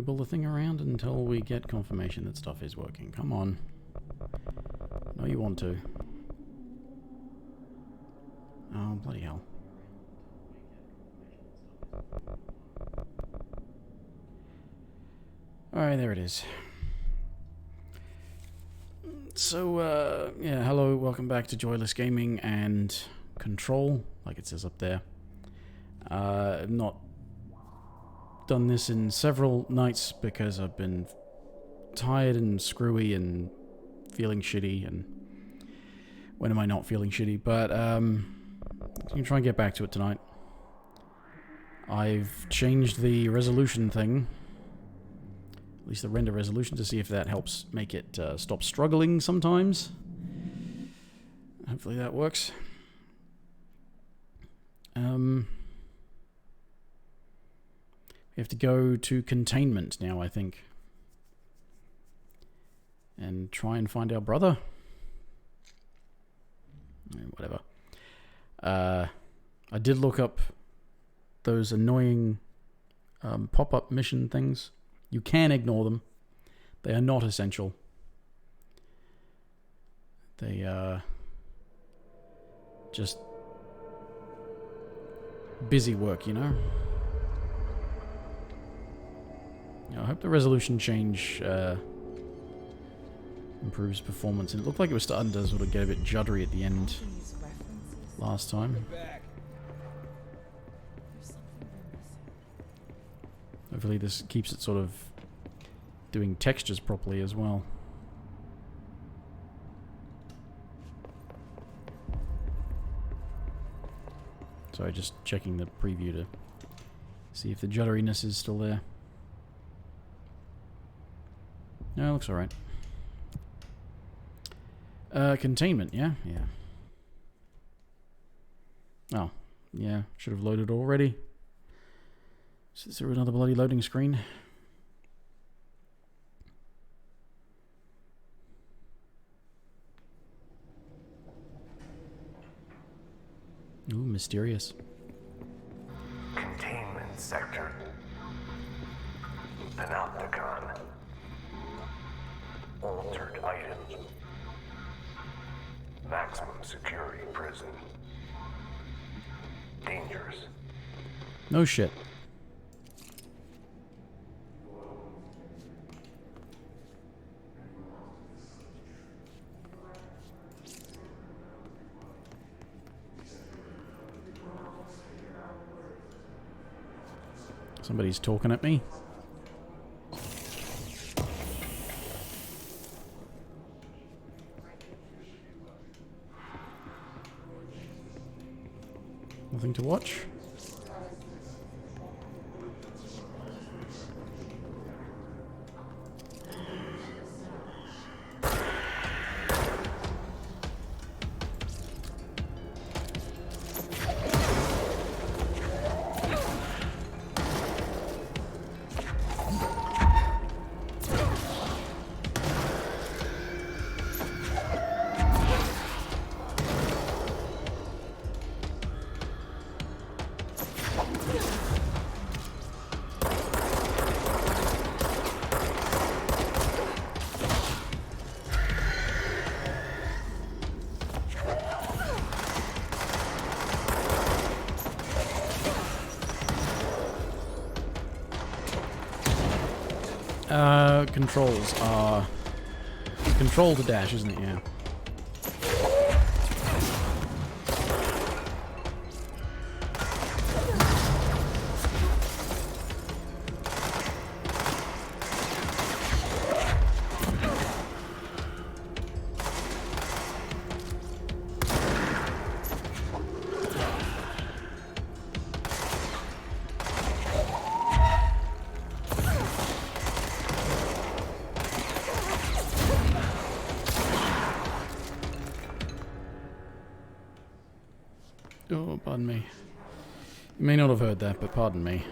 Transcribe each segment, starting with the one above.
wiggle the thing around until we get confirmation that stuff is working. Come on. No, you want to. Oh, bloody hell. Alright, there it is. So, yeah, hello, welcome back to Joyless Gaming and Control, like it says up there. I've not done this in several nights because I've been tired and screwy and feeling shitty, and when am I not feeling shitty? But, I'm going to try and get back to it tonight. I've changed the resolution thing, at least the render resolution, to see if that helps make it stop struggling sometimes. Hopefully that works. We have to go to containment now, I think. And try and find our brother. Whatever. I did look up those annoying pop-up mission things. You can ignore them. They are not essential. They are just busy work, you know? I hope the resolution change improves performance. And it looked like it was starting to sort of get a bit juddery at the end last time. Hopefully this keeps it sort of doing textures properly as well. Sorry, just checking the preview to see if the judderiness is still there. No, it looks alright. Containment, yeah? Yeah. Oh, yeah, should have loaded already. Is there another bloody loading screen? Ooh, mysterious. Containment sector. Panopticon. Altered items. Maximum security prison. Dangerous. No shit. Somebody's talking at me. Nothing to watch. Controls are... Control to dash, isn't it? Yeah. Oh, pardon me. You may not have heard that, but pardon me.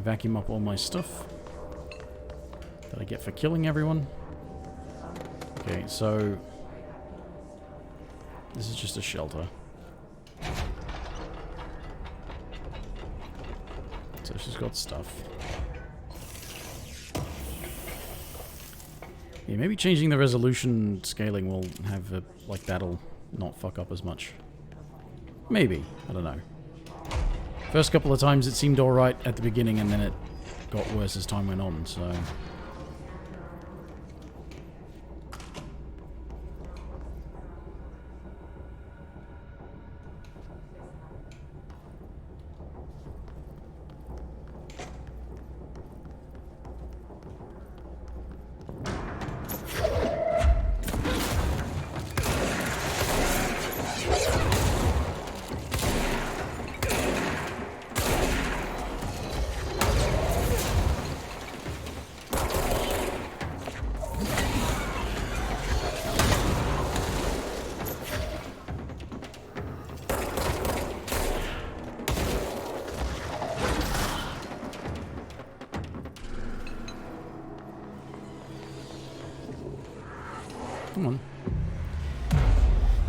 vacuum up all my stuff that I get for killing everyone. Okay, so this is just a shelter. So she's got stuff. Yeah, maybe changing the resolution scaling will have a, like, that'll not fuck up as much. Maybe. I don't know. First couple of times it seemed alright at the beginning, and then it got worse as time went on, so... Come on. You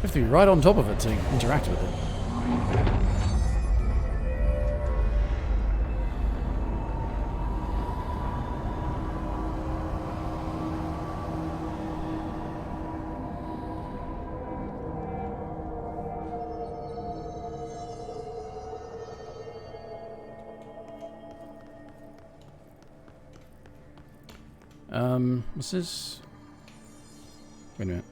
have to be right on top of it to interact with it. What's this? Wait a minute.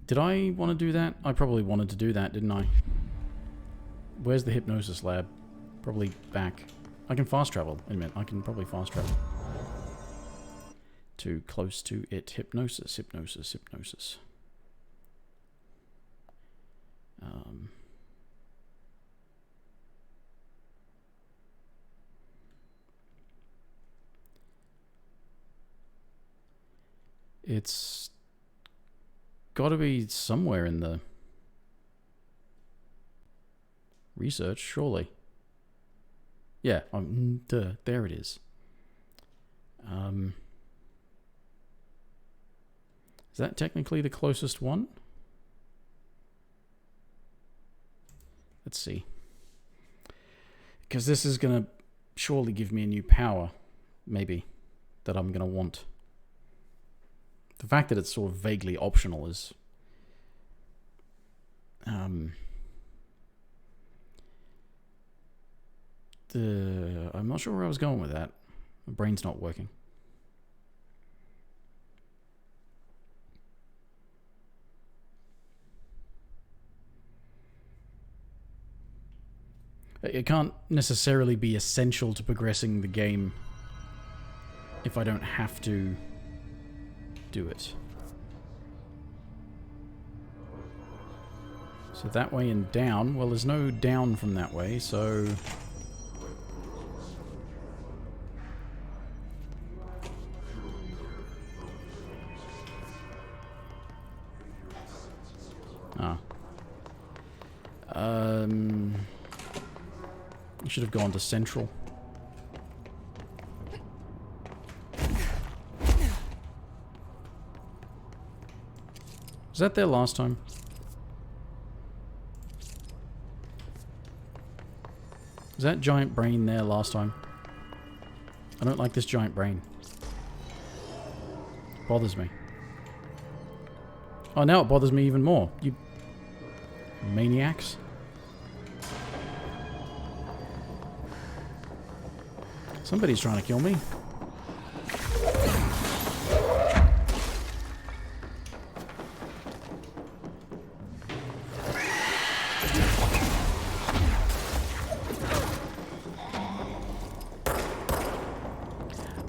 Did I want to do that? I probably wanted to do that, didn't I? Where's the hypnosis lab? Probably back. I can fast travel. Wait a minute. I can probably fast travel. Too close to it. Hypnosis, hypnosis, hypnosis. It's got to be somewhere in the research, surely. Yeah, there it is. Is that technically the closest one? Let's see. Because this is going to surely give me a new power, maybe, that I'm going to want. The fact that it's sort of vaguely optional is... I'm not sure where I was going with that. My brain's not working. It can't necessarily be essential to progressing the game if I don't have to do it. So that way and down. Well, there's no down from that way, so... Ah. I should have gone to central. Was that there last time? Was that giant brain there last time? I don't like this giant brain. It bothers me. Oh, now it bothers me even more. You maniacs. Somebody's trying to kill me.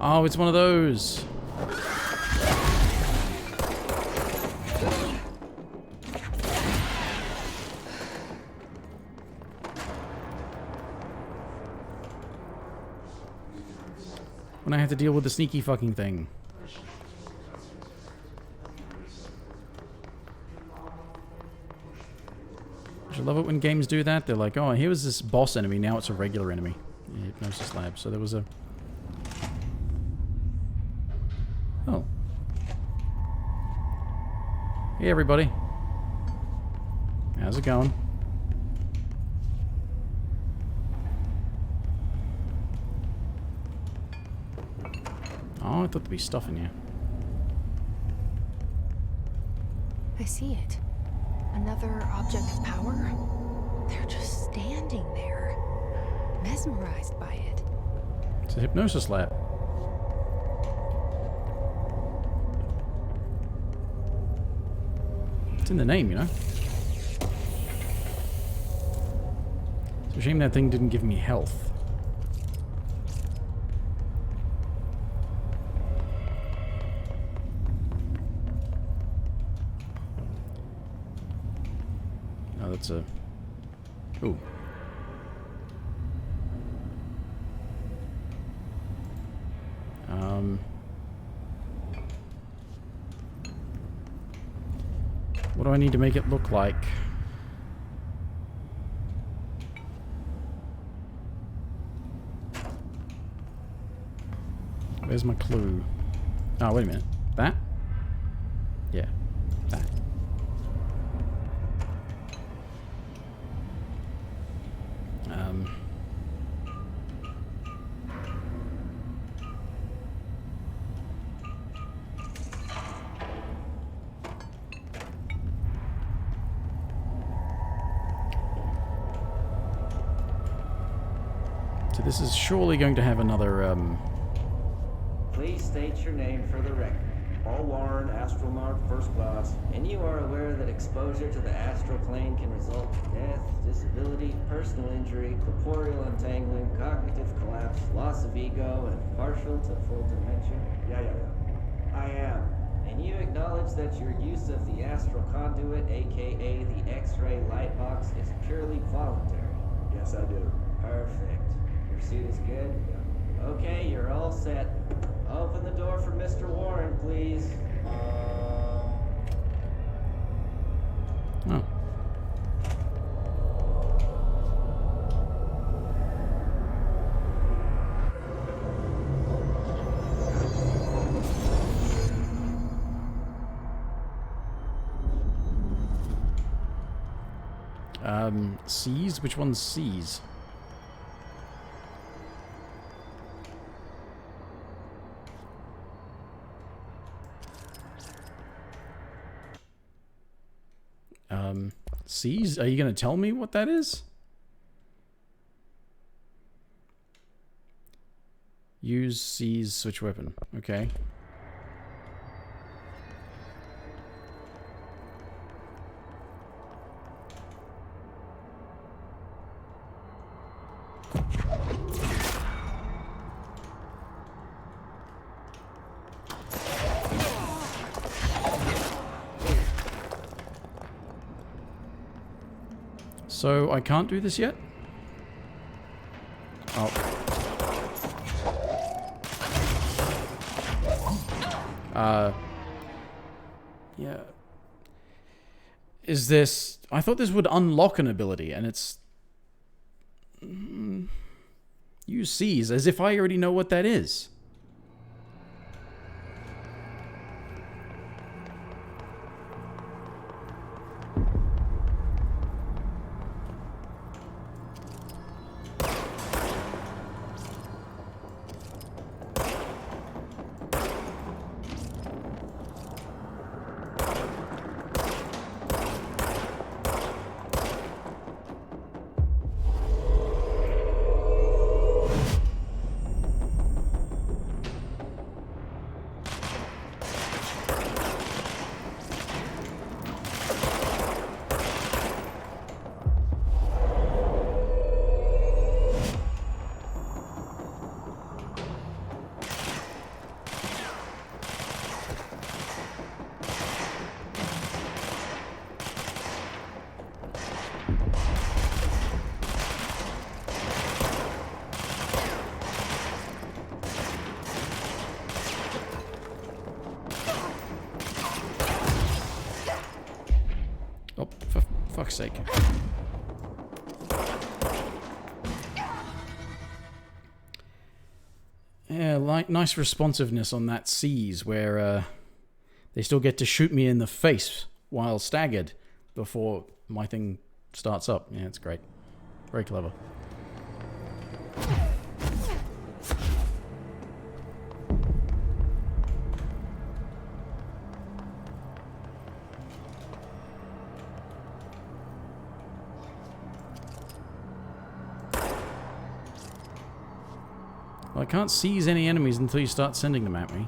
Oh, it's one of those. When I have to deal with the sneaky fucking thing. I love it when games do that. They're like, oh, here was this boss enemy, now it's a regular enemy. Yeah, Hypnosis Lab. So there was a... Oh. Hey, everybody. How's it going? Oh, I thought there'd be stuff in here. I see it. Another object of power? They're just standing there, mesmerized by it. It's a hypnosis lab. It's in the name, you know? It's a shame that thing didn't give me health. Oh, that's a... Ooh. What do I need to make it look like? Where's my clue? Oh, wait a minute. That? Yeah, that. So this is surely going to have another, Please state your name for the record. Paul Warren, astronaut, first class. And you are aware that exposure to the astral plane can result in death, disability, personal injury, corporeal untangling, cognitive collapse, loss of ego, and partial to full dementia? Yeah. I am. And you acknowledge that your use of the astral conduit, aka the X-ray light box, is purely voluntary? Yes, I do. Perfect. Your suit is good? Okay, you're all set. Open the door for Mr. Warren, please. oh. C's? Which one's C's? C's? Are you going to tell me what that is? Use C's switch weapon. Okay. So, I can't do this yet? Oh. Yeah. Is this... I thought this would unlock an ability, and it's... Use C's, as if I already know what that is. Oh, for fuck's sake. Yeah, like nice responsiveness on that seize where they still get to shoot me in the face while staggered before my thing starts up. Yeah, it's great. Very clever. Well, I can't seize any enemies until you start sending them at me.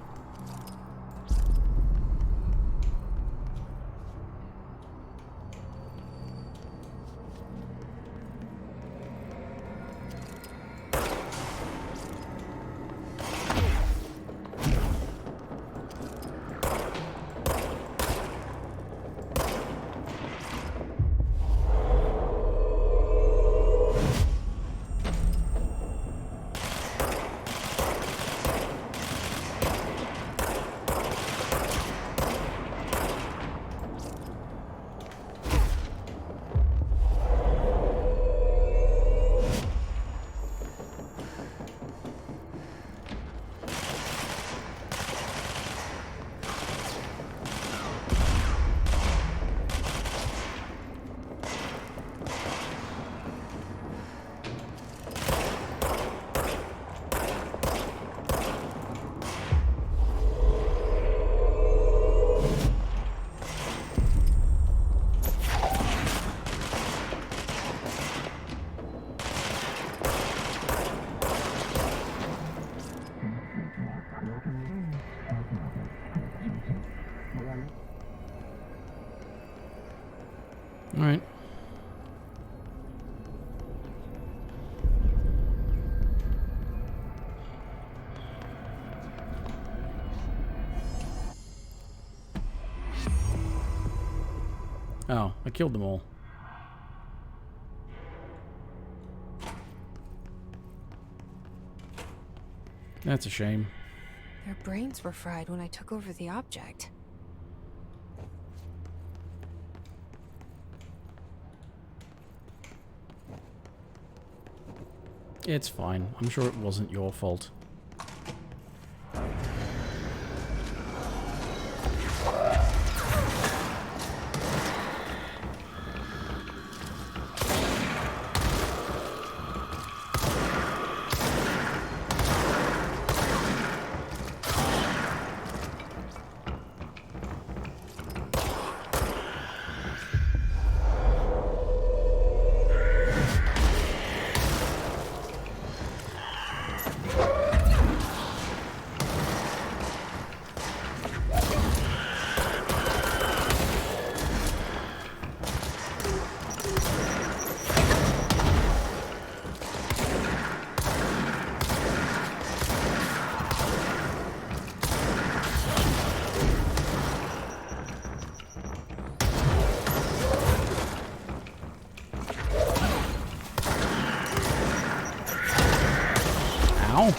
Alright. Oh, I killed them all. That's a shame. Their brains were fried when I took over the object. It's fine. I'm sure it wasn't your fault. Ow.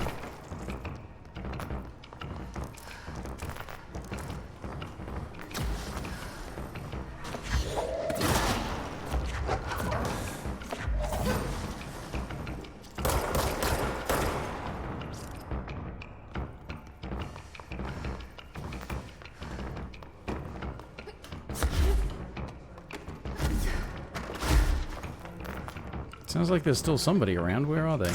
Sounds like there's still somebody around. Where are they?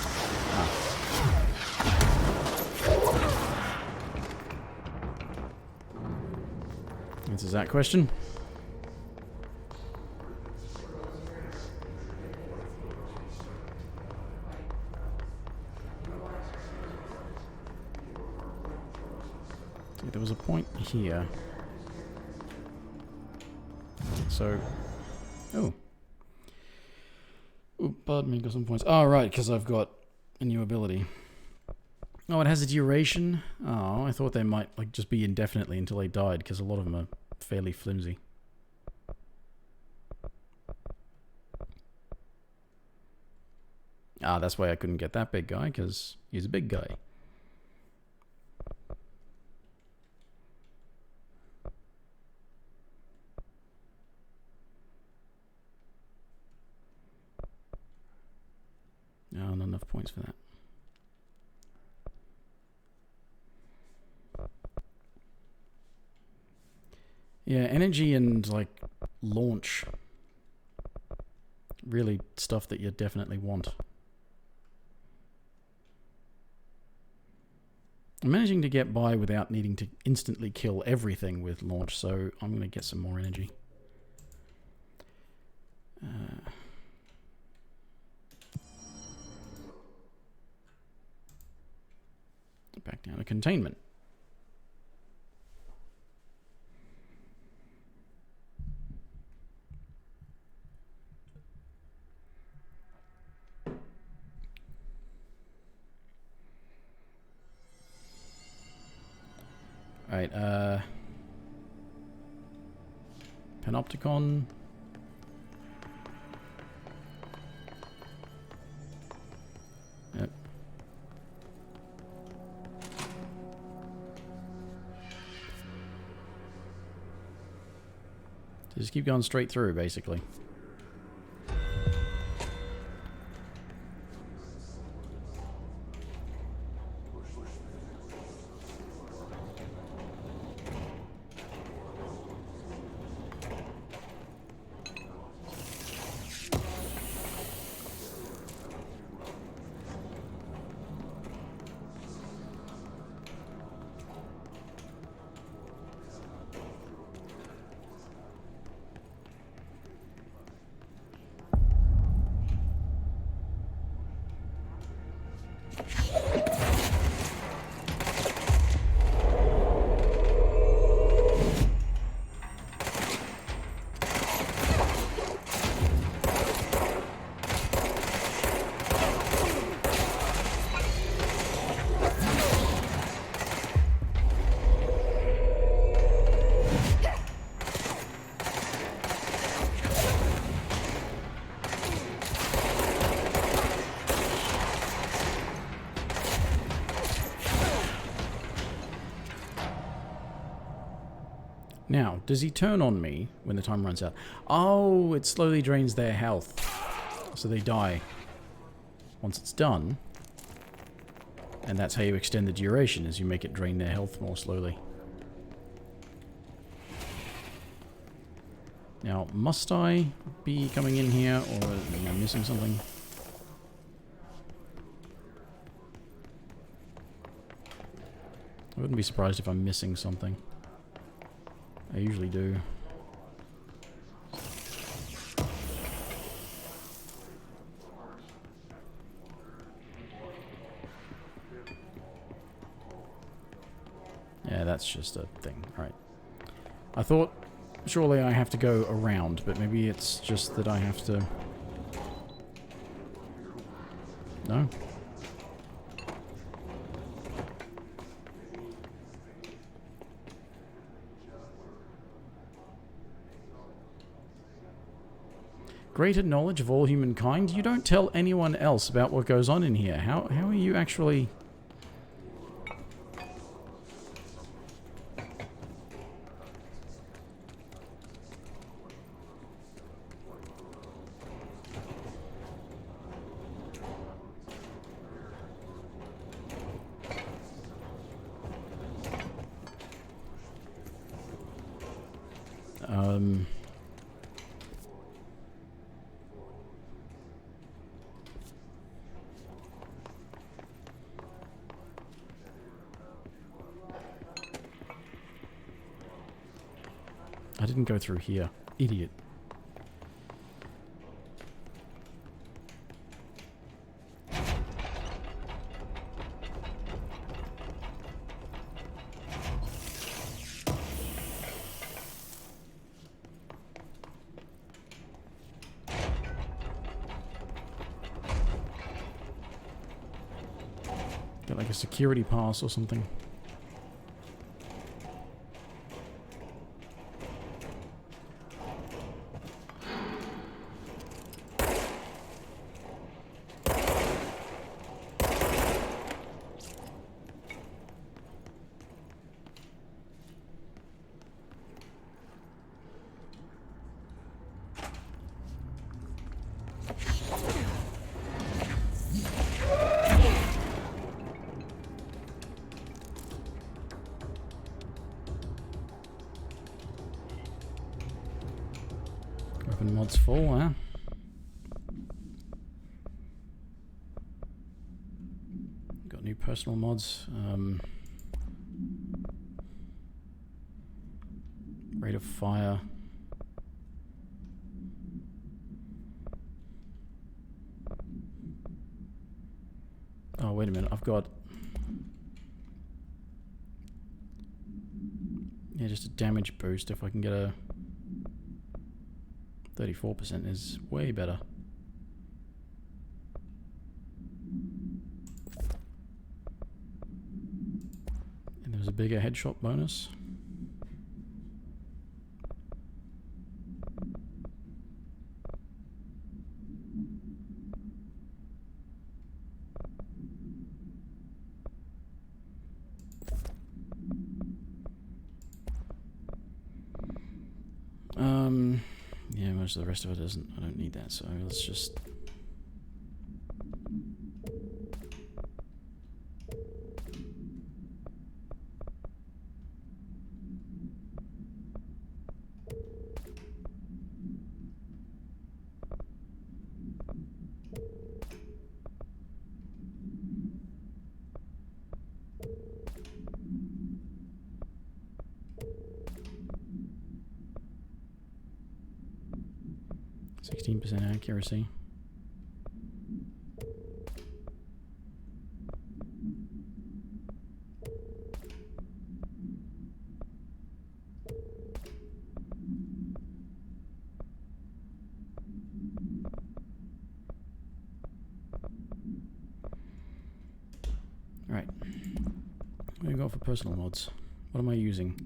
Answers that question. There was a point here. So... Oh. Oh, pardon me, got some points. Oh, right, because I've got a new ability. Oh, it has a duration? Oh, I thought they might like just be indefinitely until they died, because a lot of them are fairly flimsy. Ah, that's why I couldn't get that big guy, because he's a big guy. No, not enough points for that. Yeah, energy and, like, launch. Really stuff that you definitely want. I'm managing to get by without needing to instantly kill everything with launch, so I'm going to get some more energy. Back down to containment. Alright, Panopticon. Yep. Just keep going straight through, basically. Now, does he turn on me when the time runs out? Oh, it slowly drains their health. So they die once it's done. And that's how you extend the duration, is you make it drain their health more slowly. Now, must I be coming in here, or am I missing something? I wouldn't be surprised if I'm missing something. I usually do. Yeah, that's just a thing. Right. I thought surely I have to go around, but maybe it's just that I have to... No? Greater knowledge of all humankind? You don't tell anyone else about what goes on in here. How are you actually... I didn't go through here. Idiot. Get like a security pass or something. Weapon mod's full, huh? Got new personal mods. Rate of fire. Oh, wait a minute. I've got... Yeah, just a damage boost. If I can get a 34% is way better. And there's a bigger headshot bonus. Yeah, most of the rest of it doesn't. I don't need that, so let's just... %, accuracy. Right. What do we got for personal mods? What am I using?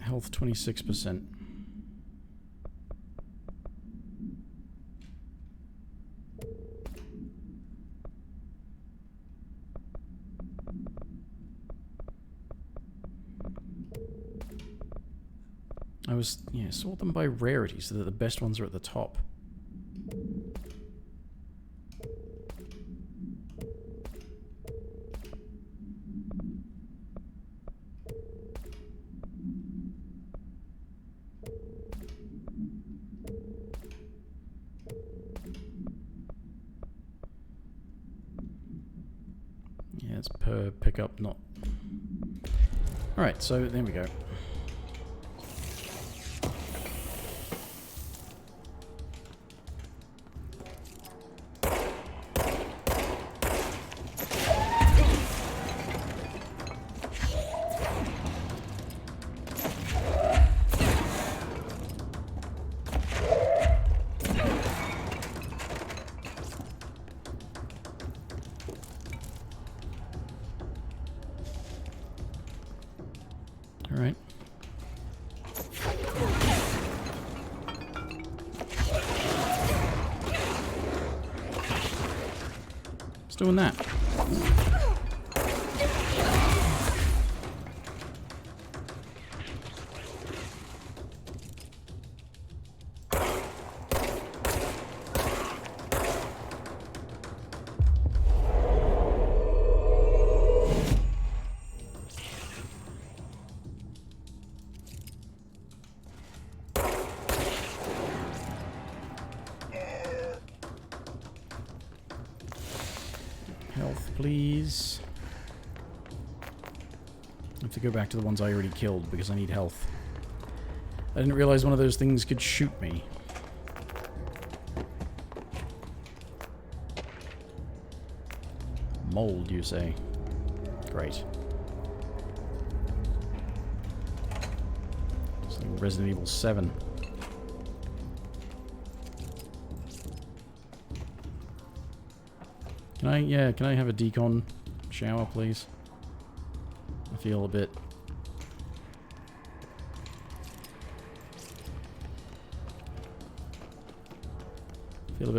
Health 26%. I was, yeah, sort them by rarity so that the best ones are at the top. Yeah, it's per pickup, not... Alright, so there we go. Alright. It's doing that. Health, please. I have to go back to the ones I already killed because I need health. I didn't realize one of those things could shoot me. Mold, you say? Great. It's like Resident Evil 7. Can I have a decon shower, please? I feel a bit...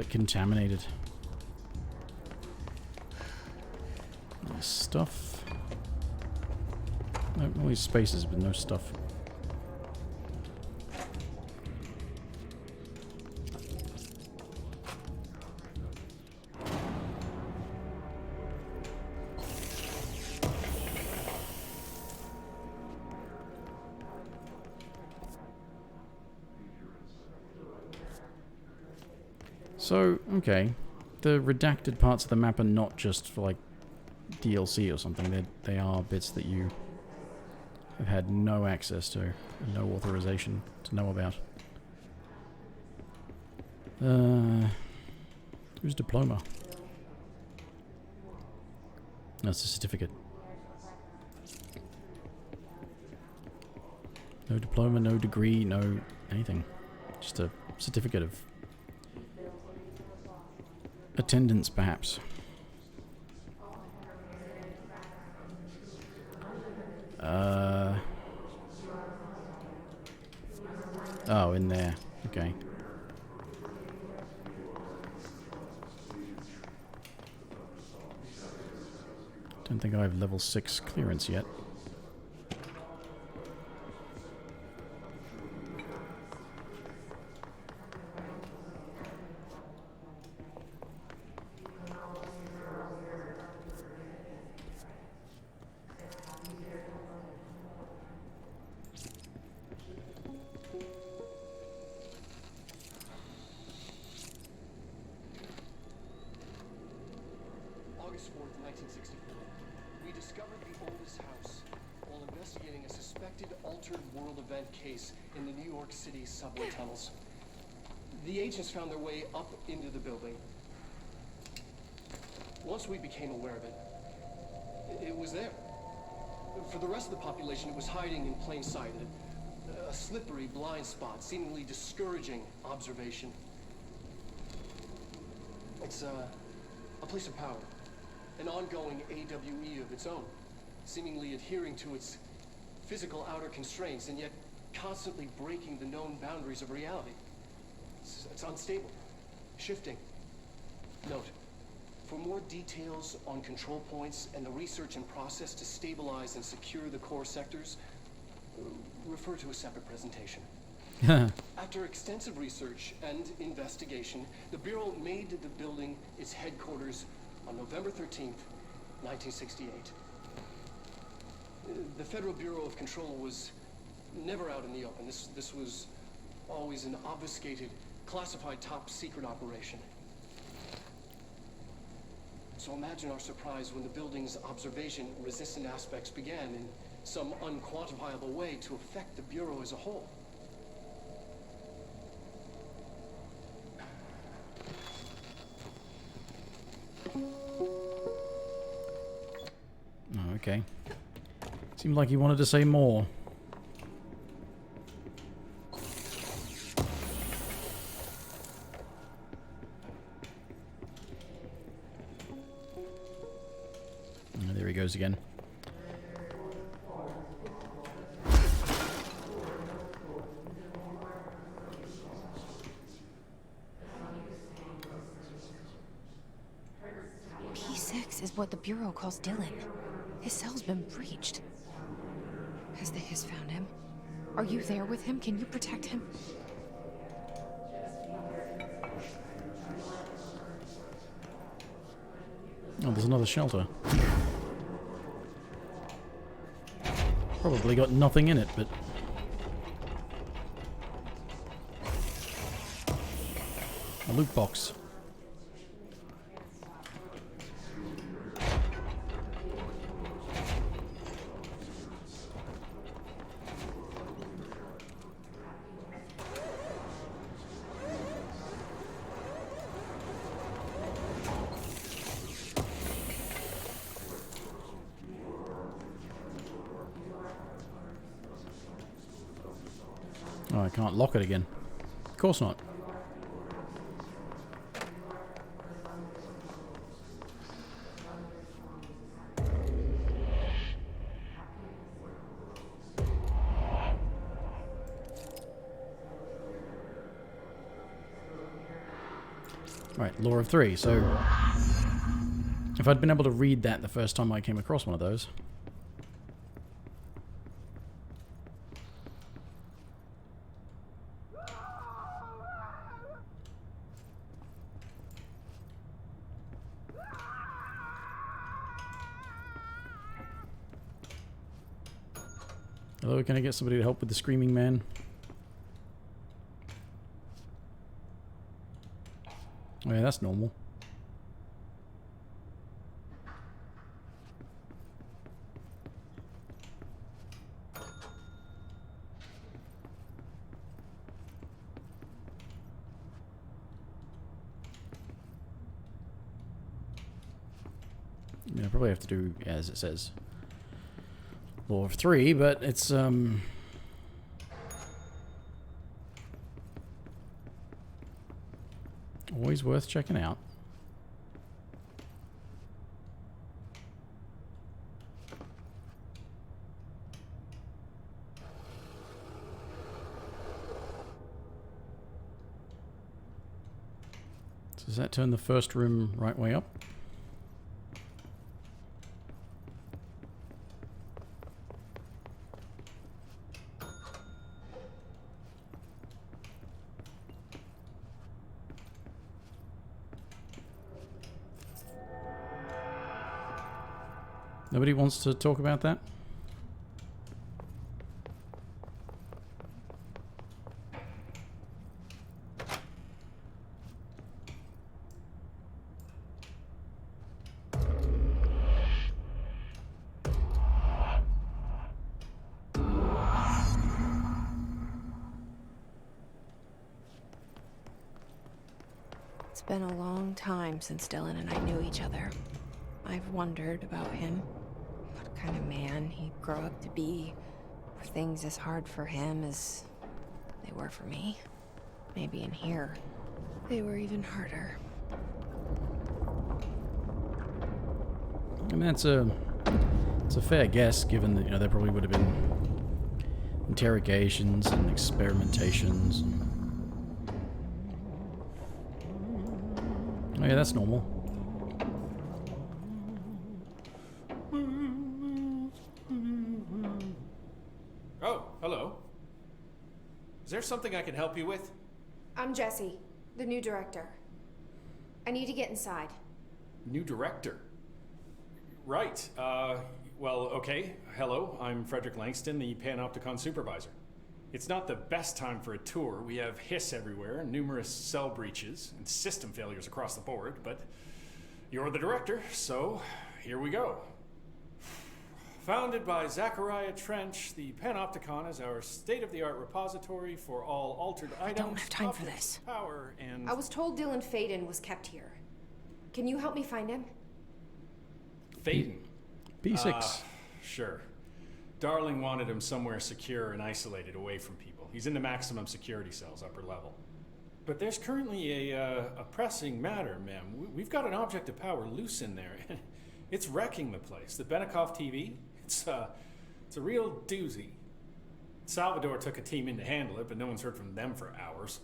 contaminated. Stuff. No, all these spaces with no stuff. So, okay. The redacted parts of the map are not just for, like, DLC or something. They are bits that you have had no access to, and no authorization to know about. Whose diploma? That's a certificate. No diploma, no degree, no anything. Just a certificate of attendance, perhaps. Oh, in there. Okay. Don't think I have level 6 clearance yet. August 4th, 1964. We discovered the oldest house while investigating a suspected altered world event case in the New York City subway tunnels. The agents found their way up into the building. Once we became aware of it, it was there. For the rest of the population, it was hiding in plain sight. A slippery blind spot, seemingly discouraging observation. It's a place of power. An ongoing AWE of its own, seemingly adhering to its physical outer constraints and yet constantly breaking the known boundaries of reality. It's unstable, shifting. Note, for more details on control points and the research and process to stabilize and secure the core sectors, refer to a separate presentation. After extensive research and investigation, the Bureau made the building its headquarters on November 13th, 1968. The Federal Bureau of Control was never out in the open. This was always an obfuscated, classified top-secret operation. So imagine our surprise when the building's observation-resistant aspects began in some unquantifiable way to affect the Bureau as a whole. Oh, okay. Seemed like he wanted to say more. Oh, there he goes again. P6 is what the Bureau calls Dylan. His cell's been breached. Has the Hiss found him? Are you there with him? Can you protect him? Oh, there's another shelter. Probably got nothing in it, but... a loot box. Oh, I can't lock it again. Of course not. Right, Law of Three. So, if I'd been able to read that the first time I came across one of those... Hello, can I get somebody to help with the screaming man? Oh, yeah, that's normal. Yeah, I probably have to do as it says. Law of 3, but it's always worth checking out. So does that turn the first room right way up? Nobody wants to talk about that? It's been a long time since Dylan and I knew each other. I've wondered about him. What kind of man he'd grow up to be. Were things as hard for him as they were for me? Maybe in here, they were even harder. I mean, it's a fair guess, given that, you know, there probably would have been interrogations and experimentations. Oh yeah, that's normal. Oh, hello. Is there something I can help you with? I'm Jessie, the new director. I need to get inside. New director? Right. Well, okay. Hello, I'm Frederick Langston, the Panopticon Supervisor. It's not the best time for a tour. We have hiss everywhere, numerous cell breaches, and system failures across the board, but you're the director, so here we go. Founded by Zachariah Trench, the Panopticon is our state-of-the-art repository for all altered items. don't have time for objects this. of Power and I was told Dylan Faden was kept here. Can you help me find him? Faden. B6. Sure. Darling wanted him somewhere secure and isolated away from people. He's in the maximum security cells, upper level. But there's currently a pressing matter, ma'am. We've got an object of power loose in there. It's wrecking the place. The Benikoff TV, it's a real doozy. Salvador took a team in to handle it, but no one's heard from them for hours.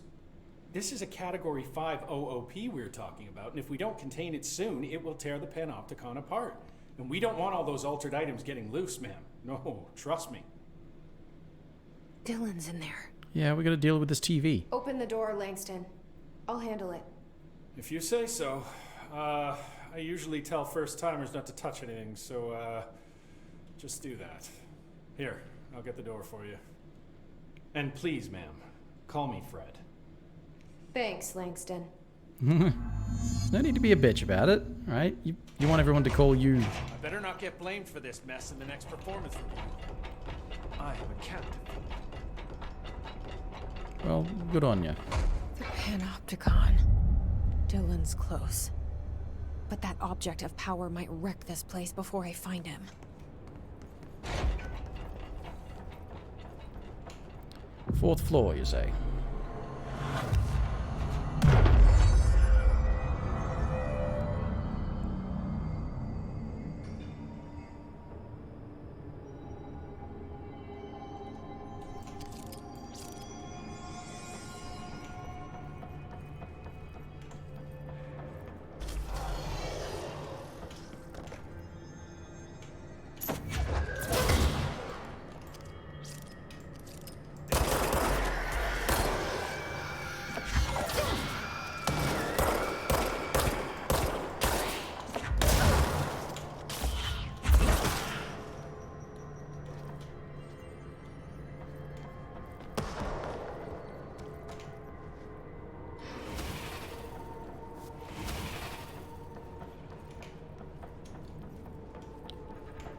This is a Category 5 OOP we're talking about, and if we don't contain it soon, it will tear the Panopticon apart. And we don't want all those altered items getting loose, ma'am. No, trust me. Dylan's in there. Yeah, we gotta deal with this TV. Open the door, Langston. I'll handle it. If you say so. I usually tell first-timers not to touch anything, so, just do that. Here, I'll get the door for you. And please, ma'am, call me Fred. Thanks, Langston. No need to be a bitch about it, right? You want everyone to call you... I better not get blamed for this mess in the next performance review. I am a captain. Well, good on you. The Panopticon. Dylan's close. But that object of power might wreck this place before I find him. Fourth floor, you say?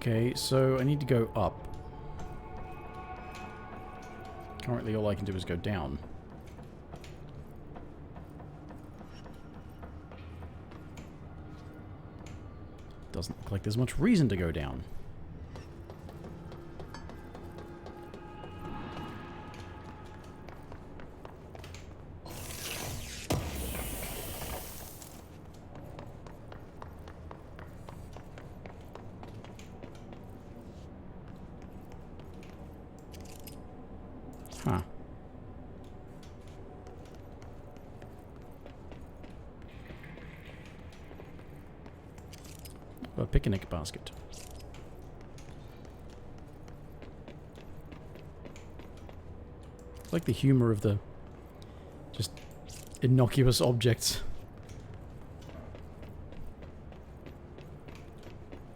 Okay, so I need to go up. Currently all I can do is go down. Doesn't look like there's much reason to go down. Huh. A picnic basket. It's like the humor of the just innocuous objects.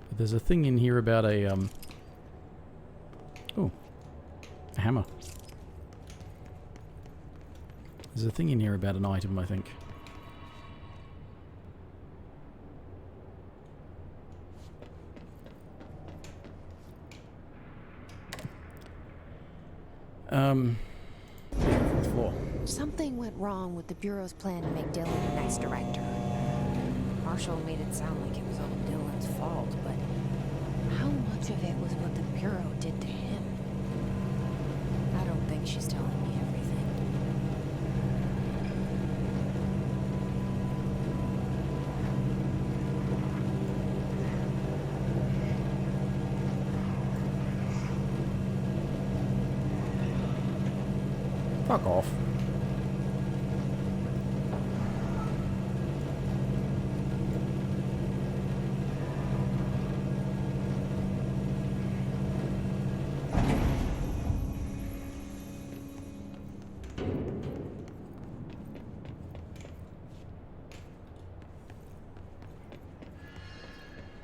But there's a thing in here about a oh, a hammer. There's a thing in here about an item, I think. Fourth floor. Something went wrong with the Bureau's plan to make Dylan the next director. Marshall made it sound like it was all Dylan's fault, but how much of it was what the Bureau did to him? I don't think she's telling me everything. Fuck off.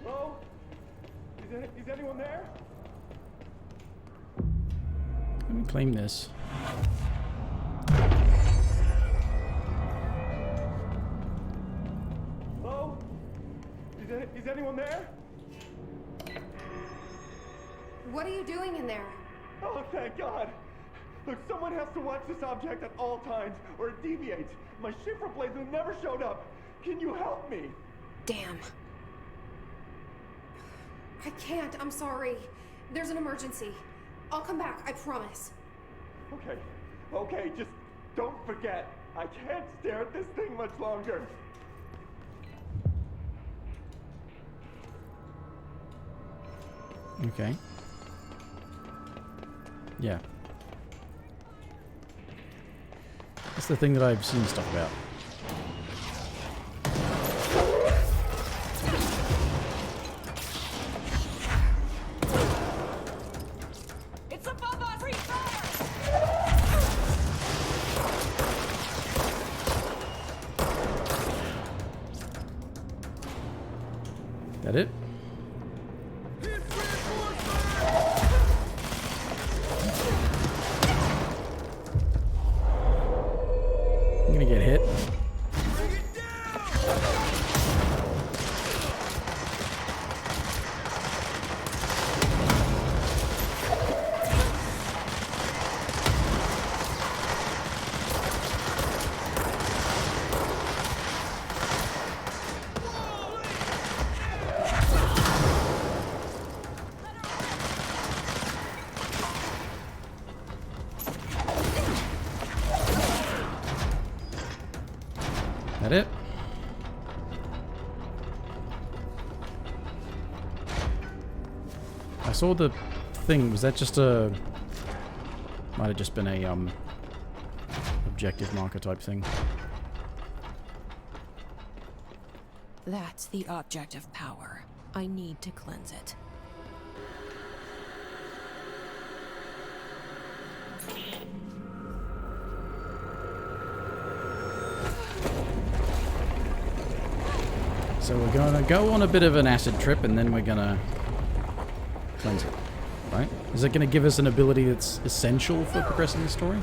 Hello? Is anyone there? Let me claim this. Hello? Is anyone there? What are you doing in there? Oh, thank God. Look, someone has to watch this object at all times, or it deviates. My shifter blazer never showed up. Can you help me? Damn. I can't. I'm sorry. There's an emergency. I'll come back. I promise. Okay, just don't forget. I can't stare at this thing much longer. Okay. Yeah. That's the thing that I've seen stuff about. It's above us! Free fire! That it? I'm gonna get hit. That it? I saw the thing. Was that just a... Might have just been a, objective marker type thing. That's the object of power. I need to cleanse it. So we're gonna go on a bit of an acid trip and then we're gonna cleanse it, right? Is it gonna give us an ability that's essential for progressing the story?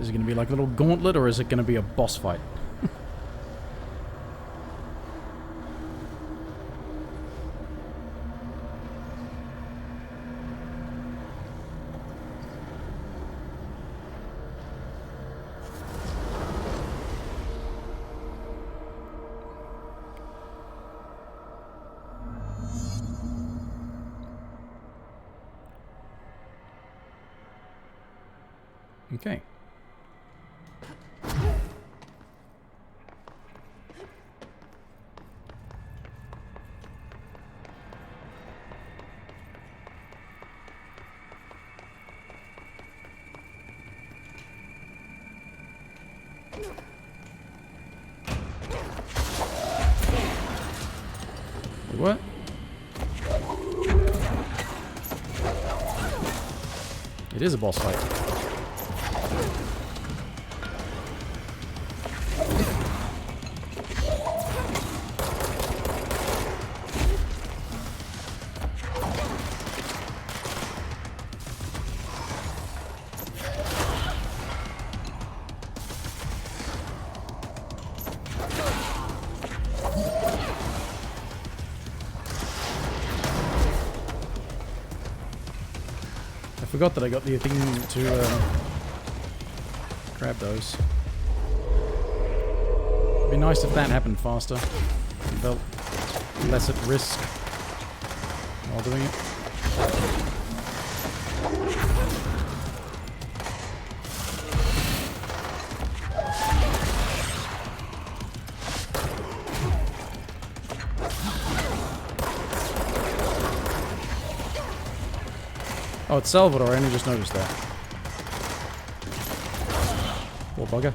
Is it going to be like a little gauntlet, or is it going to be a boss fight? Okay. What? It is a boss fight. I forgot that I got the thing to grab those. It'd be nice if that happened faster. I felt less at risk while doing it. Oh, it's Salvador. I only just noticed that. Poor bugger.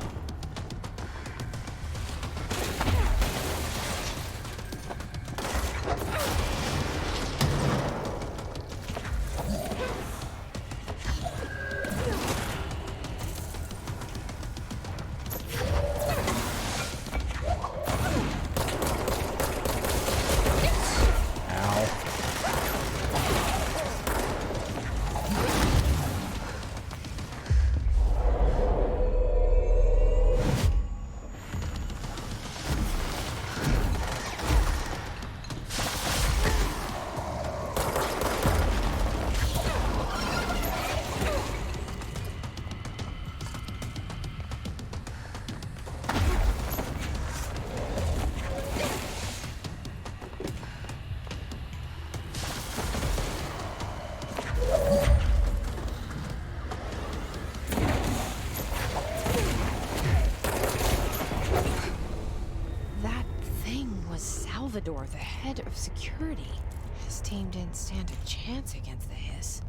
Salvador, the head of security. His team didn't stand a chance against the Hiss.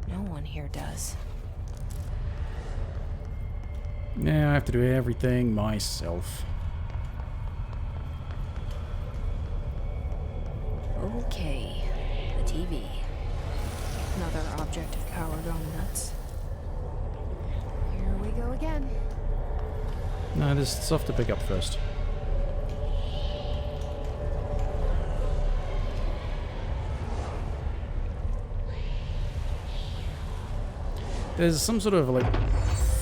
No one here does. Yeah, I have to do everything myself. Okay, the TV. Another object of power gone nuts. Here we go again. No, there's stuff to pick up first. There's some sort of like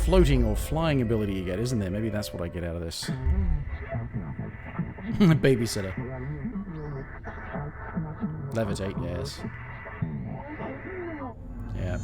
floating or flying ability you get, isn't there? Maybe that's what I get out of this. Babysitter. Levitate, yes. Yeah.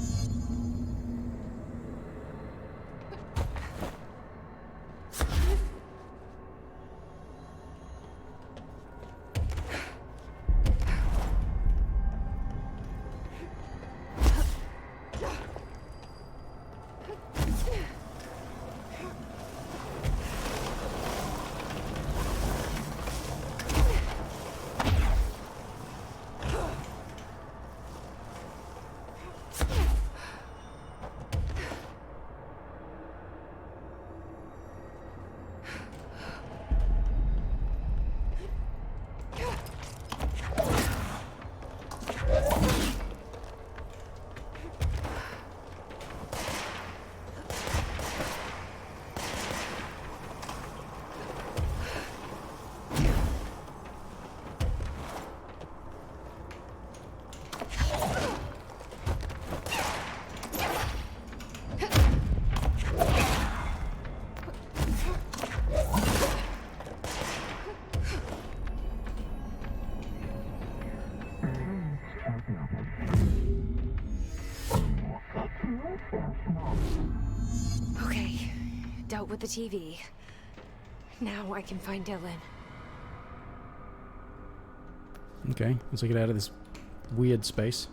dealt with the TV. Now I can find Dylan. Okay, let's get out of this weird space.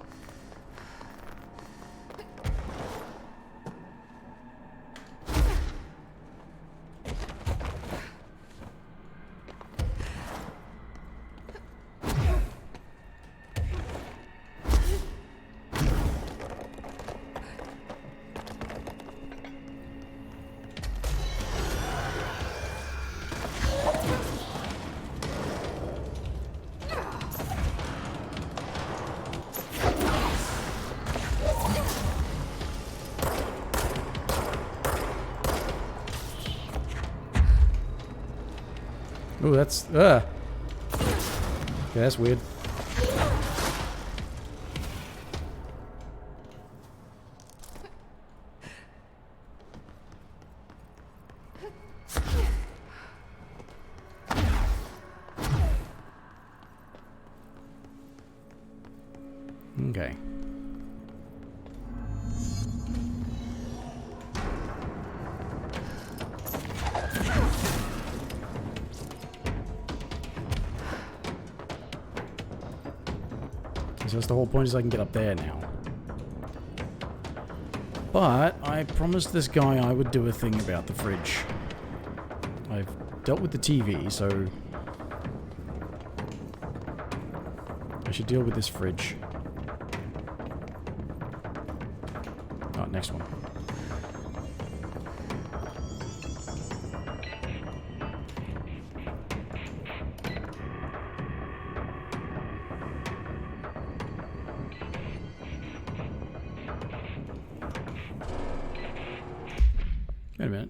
Ooh, that's okay, that's weird. Okay. So that's the whole point, is I can get up there now. But I promised this guy I would do a thing about the fridge. I've dealt with the TV, so I should deal with this fridge. Oh, next one. Wait a minute.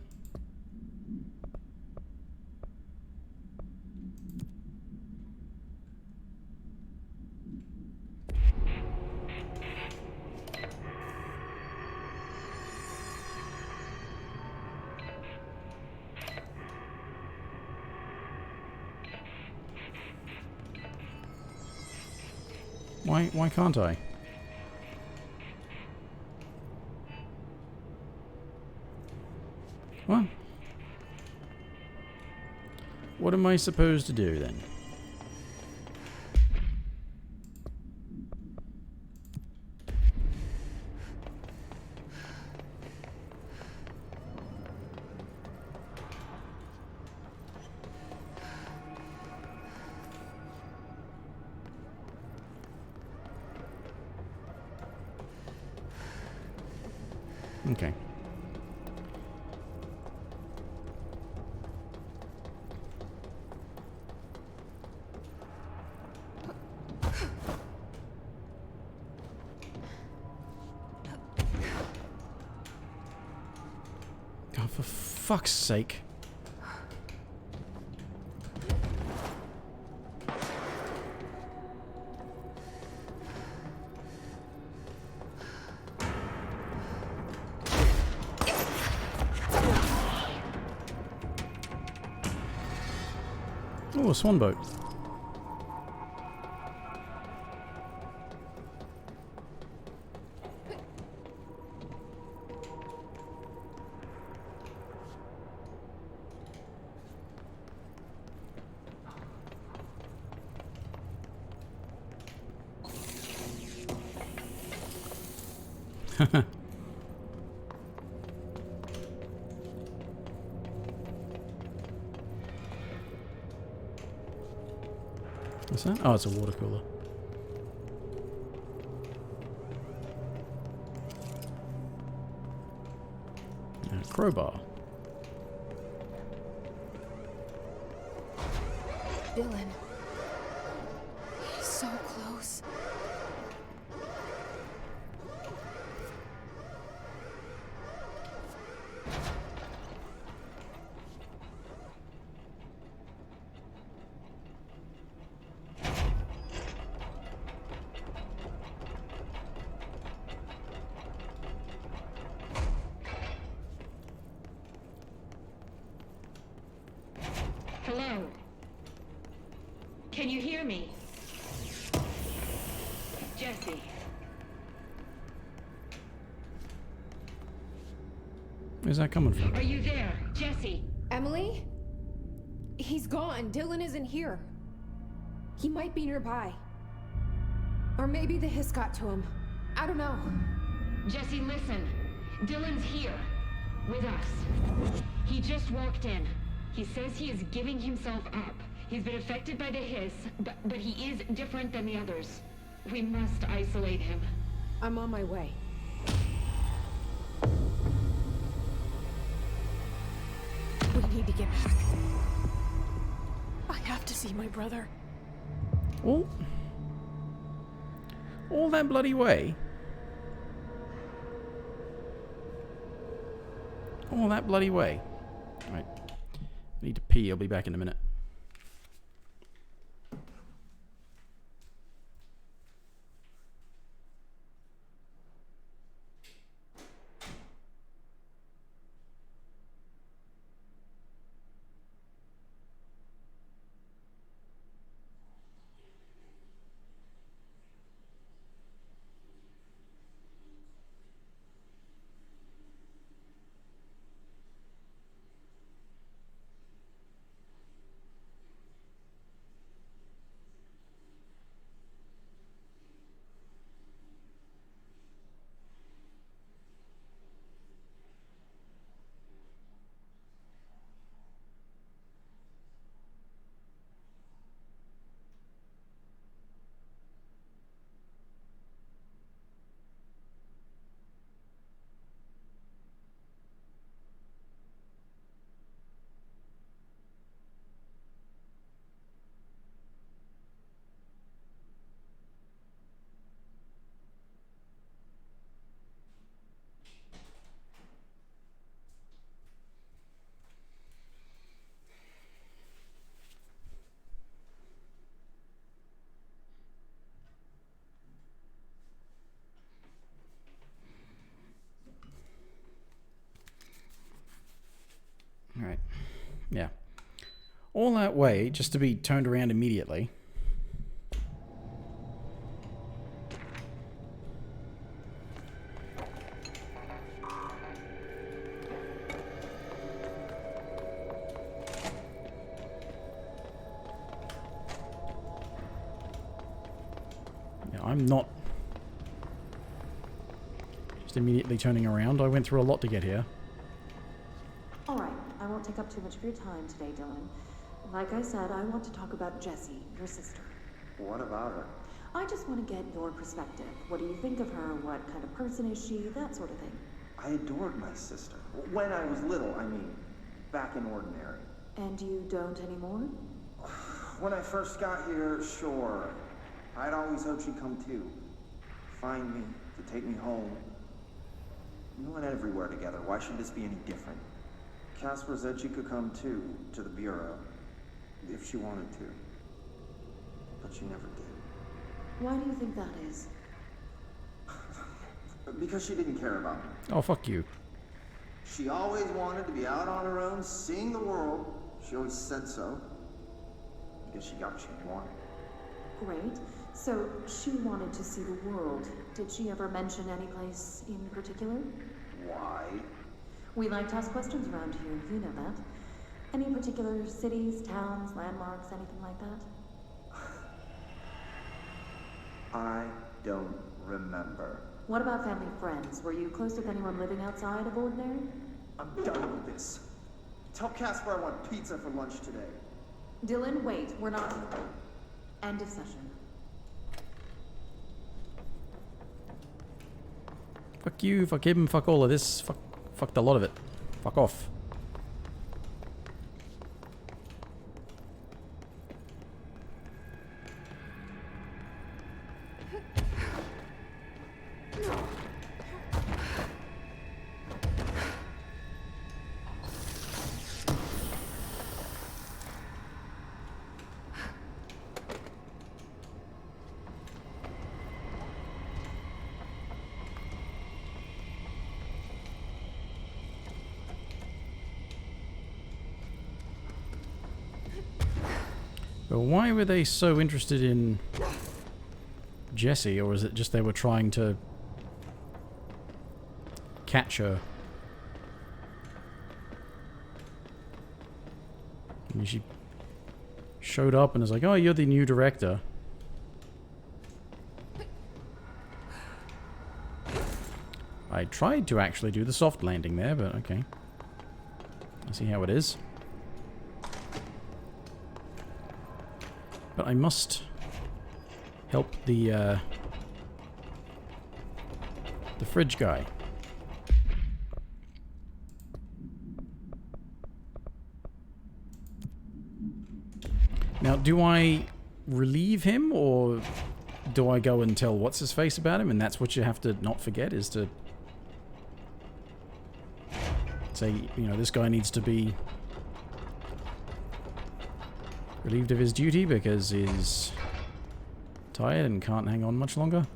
Why can't I? What? What am I supposed to do then? Okay. Oh, for fuck's sake. Oh, a swan boat. What's that? Oh, it's a water cooler. Crowbar. Dylan. He's so close. Hello? Can you hear me? Jesse. Where's that coming from? Are you there, Jesse! Emily? He's gone. Dylan isn't here. He might be nearby. Or maybe the hiss got to him. I don't know. Jesse, listen. Dylan's here. With us. He just walked in. He says he is giving himself up. He's been affected by the hiss, but he is different than the others. We must isolate him. I'm on my way. We need to get back. I have to see my brother. All that bloody way? All that bloody way? Right. I need to pee. I'll be back in a minute. Alright. Yeah. All that way just to be turned around immediately. Yeah, I'm not just immediately turning around. I went through a lot to get here. All right, I won't take up too much of your time today, Dylan. Like I said, I want to talk about Jessie, your sister. What about her? I just want to get your perspective. What do you think of her? What kind of person is she? That sort of thing. I adored my sister. When I was little, I mean. Back in Ordinary. And you don't anymore? When I first got here, sure. I'd always hoped she'd come too. Find me, to take me home. We went everywhere together. Why should this be any different? Casper said she could come too, to the Bureau. If she wanted to. But she never did. Why do you think that is? Because she didn't care about me. Oh, fuck you. She always wanted to be out on her own, seeing the world. She always said so. Because she got what she wanted. Great. So, she wanted to see the world. Did she ever mention any place in particular? Why? We like to ask questions around here, you know that. Any particular cities, towns, landmarks, anything like that? I don't remember. What about family friends? Were you close with anyone living outside of Ordinary? I'm done with this. Tell Casper I want pizza for lunch today. Dylan, wait, we're not... End of session. Fuck you, fuck him, fuck all of this, fuck a lot of it. Fuck off. But why were they so interested in Jessie, or was it just they were trying to catch her? I mean, she showed up and was like, oh, you're the new director. I tried to actually do the soft landing there, but okay. I see how it is. But I must help the fridge guy. Now, do I relieve him, or do I go and tell what's-his-face about him? And that's what you have to not forget, is to say, you know, this guy needs to be relieved of his duty because he's tired and can't hang on much longer.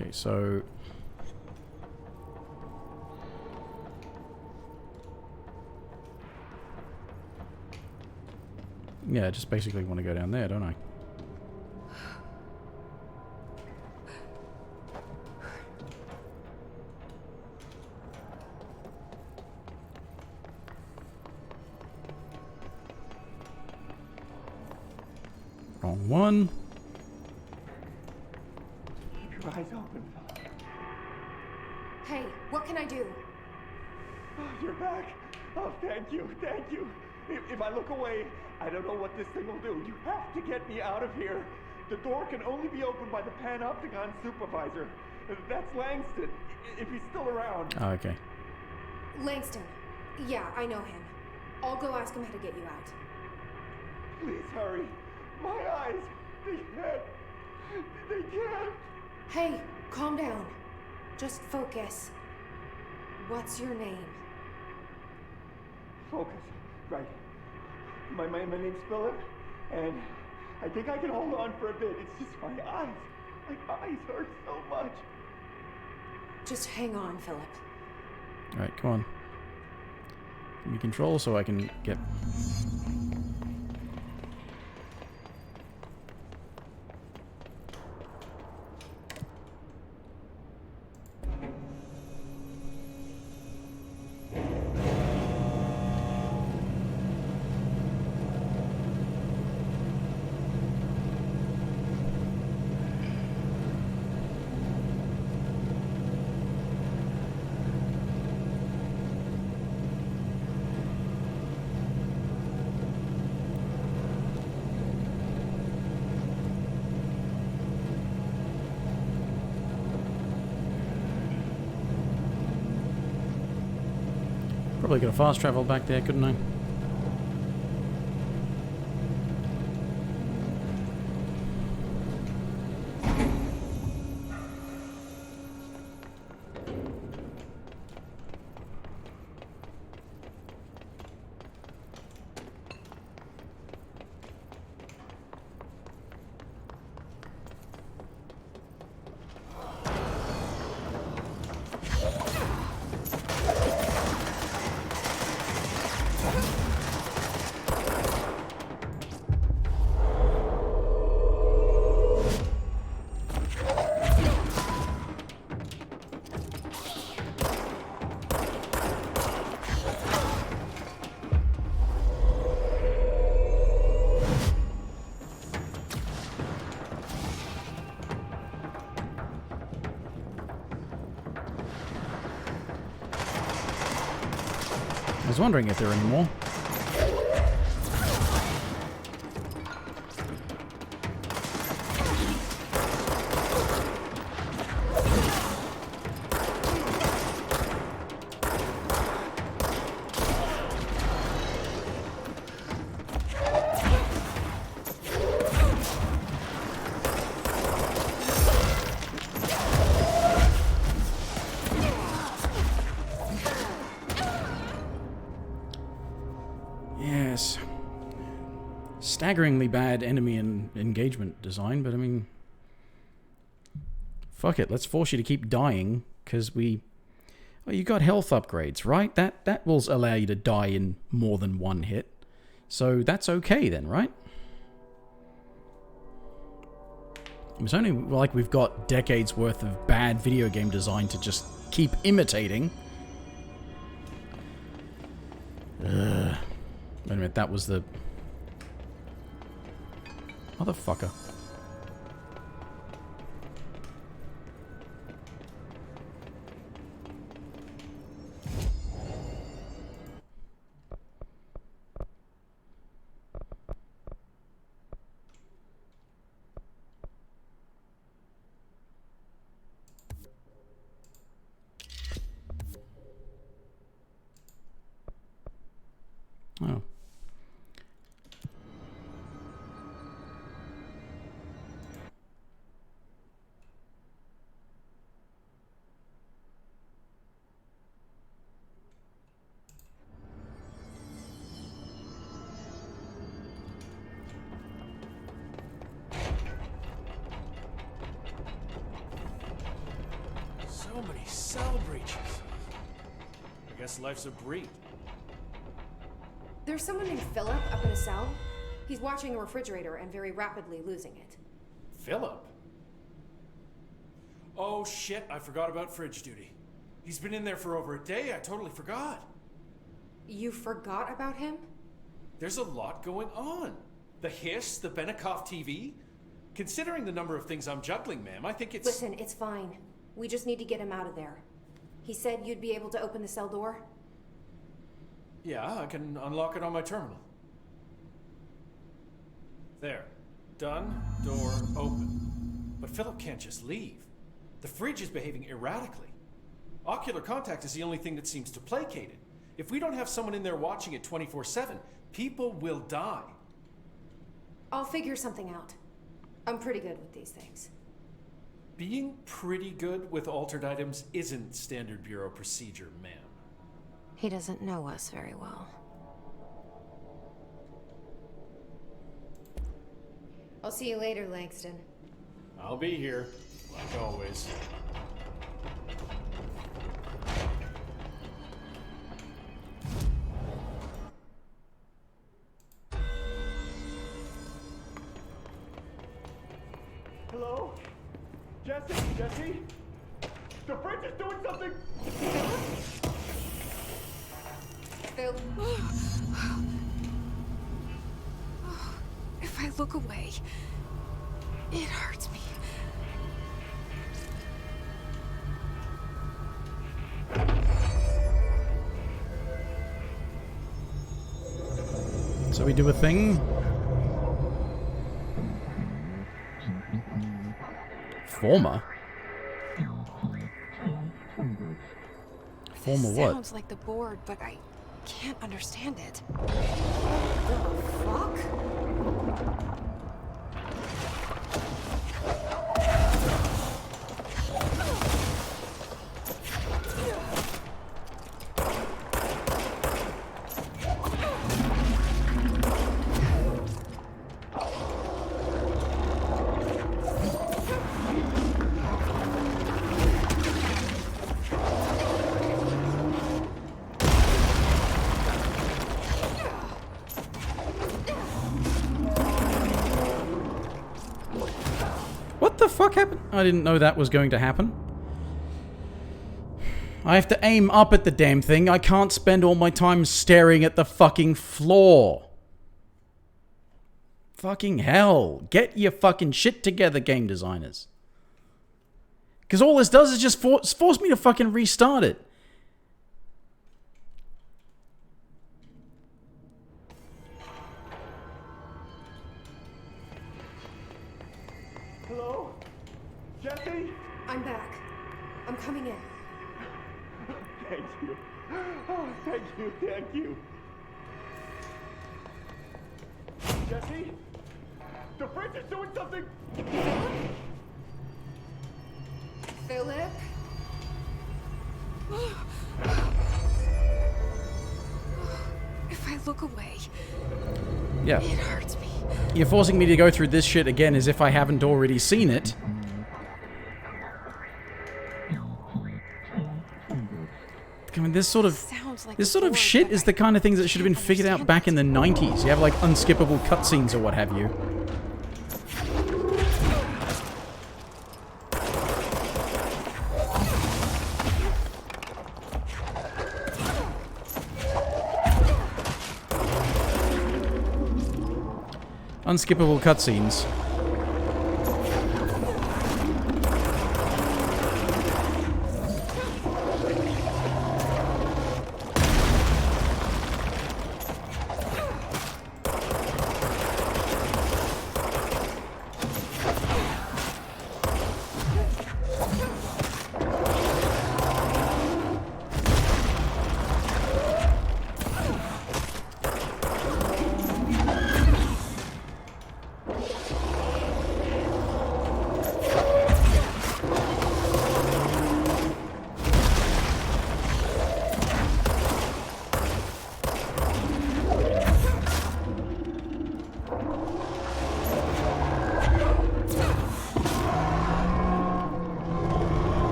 Okay, so yeah, I just basically want to go down there, don't I? Wrong one. Keep your eyes open. Hey, what can I do? Oh, you're back. Oh, thank you, thank you. If I look away, I don't know what this thing will do. You have to get me out of here. The door can only be opened by the Panopticon Supervisor. That's Langston, if he's still around. Oh, okay. Langston. Yeah, I know him. I'll go ask him how to get you out. Please hurry. My eyes, they can't. Hey, calm down. Just focus. What's your name? Focus. Right. My name's Philip, and I think I can hold on for a bit. It's just my eyes. My eyes hurt so much. Just hang on, Philip. Alright, come on. Give me control so I can get... Probably could have fast traveled back there, couldn't I? I was wondering if there are any more. Yes. Staggeringly bad enemy and engagement design, but I mean... Fuck it, let's force you to keep dying, because we... Oh, you got health upgrades, right? That will allow you to die in more than one hit. So that's okay then, right? It's only like we've got decades worth of bad video game design to just keep imitating. Wait a minute, that was the... Motherfucker. Oh. So many cell breaches. I guess life's a breed. There's someone named Philip up in a cell. He's watching a refrigerator and very rapidly losing it. Philip? Oh shit, I forgot about fridge duty. He's been in there for over a day, I totally forgot. You forgot about him? There's a lot going on. The hiss, the Benikoff TV. Considering the number of things I'm juggling, ma'am, I think it's... Listen, it's fine. We just need to get him out of there. He said you'd be able to open the cell door? Yeah, I can unlock it on my terminal. There. Done. Door open. But Philip can't just leave. The fridge is behaving erratically. Ocular contact is the only thing that seems to placate it. If we don't have someone in there watching it 24/7, people will die. I'll figure something out. I'm pretty good with these things. Being pretty good with altered items isn't standard bureau procedure, ma'am. He doesn't know us very well. I'll see you later, Langston. I'll be here, like always. Hello? Jesse? Jesse? The fridge is doing something! Phil. If I look away, it hurts me. So we do a thing. Former? Former what? Sounds like the board, but I can't understand it. Fuck? What the fuck happened? I didn't know that was going to happen. I have to aim up at the damn thing. I can't spend all my time staring at the fucking floor. Fucking hell. Get your fucking shit together, game designers. Because all this does is just force me to fucking restart it. Hello? Jesse? I'm back. I'm coming in. Thank you. Oh, thank you, thank you. Jesse? The fridge is doing something! Philip? If I look away, Yeah. it hurts me. You're forcing me to go through this shit again as if I haven't already seen it. I mean, this sort of shit is the kind of things that should have been figured out back in the 90s. You have like unskippable cutscenes or what have you. Unskippable cutscenes.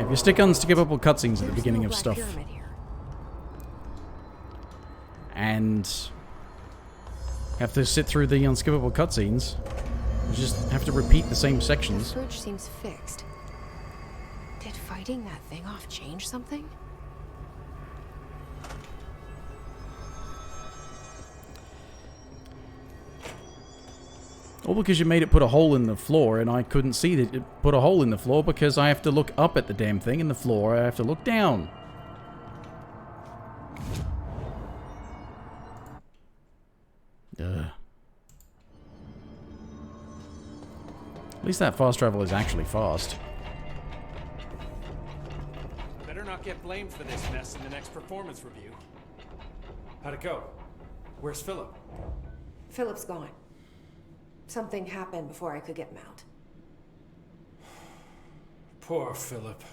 You stick unskippable cutscenes at the beginning of stuff, and have to sit through the unskippable cutscenes. You just have to repeat the same sections. The fridge seems fixed. Did fighting that thing off change something? All because you made it put a hole in the floor, and I couldn't see that it put a hole in the floor because I have to look up at the damn thing in the floor. I have to look down. Ugh. At least that fast travel is actually fast. Better not get blamed for this mess in the next performance review. How'd it go? Where's Philip? Philip's gone. Something happened before I could get him out. Poor Philip.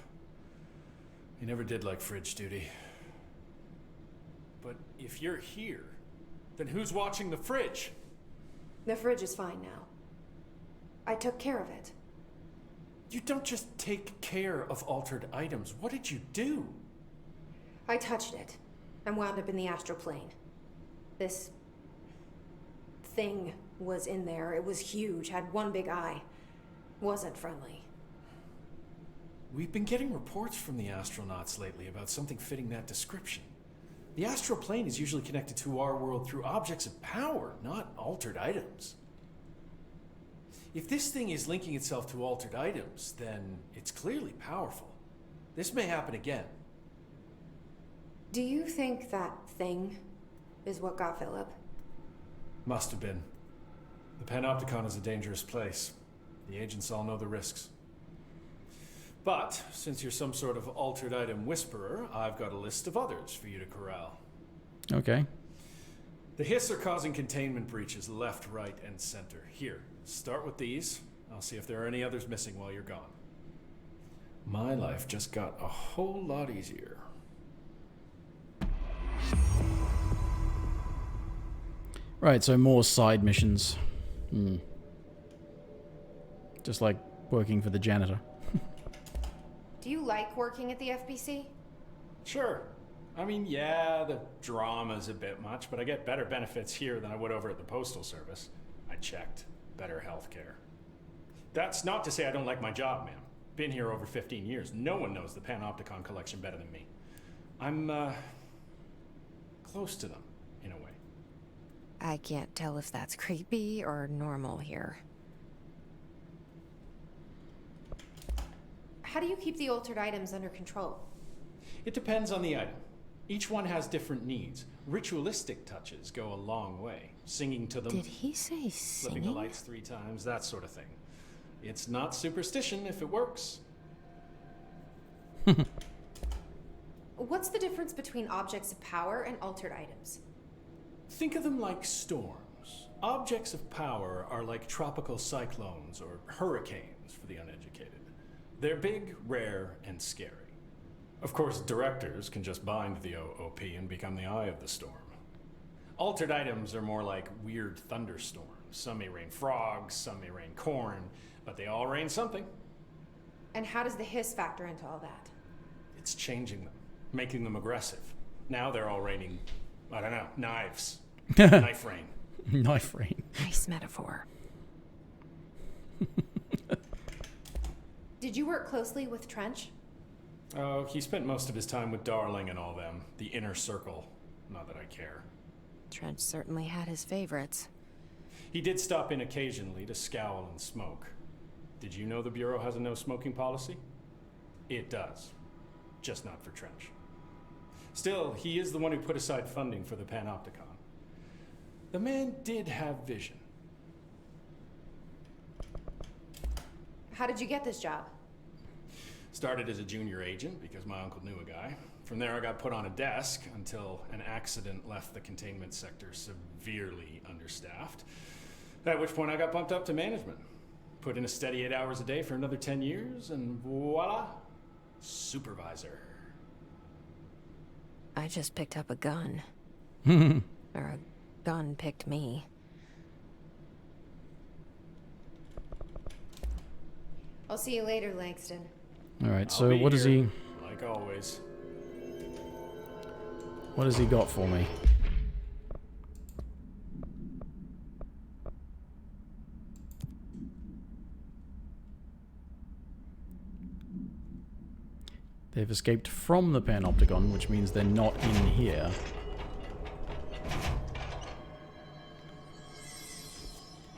He never did like fridge duty. But if you're here, then who's watching the fridge? The fridge is fine now. I took care of it. You don't just take care of altered items. What did you do? I touched it and wound up in the astral plane. This thing was in there. It was huge, had one big eye. Wasn't friendly. We've been getting reports from the astronauts lately about something fitting that description. The astral plane is usually connected to our world through objects of power, not altered items. If this thing is linking itself to altered items, then it's clearly powerful. This may happen again. Do you think that thing is what got Philip? Must have been. The Panopticon is a dangerous place. The agents all know the risks. But, since you're some sort of altered item whisperer, I've got a list of others for you to corral. Okay. The Hiss are causing containment breaches left, right, and center. Here, start with these. I'll see if there are any others missing while you're gone. My life just got a whole lot easier. Right, so more side missions. Just like working for the janitor. Do you like working at the FBC? Sure. I mean, yeah, the drama's a bit much, but I get better benefits here than I would over at the Postal Service. I checked. Better healthcare. That's not to say I don't like my job, ma'am. Been here over 15 years. No one knows the Panopticon collection better than me. I'm, close to them, in a way. I can't tell if that's creepy or normal here. How do you keep the altered items under control? It depends on the item. Each one has different needs. Ritualistic touches go a long way. Singing to them. Did he say flipping the singing? lights 3 times, that sort of thing. It's not superstition if it works. What's the difference between objects of power and altered items? Think of them like storms. Objects of power are like tropical cyclones or hurricanes for the uneducated. They're big, rare, and scary. Of course, directors can just bind the OOP and become the eye of the storm. Altered items are more like weird thunderstorms. Some may rain frogs, some may rain corn, but they all rain something. And how does the hiss factor into all that? It's changing them, making them aggressive. Now they're all raining, I don't know, knives. Knife rain. Knife rain. Nice metaphor. Did you work closely with Trench? Oh, he spent most of his time with Darling and all them. The inner circle. Not that I care. Trent certainly had his favorites. He did stop in occasionally to scowl and smoke. Did you know the Bureau has a no-smoking policy? It does. Just not for Trench. Still, he is the one who put aside funding for the Panopticon. The man did have vision. How did you get this job? Started as a junior agent because my uncle knew a guy. From there I got put on a desk until an accident left the containment sector severely understaffed. At which point I got bumped up to management. Put in a steady 8 hours a day for another 10 years and voila, supervisor. I just picked up a gun. Or a gun picked me. I'll see you later, Langston. Alright, so what does he... Like always. What has he got for me? They've escaped from the Panopticon, which means they're not in here.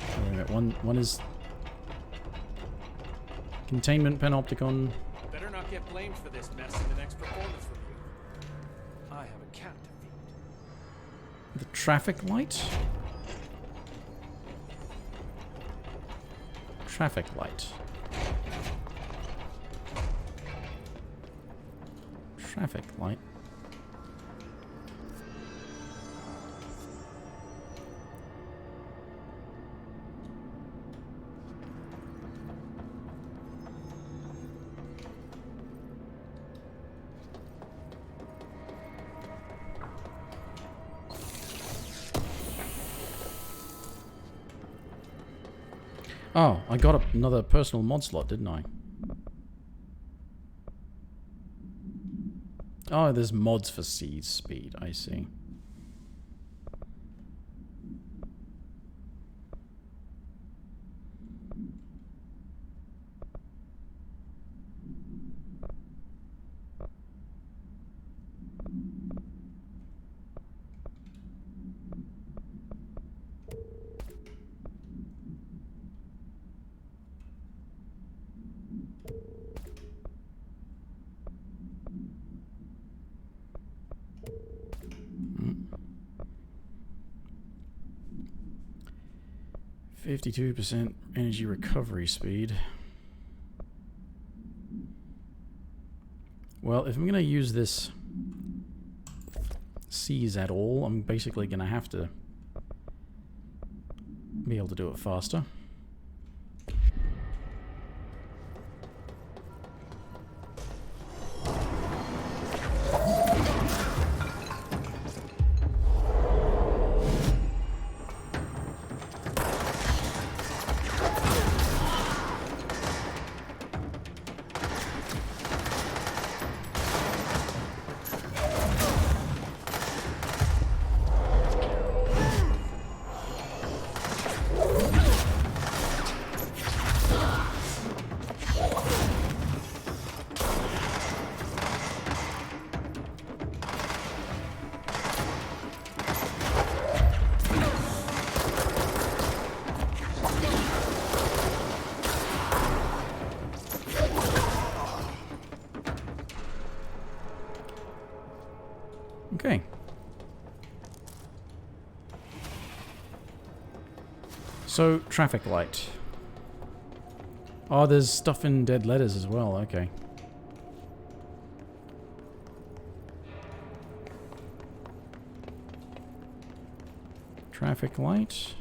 Wait a minute, one is... Containment Panopticon. Better not get blamed for this mess in the next performance review. I have a cat to feed. The traffic light? Traffic light. Traffic light. Oh, I got another personal mod slot, didn't I? Oh, there's mods for siege speed, I see. Mm. 52% energy recovery speed. Well, if I'm going to use this seize at all, I'm basically going to have to be able to do it faster. Okay. So, traffic light. Oh, there's stuff in dead letters as well, okay. Traffic light.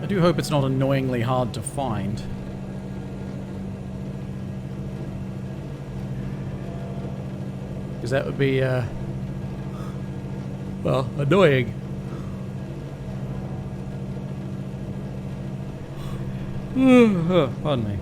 I do hope it's not annoyingly hard to find. Because that would be Well, annoying. Pardon me.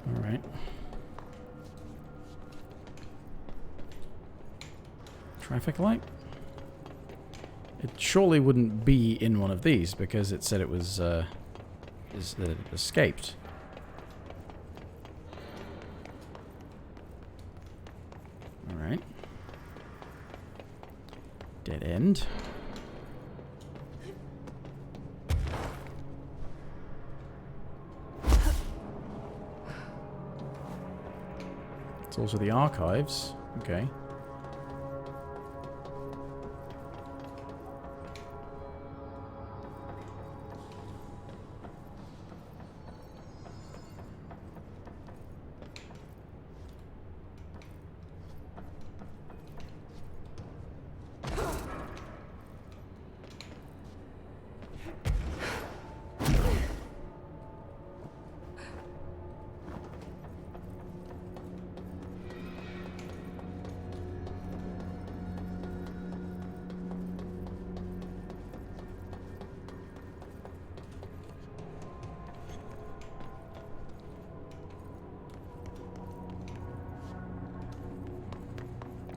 All right. Traffic light? It surely wouldn't be in one of these because it said it was escaped. All right. Dead end. It's also the archives. Okay.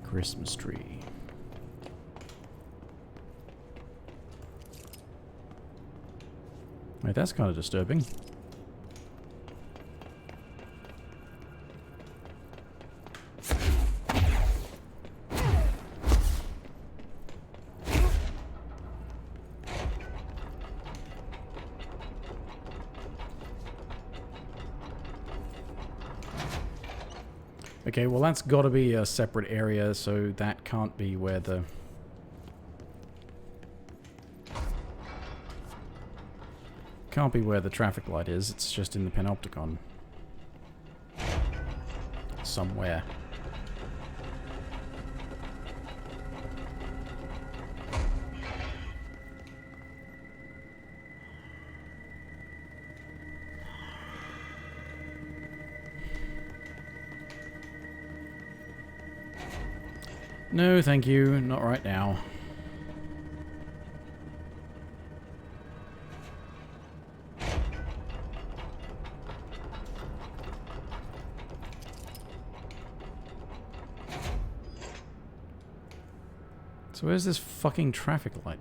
Christmas tree. Wait, that's kind of disturbing. Okay, well that's got to be a separate area, so that can't be where the... Can't be where the traffic light is, it's just in the Panopticon. Somewhere. No, thank you. Not right now. So where's this fucking traffic light?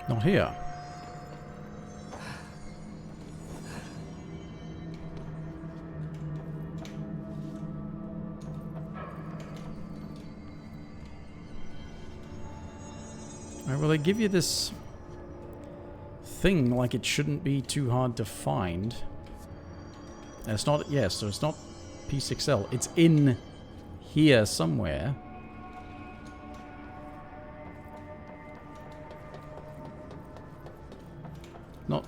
Not here. Right, well, they give you this thing like it shouldn't be too hard to find. And it's not, yes, so it's not P6L. It's in here somewhere. Not...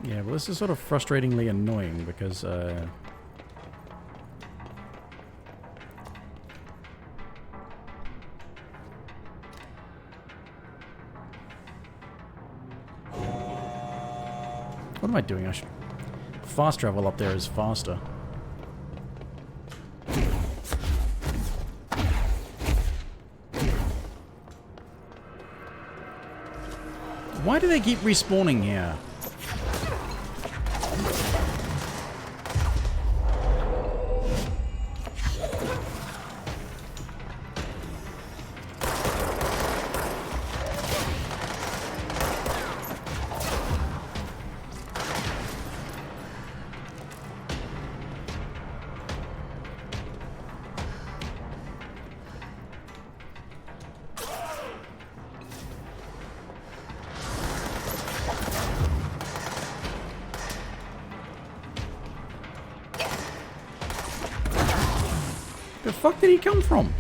Yeah, well, this is sort of frustratingly annoying because, what am I doing? I should... Fast travel up there is faster. Why do they keep respawning here? The fuck did he come from?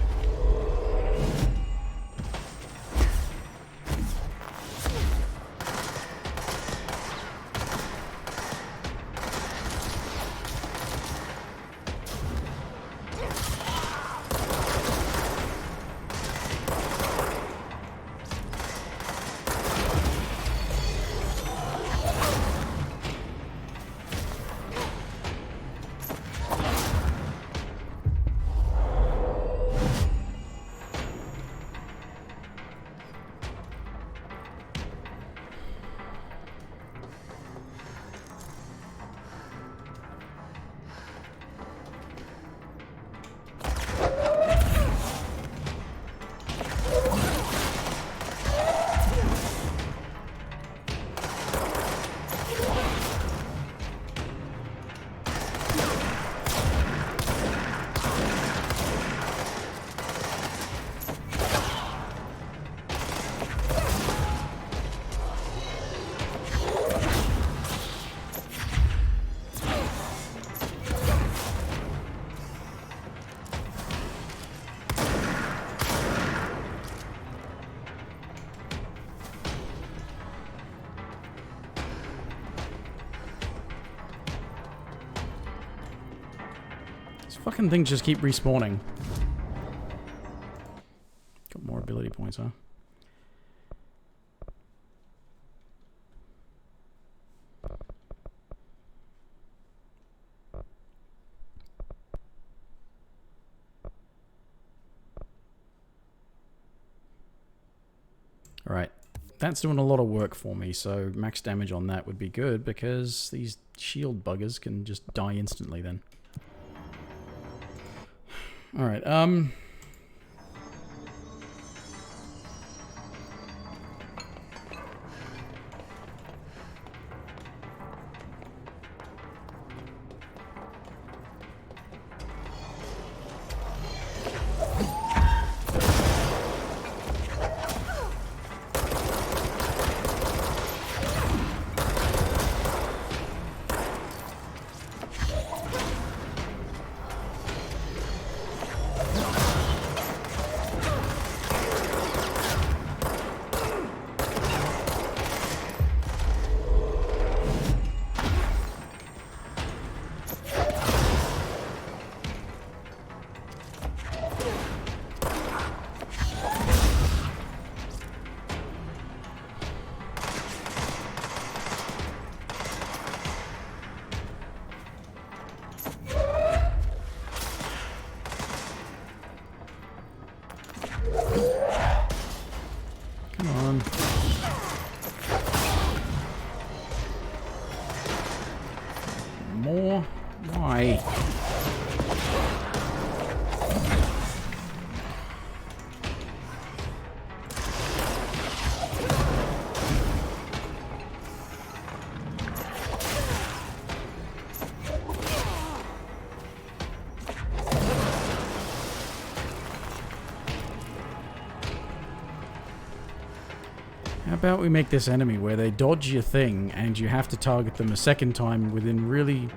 Fucking things just keep respawning. Got more ability points, huh? Right. That's doing a lot of work for me, so max damage on that would be good, because these shield buggers can just die instantly then. Alright, come on. More? Why? How about we make this enemy where they dodge your thing and you have to target them a second time within really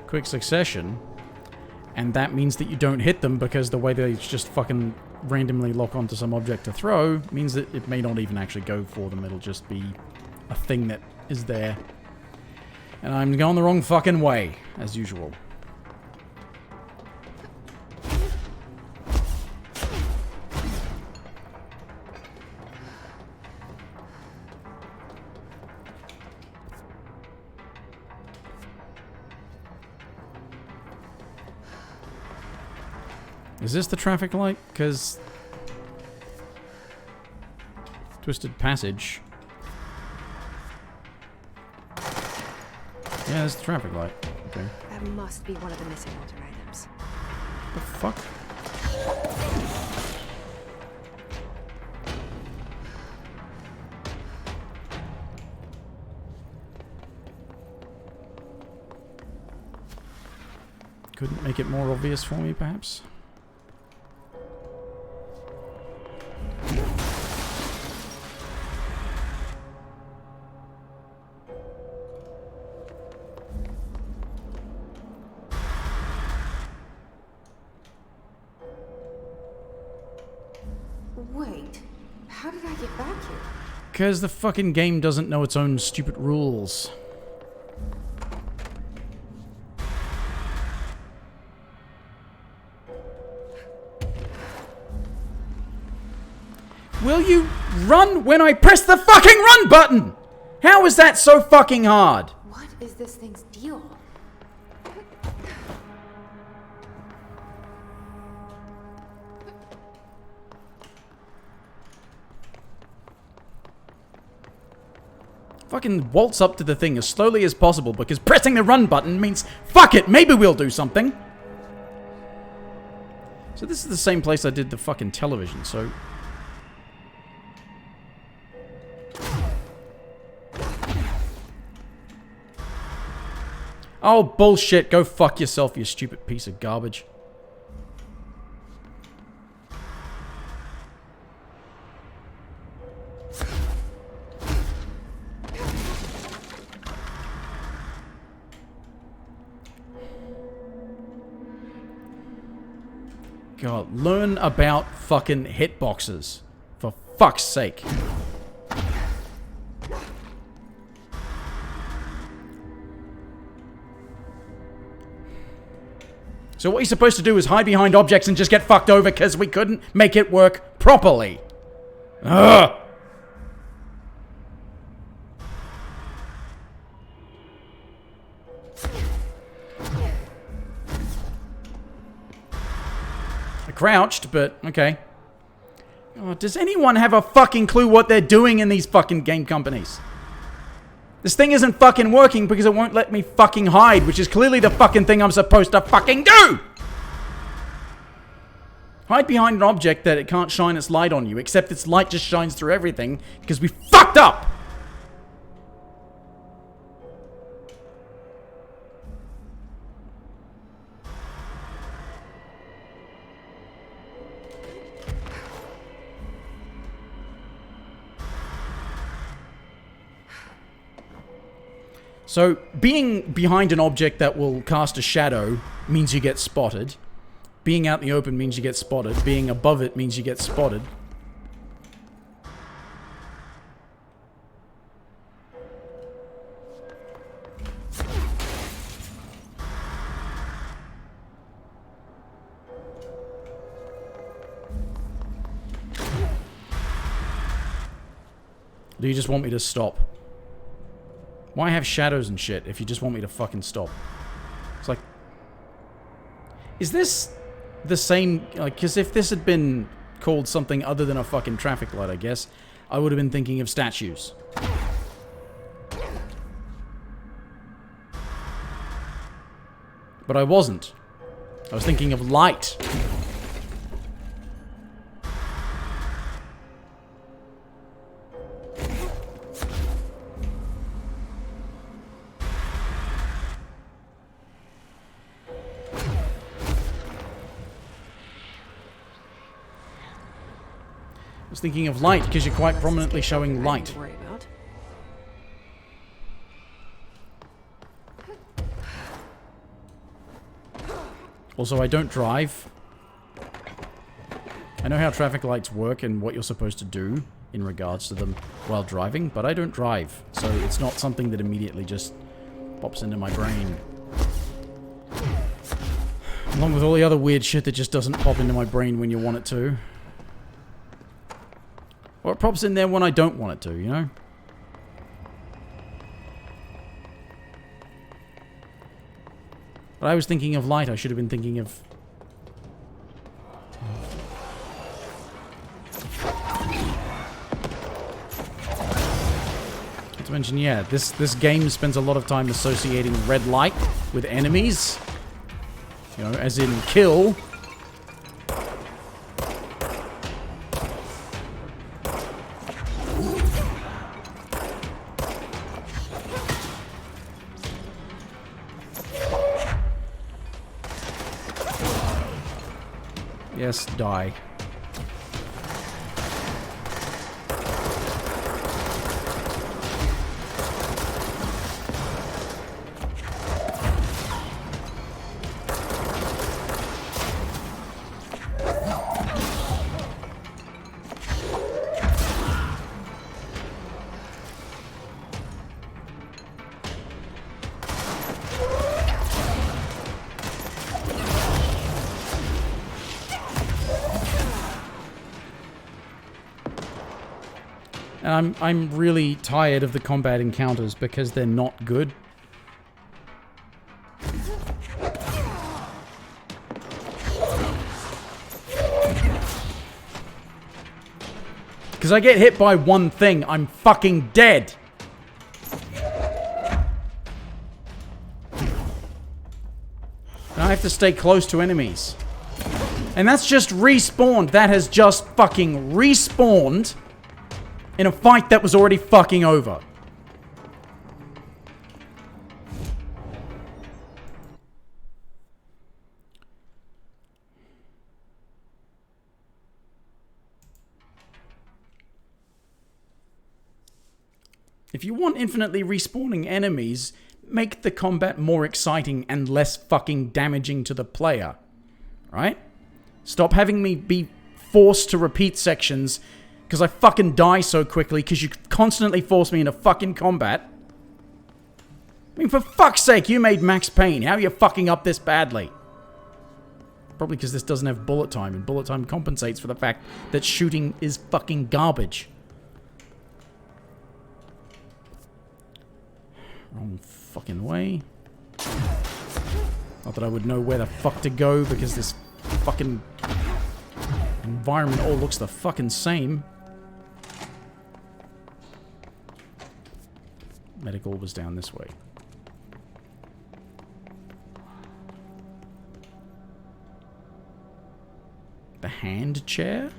quick succession, and that means that you don't hit them because the way they just fucking randomly lock onto some object to throw means that it may not even actually go for them. It'll just be a thing that is there. And I'm going the wrong fucking way, as usual. Is this the traffic light? Because... Twisted Passage. Yeah, there's the traffic light. Okay. That must be one of the missing altar items. The fuck? Couldn't make it more obvious for me, perhaps? Wait, how did I get back here? Because the fucking game doesn't know its own stupid rules. Will you run when I press the fucking run button? How is that so fucking hard? What is this thing's deal? Fucking waltz up to the thing as slowly as possible, because pressing the run button means, fuck it, maybe we'll do something. So this is the same place I did the fucking television, so... Oh, bullshit, go fuck yourself, you stupid piece of garbage. God, learn about fucking hitboxes. For fuck's sake. So what you're supposed to do is hide behind objects and just get fucked over because we couldn't make it work properly. Ugh! I crouched, but okay. Oh, does anyone have a fucking clue what they're doing in these fucking game companies? This thing isn't fucking working because it won't let me fucking hide, which is clearly the fucking thing I'm supposed to fucking do! Hide behind an object that it can't shine its light on you, except its light just shines through everything because we fucked up! So, being behind an object that will cast a shadow means you get spotted. Being out in the open means you get spotted. Being above it means you get spotted. Do you just want me to stop? Why have shadows and shit if you just want me to fucking stop? It's like... Is this the same... Like, because if this had been called something other than a fucking traffic light, I guess, I would have been thinking of statues. But I wasn't. I was thinking of light. I was thinking of light because you're quite prominently showing light. Also, I don't drive. I know how traffic lights work and what you're supposed to do in regards to them while driving, but I don't drive, so it's not something that immediately just pops into my brain. Along with all the other weird shit that just doesn't pop into my brain when you want it to. Or it pops in there when I don't want it to, you know? But I was thinking of light. I should have been thinking of... Not to mention, yeah, this game spends a lot of time associating red light with enemies. You know, as in kill. Yes, die. And I'm really tired of the combat encounters because they're not good. Because I get hit by one thing, I'm fucking dead. And I have to stay close to enemies. And that's just respawned. That has just fucking respawned in a fight that was already fucking over. If you want infinitely respawning enemies, make the combat more exciting and less fucking damaging to the player. Right? Stop having me be forced to repeat sections because I fucking die so quickly because you constantly force me into fucking combat. I mean, for fuck's sake, you made Max Payne. How are you fucking up this badly? Probably because this doesn't have bullet time, and bullet time compensates for the fact that shooting is fucking garbage. Wrong fucking way. Not that I would know where the fuck to go because this fucking environment all looks the fucking same. Medical was down this way. The hand chair?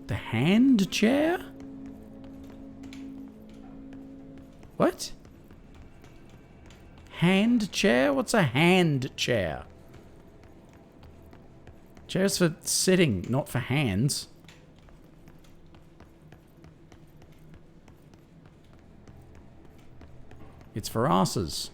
The hand chair? What? Hand chair? What's a hand chair? Chair's for sitting, not for hands. It's for asses.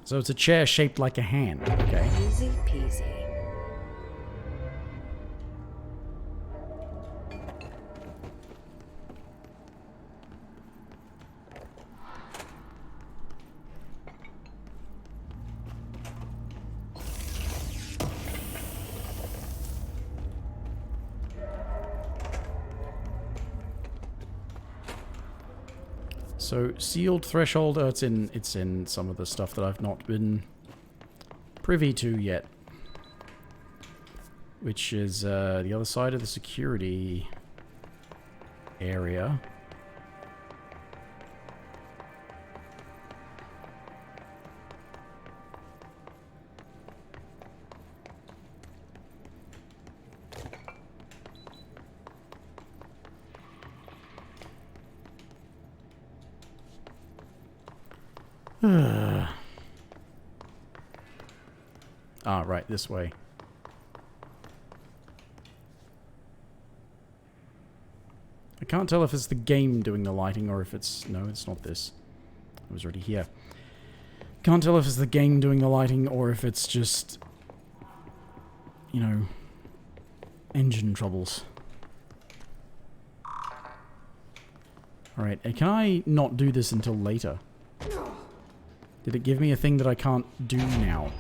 So it's a chair shaped like a hand, okay? Easy peasy. So sealed threshold, it's in some of the stuff that I've not been privy to yet, which is the other side of the security area. Ah, right, this way. I can't tell if it's the game doing the lighting or if it's... No, it's not this. I was already here. Can't tell if it's the game doing the lighting or if it's just... You know... engine troubles. Alright, can I not do this until later? Did it give me a thing that I can't do now?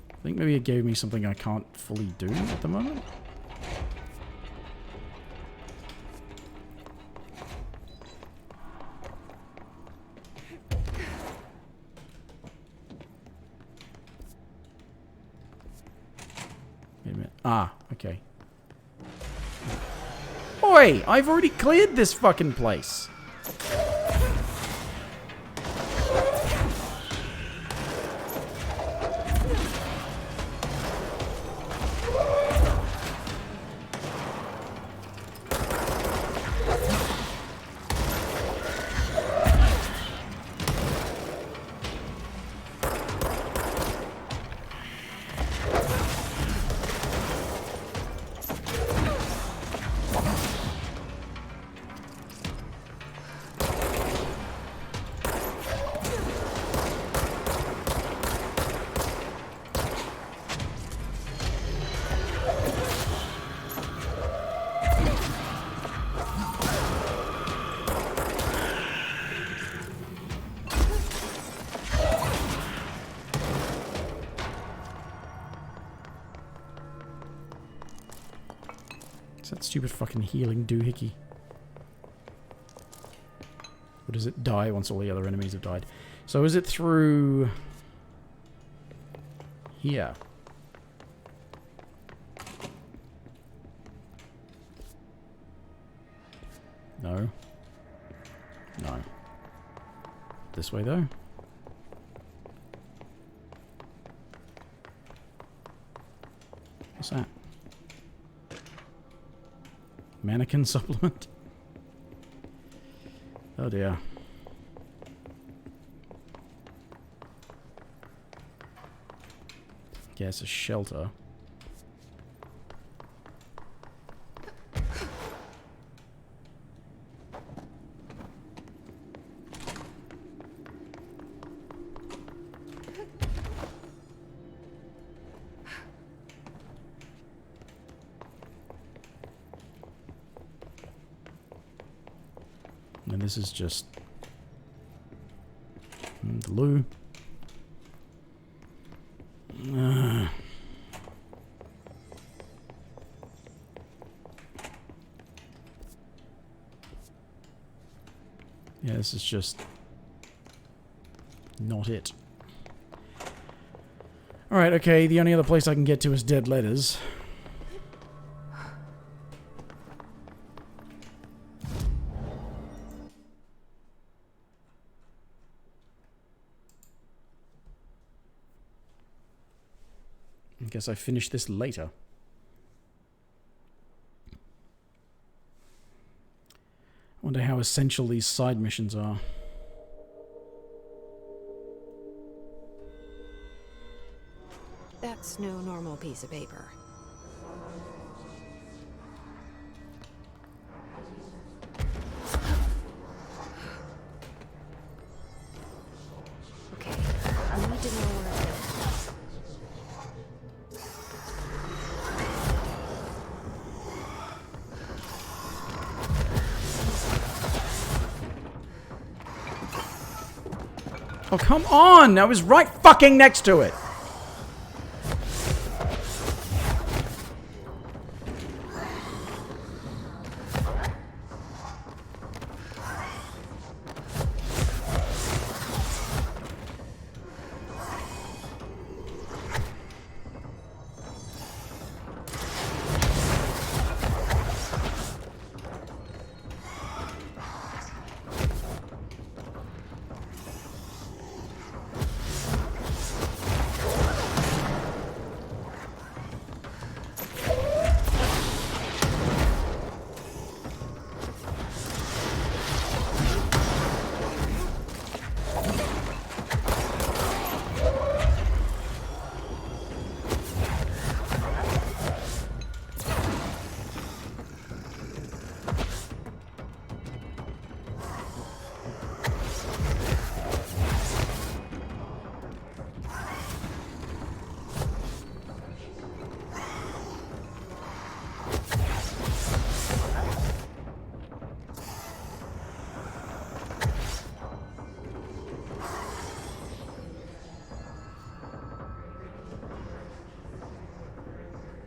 I think maybe it gave me something I can't fully do at the moment. Wait a minute. Ah, okay. Oi! I've already cleared this fucking place. It's that stupid fucking healing doohickey. Or does it die once all the other enemies have died? So is it through... here? No. No. This way, though? What's that? Mannequin supplement? Oh dear. Yeah, it's a shelter. And this is just the loo. Yeah, this is just not it. Alright, okay, the only other place I can get to is Dead Letters. I guess I finish this later. I wonder how essential these side missions are. That's no normal piece of paper. Okay, I need to know where it is. Oh, come on! I was right fucking next to it!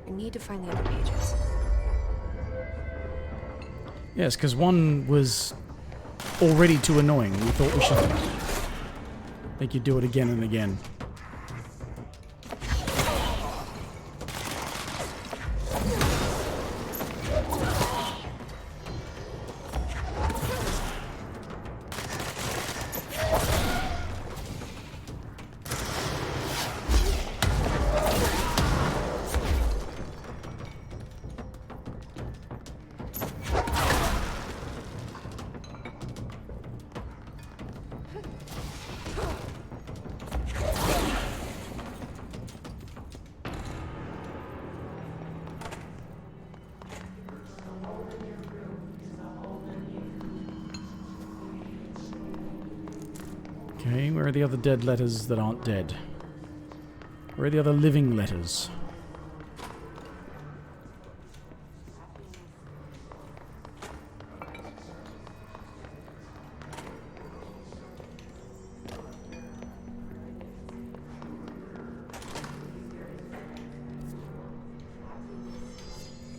I need to find the other pages. Yes, because one was already too annoying. We thought we should make you do it again and again. Okay, where are the other dead letters that aren't dead? Where are the other living letters?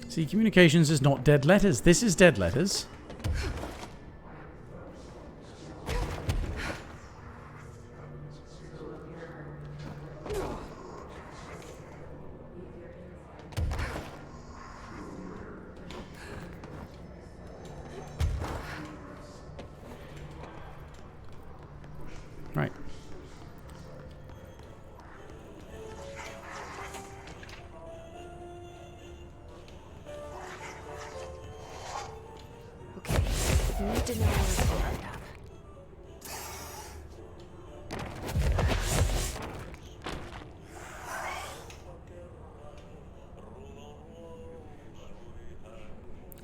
See, communications is not dead letters. This is dead letters. Right. Okay, need to know where it's gonna end up.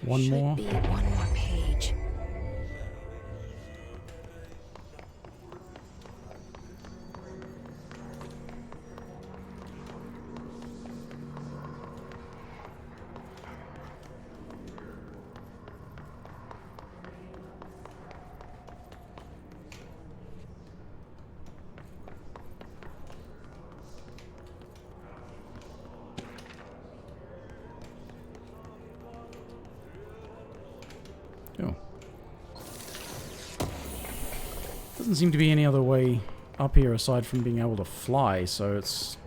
One more. Should be one more page. Oh. Doesn't seem to be any other way up here aside from being able to fly, so it's...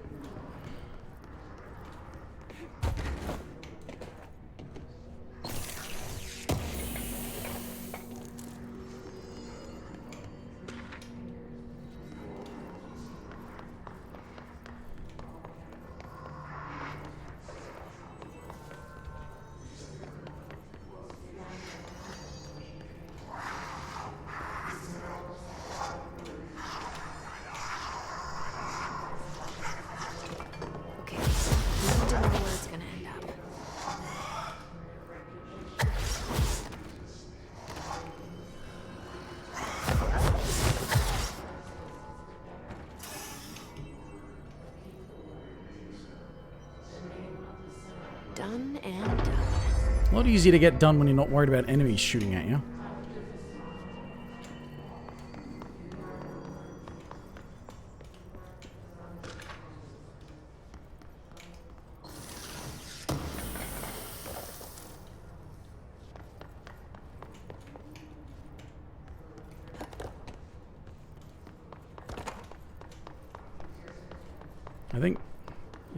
Okay, need to know where it's gonna end up. Done and done. A lot easier to get done when you're not worried about enemies shooting at you. I think,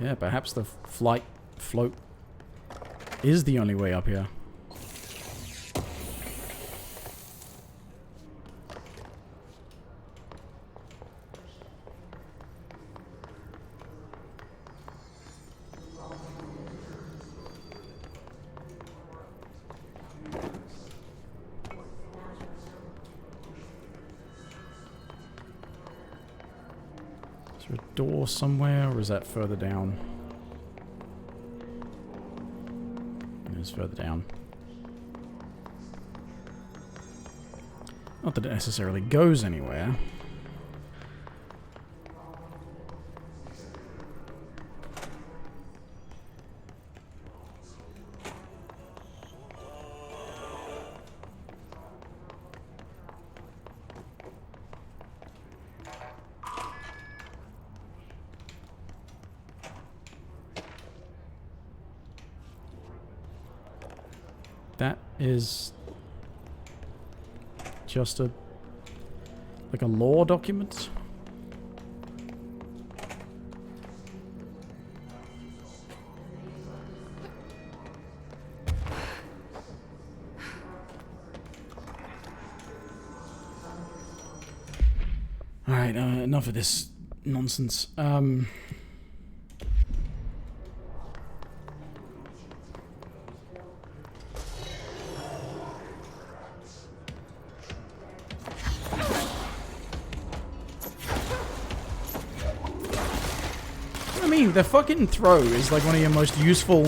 yeah, perhaps the float is the only way up here. Is there a door somewhere, or is that further down? It is further down. Not that it necessarily goes anywhere. That is just a like a law document. All right, enough of this nonsense. The fucking throw is like one of your most useful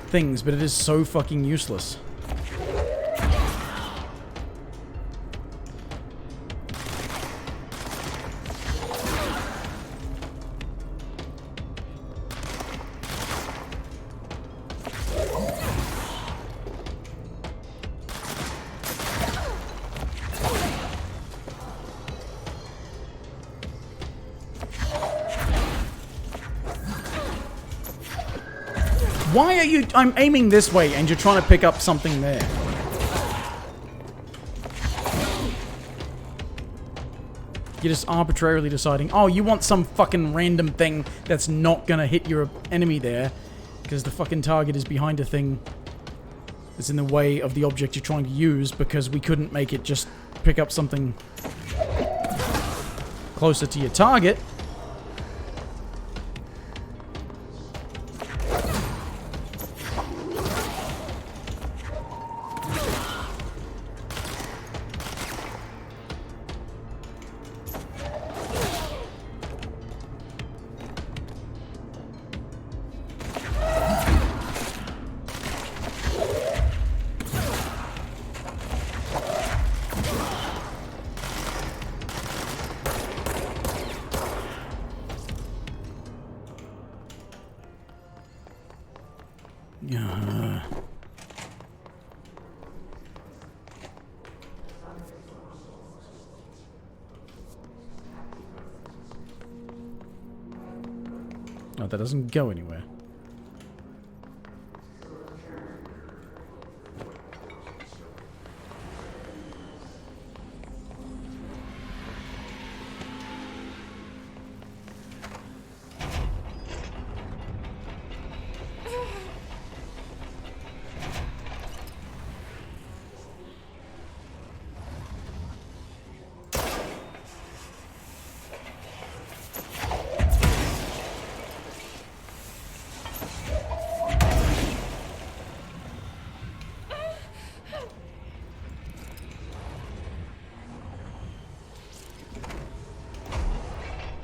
things, but it is so fucking useless. Why are you... I'm aiming this way and you're trying to pick up something there. You're just arbitrarily deciding, oh, you want some fucking random thing that's not gonna hit your enemy there because the fucking target is behind a thing that's in the way of the object you're trying to use because we couldn't make it just pick up something closer to your target. Oh, that doesn't go anywhere.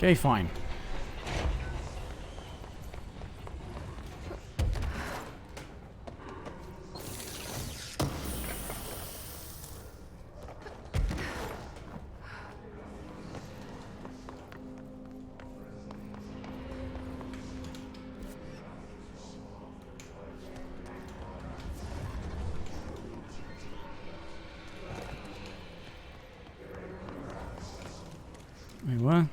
Okay, fine. Wait, what?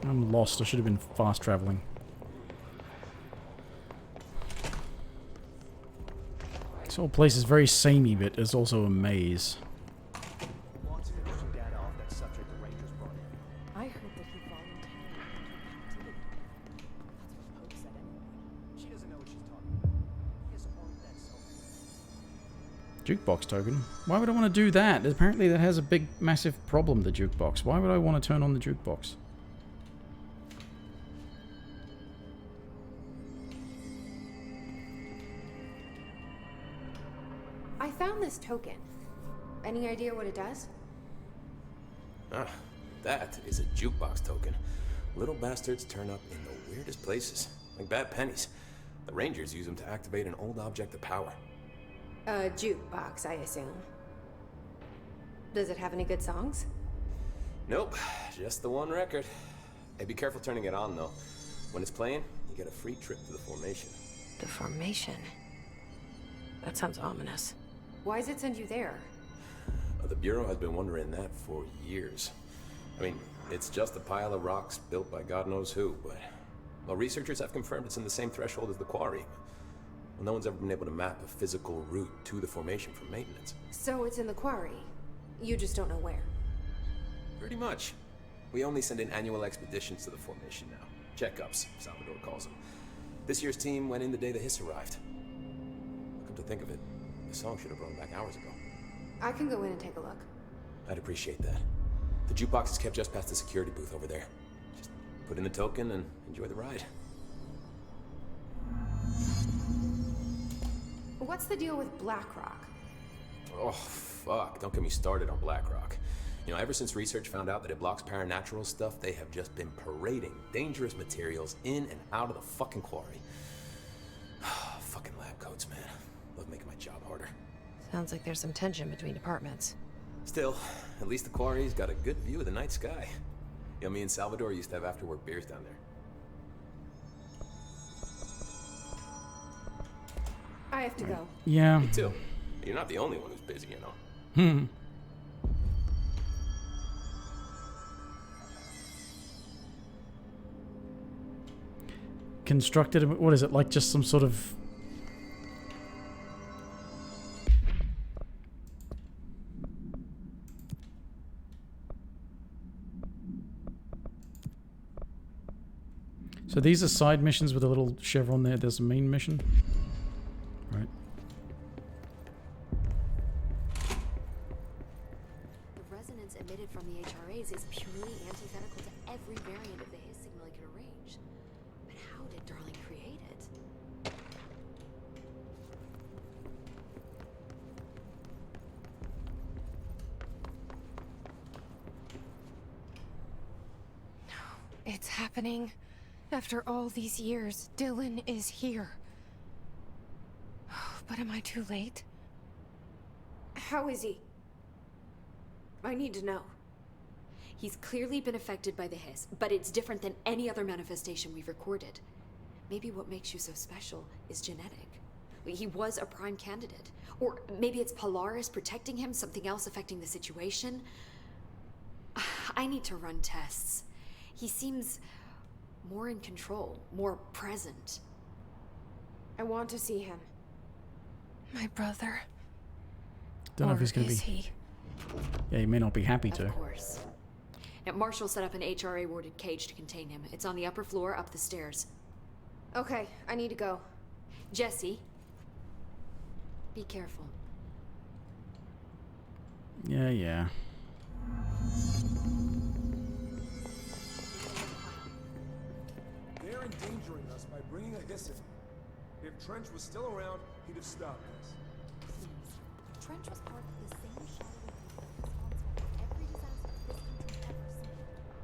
I'm lost. I should have been fast traveling. This whole place is very samey, but there's also a maze. I heard that he voluntarily entered captivity. That's what Pope said anyway. She doesn't know what she's talking about. He has armed that Jukebox token? Why would I want to do that? Apparently that has a big, massive problem, the jukebox. Why would I want to turn on the jukebox? I found this token. Any idea what it does? Ah, that is a jukebox token. Little bastards turn up in the weirdest places, like bad pennies. The Rangers use them to activate an old object of power. A jukebox, I assume. Does it have any good songs? Nope, just the one record. Hey, be careful turning it on, though. When it's playing, you get a free trip to the formation. The formation? That sounds ominous. Why does it send you there? The Bureau has been wondering that for years. I mean, it's just a pile of rocks built by God knows who, but... Well, researchers have confirmed it's in the same threshold as the quarry. Well, no one's ever been able to map a physical route to the formation for maintenance. So it's in the quarry. You just don't know where. Pretty much. We only send in annual expeditions to the formation now. Checkups, Salvador calls them. This year's team went in the day the hiss arrived. Come to think of it, the song should have run back hours ago. I can go in and take a look. I'd appreciate that. The jukebox is kept just past the security booth over there. Just put in the token and enjoy the ride. What's the deal with BlackRock? Oh, fuck. Don't get me started on BlackRock. You know, ever since research found out that it blocks paranatural stuff, they have just been parading dangerous materials in and out of the fucking quarry. Fucking lab coats, man. Love making my job harder. Sounds like there's some tension between departments. Still, at least the quarry's got a good view of the night sky. You know, me and Salvador used to have after-work beers down there. I have to go. Yeah. Me too. You're not the only one who's busy, you know. Constructed, what is it, like just some sort of... So these are side missions with a little chevron there. There's a main mission. Right. The resonance interference emitted from the HRAs is purely antithetical to every variant of the His signal it can arrange. But how did Darling create it? It's happening. After all these years, Dylan is here. But am I too late? How is he? I need to know. He's clearly been affected by the Hiss, but it's different than any other manifestation we've recorded. Maybe what makes you so special is genetic. He was a prime candidate. Or maybe it's Polaris protecting him, something else affecting the situation. I need to run tests. He seems more in control, more present. I want to see him. My brother. Don't know if he's going to be... He? Yeah, he may not be happy to. Of course. Now, Marshall set up an HRA-warded cage to contain him. It's on the upper floor, up the stairs. Okay, I need to go. Jesse, be careful. Yeah. They're endangering us by bringing a Hiss in. If Trench was still around, he'd have stopped us. Please. Trench was part of the same shadowy group responsible for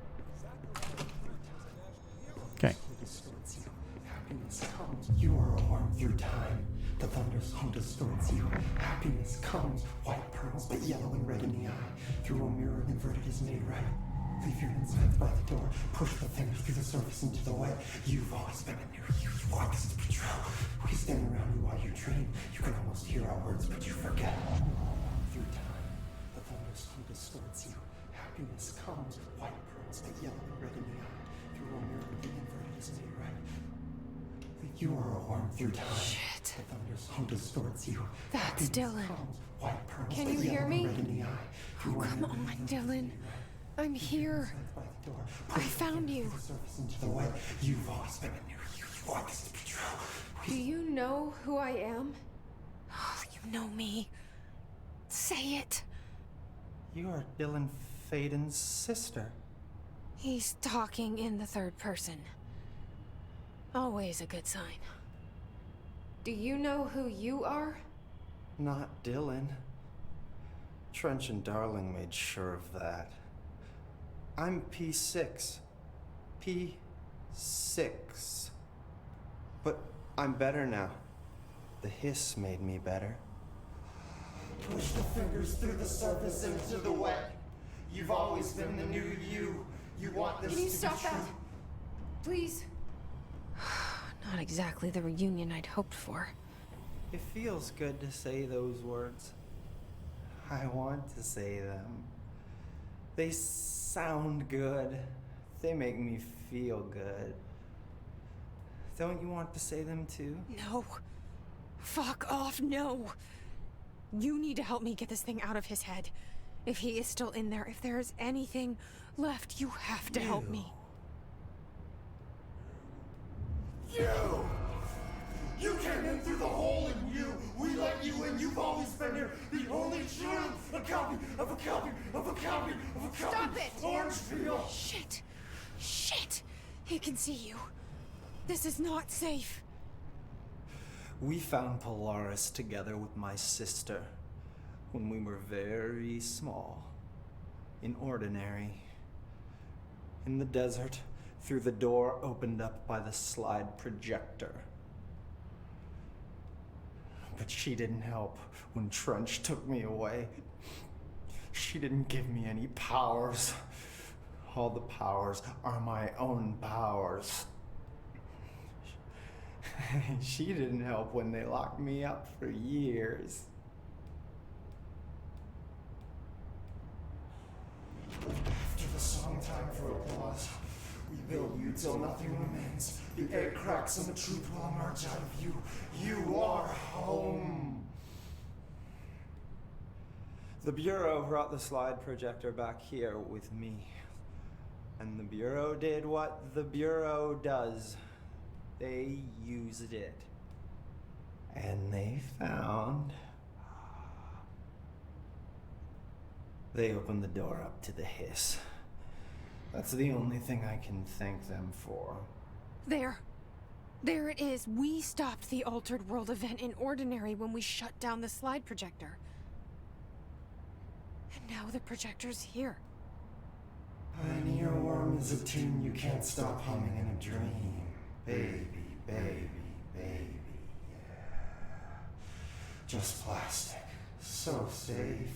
every disaster this country's ever seen. Okay. Happiness comes. You are a worm through time. The thunderstorm distorts you. Happiness comes. White pearls, but yellow and red in the eye. Through a mirror, inverted is made right. Leave your insides by the door. Push the fingers through the surface into the wet. You've always been in there. You want this to be true. We stand around you while you dream. You can almost hear our words, but you forget. Through time, the thunderstorm distorts you. Happiness comes. White pearls, but yellow and red in the eye. Through a mirror, the inverted is made right. You are a worm through time. Shit. The thunderstorm distorts you. That's Dylan. White pearls, Can but you yellow hear and me? red in the eye. Oh, come on, Dylan. I'm here. I found you. Into the way you've always been in there. You want this to be true. Do you know who I am? Oh, you know me. Say it. You are Dylan Faden's sister. He's talking in the third person. Always a good sign. Do you know who you are? Not Dylan. Trench and Darling made sure of that. I'm P6. P6. But I'm better now. The Hiss made me better. Push the fingers through the surface into the wet. You've always been the new you. You want this Can you to stop be true. that? Please? Not exactly the reunion I'd hoped for. It feels good to say those words. I want to say them. They sound good. They make me feel good. Don't you want to say them too? No. Fuck off, no. You need to help me get this thing out of his head. If he is still in there, if there is anything left, you have to help me. You came in through the hole in you. We let you in. You've always been here. The only truth. A copy of a copy of a copy of a copy. Stop it! Orange peel. Shit. Shit. He can see you. This is not safe. We found Polaris together with my sister when we were very small, in Ordinary, in the desert, through the door opened up by the slide projector. But she didn't help when Trench took me away. She didn't give me any powers. All the powers are my own powers. She didn't help when they locked me up for years. After the song time for applause, we build you till nothing remains. The egg cracks and the truth will emerge out of you. You are home. The Bureau brought the slide projector back here with me. And the Bureau did what the Bureau does. They used it. And they found They opened the door up to the hiss. That's the only thing I can thank them for. There. There it is. We stopped the Altered World event in Ordinary when we shut down the slide projector. And now the projector's here. An earworm is a tune you can't stop humming in a dream. Baby, baby, baby, yeah. Just plastic. So safe.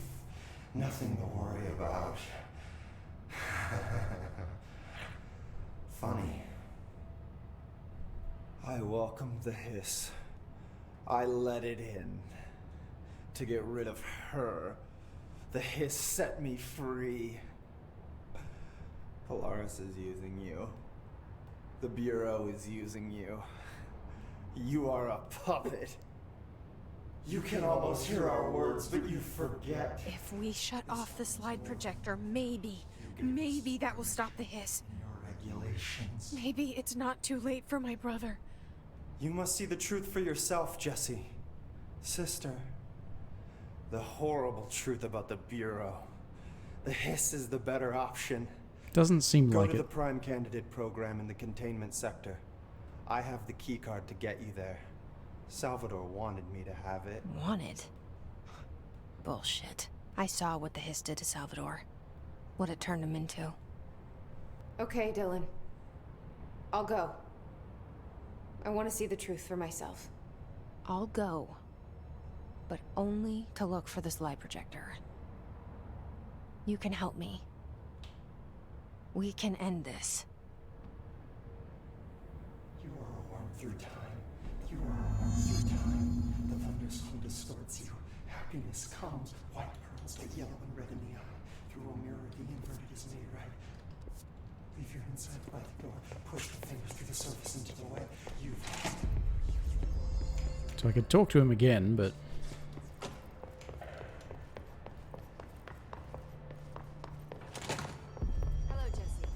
Nothing to worry about. Funny. I welcomed the hiss. I let it in. To get rid of her. The hiss set me free. Polaris is using you. The Bureau is using you. You are a puppet. You can almost hear our words, but you forget. If we shut off the slide projector, maybe that will stop the hiss. Your regulations. Maybe it's not too late for my brother. You must see the truth for yourself, Jesse. Sister. The horrible truth about the Bureau. The hiss is the better option. Doesn't seem Go like to it. the Prime Candidate program in the containment sector. I have the keycard to get you there. Salvador wanted me to have it. Wanted? Bullshit. I saw what the hiss did to Salvador. What it turned him into. Okay, Dylan. I'll go. I want to see the truth for myself. I'll go. But only to look for the slide projector. You can help me. We can end this. You are a worm through time. You are a worm through time. The thunderstorm distorts you. Happiness comes. White pearls, but yellow and red in the eye. Through a mirror, the inverted is made right. Leave your inside by the door. Push the fingers through the surface into the web. So I could talk to him again, but... Hello, Jesse.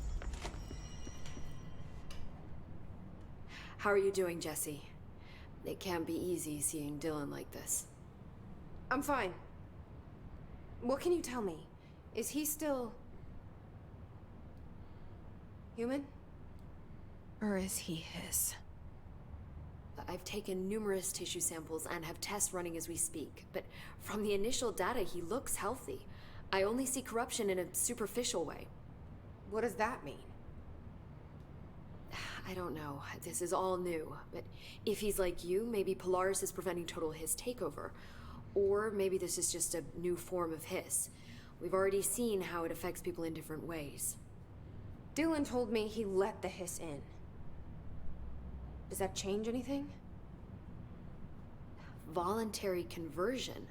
How are you doing, Jesse? It can't be easy seeing Dylan like this. I'm fine. What can you tell me? Is he still... human? Or is he his? I've taken numerous tissue samples and have tests running as we speak, but from the initial data, he looks healthy. I only see corruption in a superficial way. What does that mean? I don't know. This is all new, but if he's like you, maybe Polaris is preventing total hiss takeover. Or maybe this is just a new form of hiss. We've already seen how it affects people in different ways. Dylan told me he let the hiss in. Does that change anything? Voluntary conversion.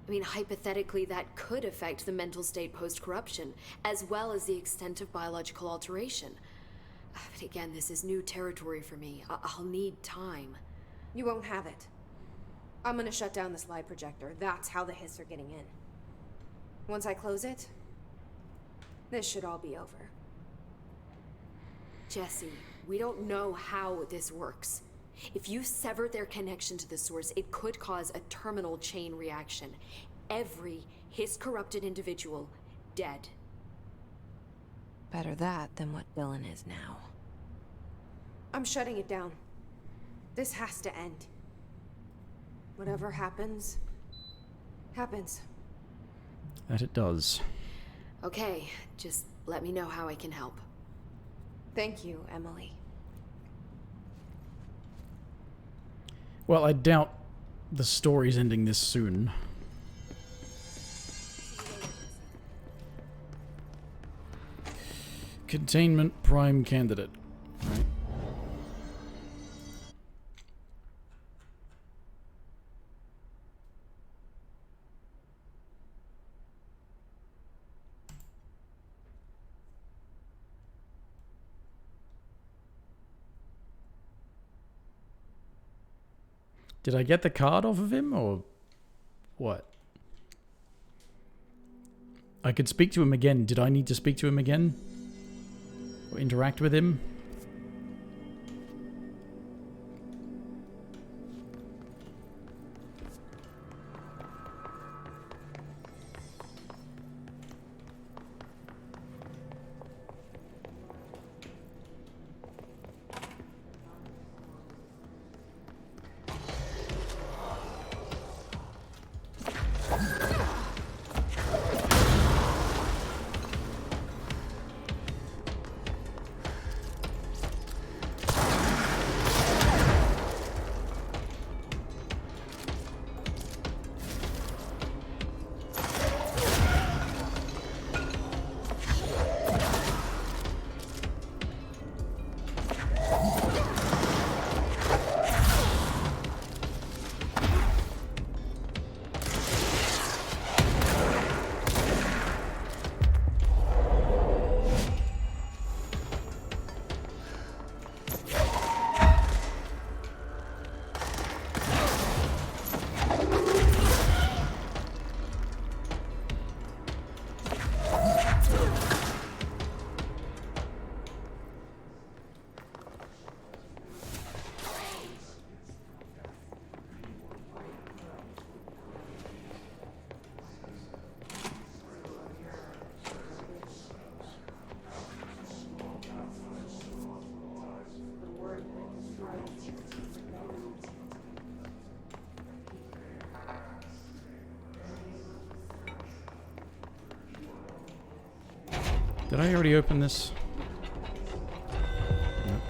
I mean, hypothetically, that could affect the mental state post-corruption, as well as the extent of biological alteration. But again, this is new territory for me. I'll need time. You won't have it. I'm gonna shut down the slide projector. That's how the hiss are getting in. Once I close it, this should all be over. Jesse, we don't know how this works. If you sever their connection to the source, it could cause a terminal chain reaction. Every hiss-corrupted individual dead. Better that than what Dylan is now. I'm shutting it down. This has to end. Whatever happens, happens. That it does. Okay, just let me know how I can help. Thank you, Emily. Well, I doubt the story's ending this soon. Containment Prime Candidate. Right. Did I get the card off of him, or what? I could speak to him again. Did I need to speak to him again? Or interact with him? Did I already open this? Nope.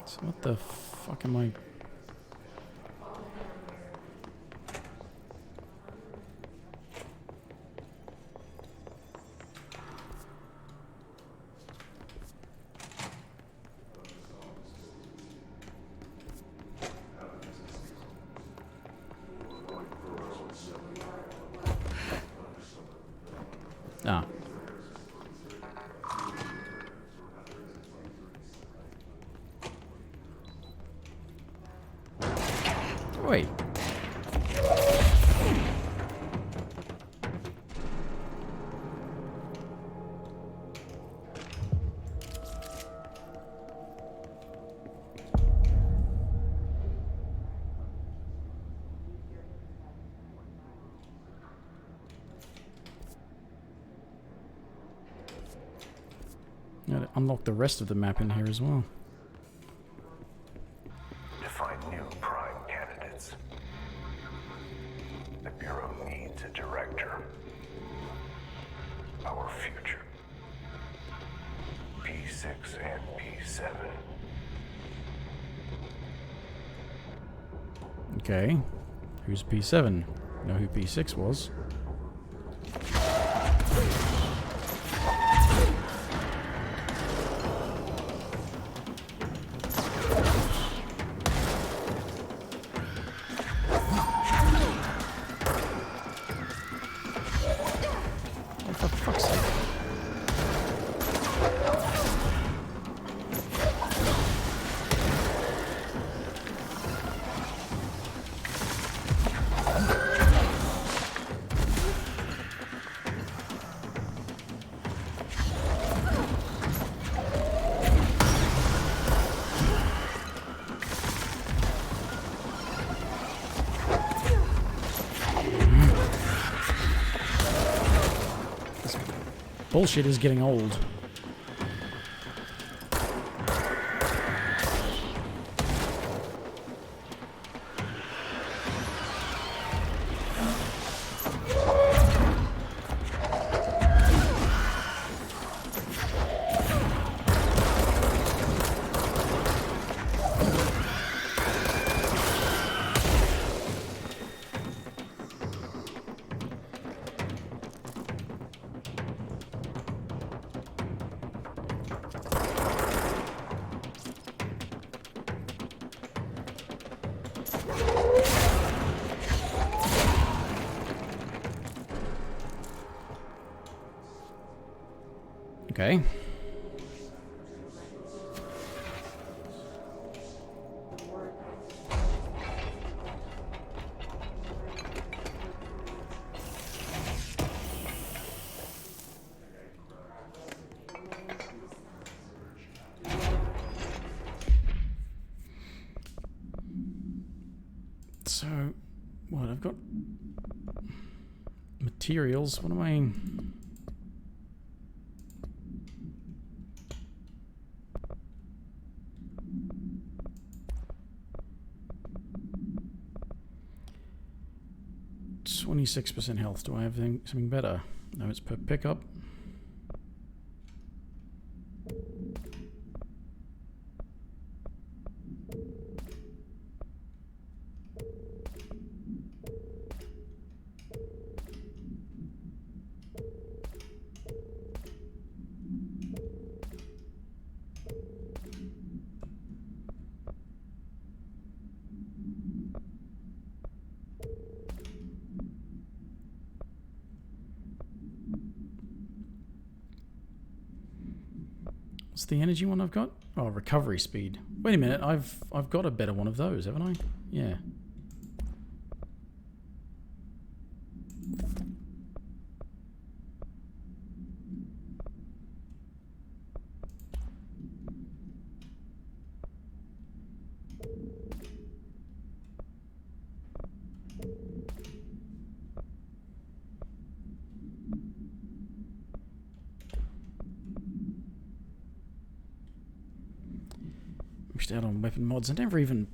So what the fuck am I... Ah. Wait. Gotta unlock the rest of the map in here as well. To find new prime candidates. The Bureau needs a director. Our future. P6 and P7. Okay. Who's P7? Know who P6 was. Bullshit is getting old. Okay. So, what, I've got materials. What am I... %, health. Do I have something better? No, it's per pickup. What's the energy one I've got? Oh, recovery speed. Wait a minute, I've got a better one of those, haven't I? Yeah. maxed out on weapon mods. I never even...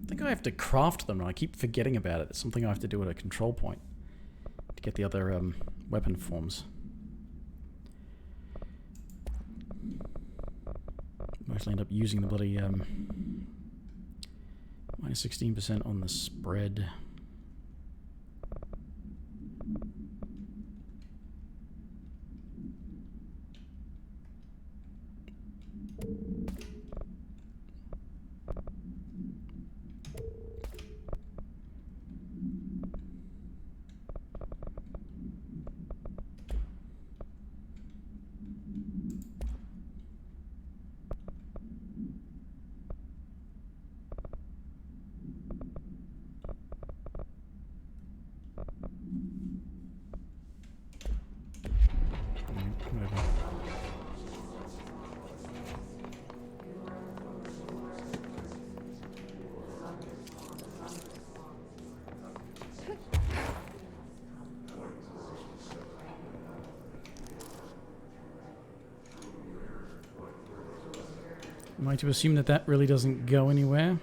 I think I have to craft them, and I keep forgetting about it. It's something I have to do at a control point to get the other weapon forms. Mostly end up using the bloody minus 16% on the spread. Whatever. Am I to assume that that really doesn't go anywhere?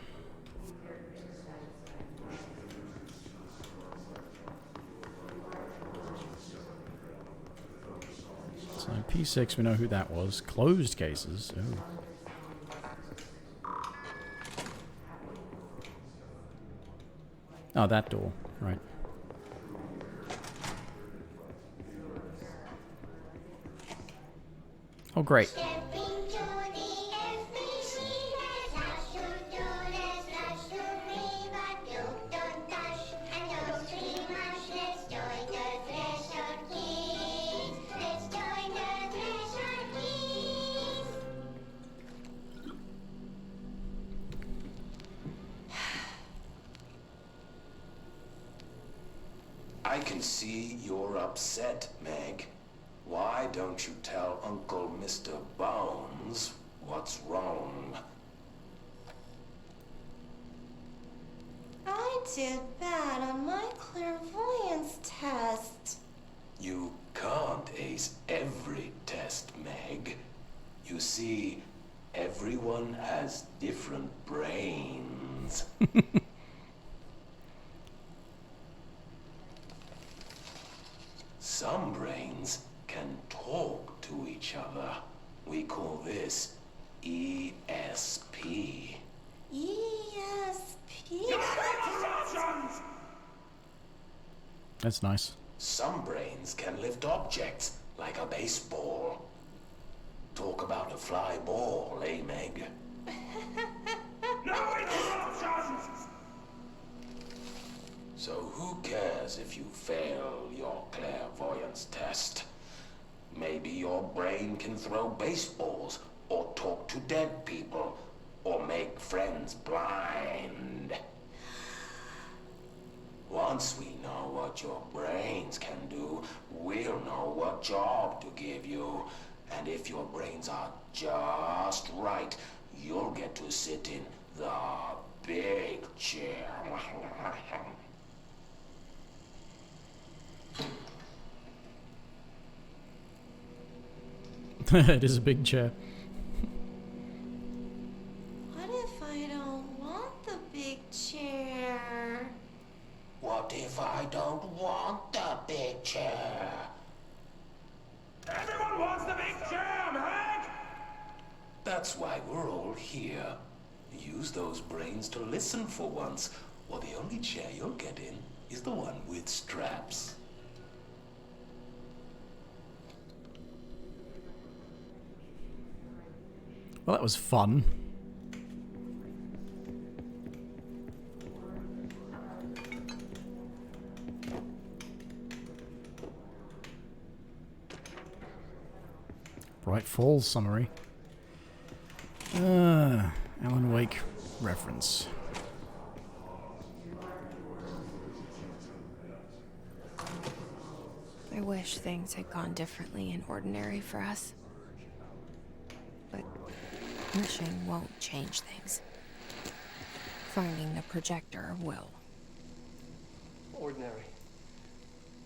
So P6, we know who that was. Closed cases. Oh, that door. Right. Oh, great. I can see you're upset, Meg. Why don't you tell Uncle Mr. Bones what's wrong? I did bad on my clairvoyance test. You can't ace every test, Meg. You see, everyone has different brains. Some brains can talk to each other. We call this ESP. ESP? That's nice. Some brains can lift objects, like a baseball. Talk about a fly ball, eh, Meg? No interruptions! So who cares if you fail your clairvoyance test? Maybe your brain can throw baseballs, or talk to dead people, or make friends blind. Once we know what your brains can do, we'll know what job to give you. And if your brains are just right, you'll get to sit in the big chair. It is a big chair. What if I don't want the big chair? What if I don't want the big chair? Everyone wants the big chair, Meg! That's why we're all here. Use those brains to listen for once, or the only chair you'll get in is the one with straps. Well, that was fun. Bright Falls summary. Alan Wake reference. I wish things had gone differently in Ordinary for us. But wishing won't change things. Finding the projector will. Ordinary.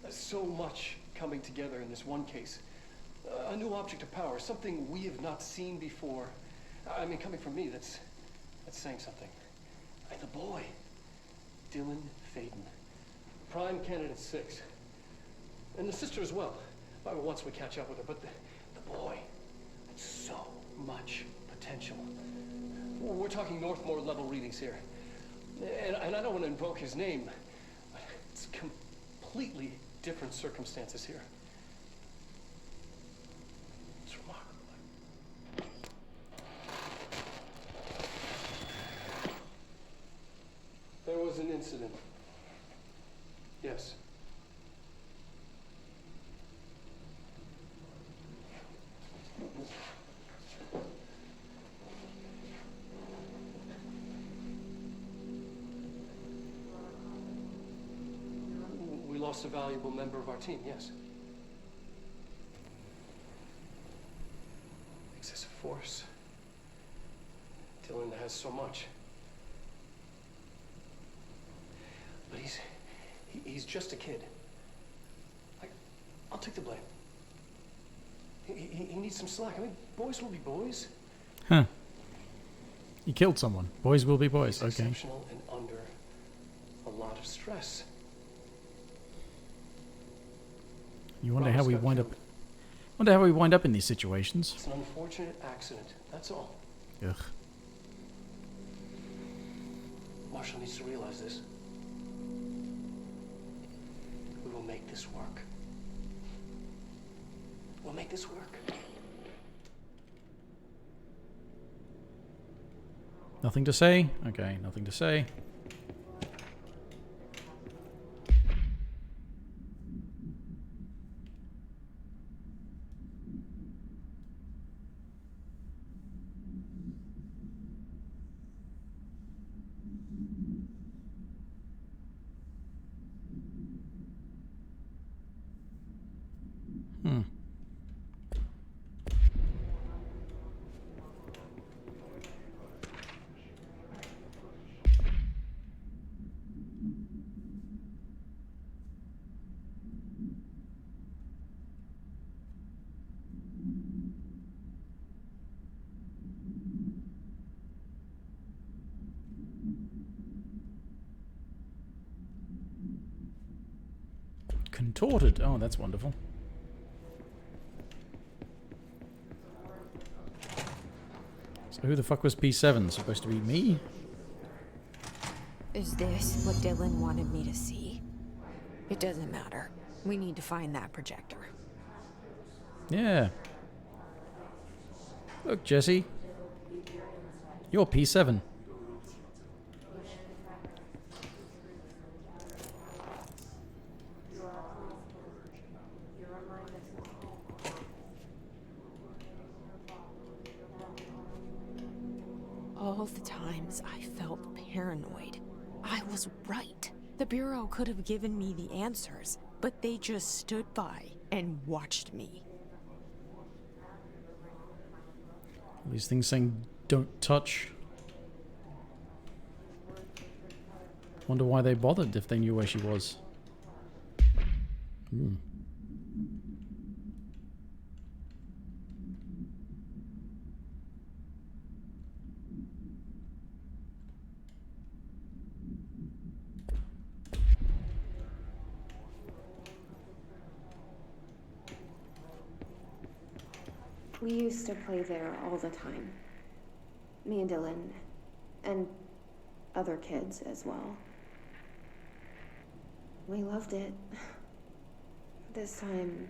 So much coming together in this one case. A new object of power, something we have not seen before. I mean, coming from me, that's that's saying something. And the boy, Dylan Faden, prime candidate 6. And the sister as well, once we catch up with her. But the boy, so much potential. We're talking Northmore level readings here. And I don't want to invoke his name, but it's completely different circumstances here. It's remarkable. There was an incident. Yes. We lost a valuable member of our team, yes. Excessive force. Dylan has so much. But he's just a kid. I'll take the blame. He needs some slack. I mean, boys will be boys. Huh. You killed someone. Boys will be boys. He's Okay. exceptional and under a lot of stress. You wonder how we wind up. Wonder how we wind up in these situations. It's an unfortunate accident. That's all. Ugh. Marshall needs to realize this. We will make this work. We'll make this work. Nothing to say? Okay, nothing to say. Contorted. Oh, that's wonderful. So who the fuck was P7? Supposed to be me? Is this what Dylan wanted me to see? It doesn't matter. We need to find that projector. Yeah. Look, Jesse. You're P7. All the times I felt paranoid, I was right. The Bureau could have given me the answers, but they just stood by and watched me. All these things saying don't touch. Wonder why they bothered if they knew where she was. Hmm. We used to play there all the time. Me and Dylan, and other kids as well. We loved it. This time,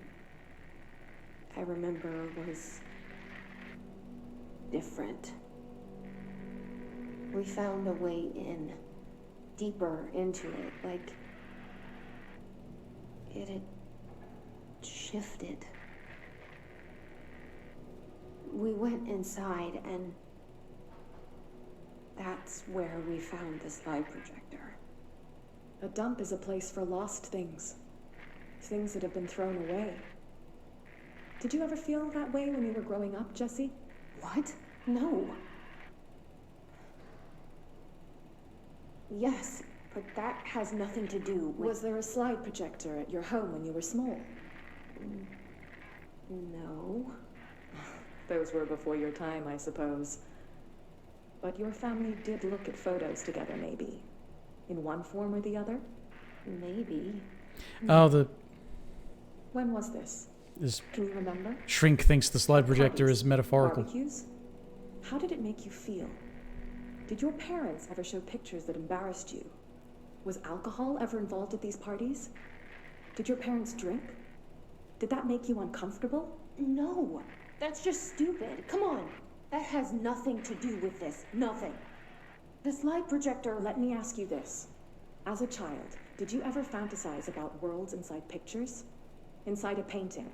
I remember, was different. We found a way in, deeper into it, like it had shifted. We went inside, and that's where we found the slide projector. A dump is a place for lost things. Things that have been thrown away. Did you ever feel that way when you were growing up, Jesse? What? No. Yes, but that has nothing to do with... Was there a slide projector at your home when you were small? No. Those were before your time, I suppose. but your family did look at photos together, maybe. In one form or the other? Maybe. Oh, When was this? this Can you remember? shrink thinks the slide projector is metaphorical. Barbecues? How did it make you feel? Did your parents ever show pictures that embarrassed you? Was alcohol ever involved at these parties? Did your parents drink? Did that make you uncomfortable? No, that's just stupid. Come on. That has nothing to do with this. Nothing. The slide projector, let me ask you this. As a child, did you ever fantasize about worlds inside pictures? Inside a painting?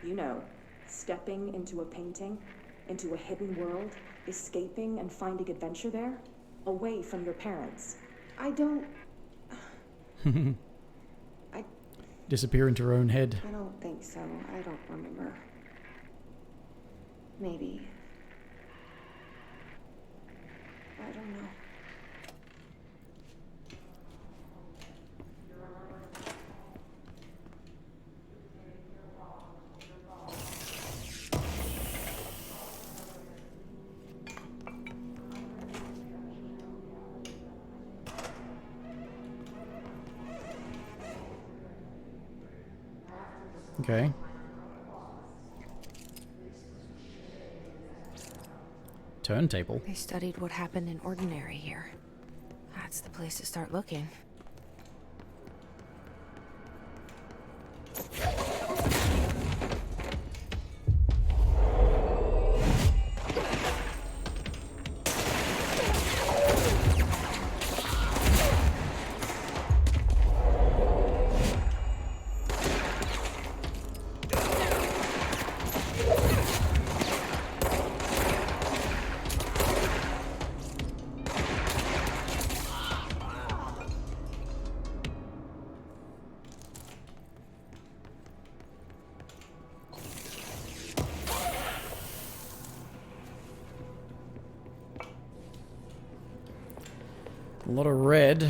You know, stepping into a painting, into a hidden world, escaping and finding adventure there, away from your parents. I don't... Disappear into her own head. I don't think so. I don't remember. Maybe. I don't know. Okay. Turntable. They studied what happened in Ordinary here. That's the place to start looking. A lot of red.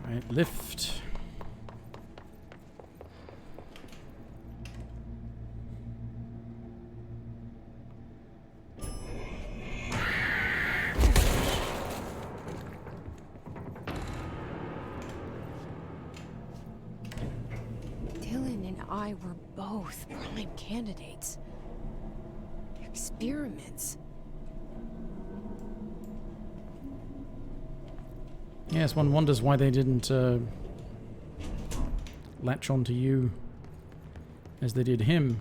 Right, lift. Dylan and I were both prime candidates. Experiments. Yes, one wonders why they didn't latch onto you as they did him.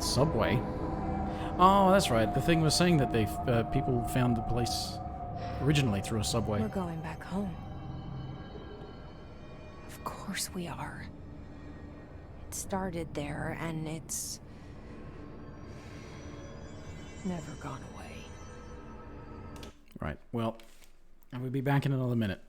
Subway? Oh, that's right. The thing was saying that they people found the place originally through a subway. We're going back home. Of course we are. It started there, and it's... never gone away. Right, well, I will be back in another minute.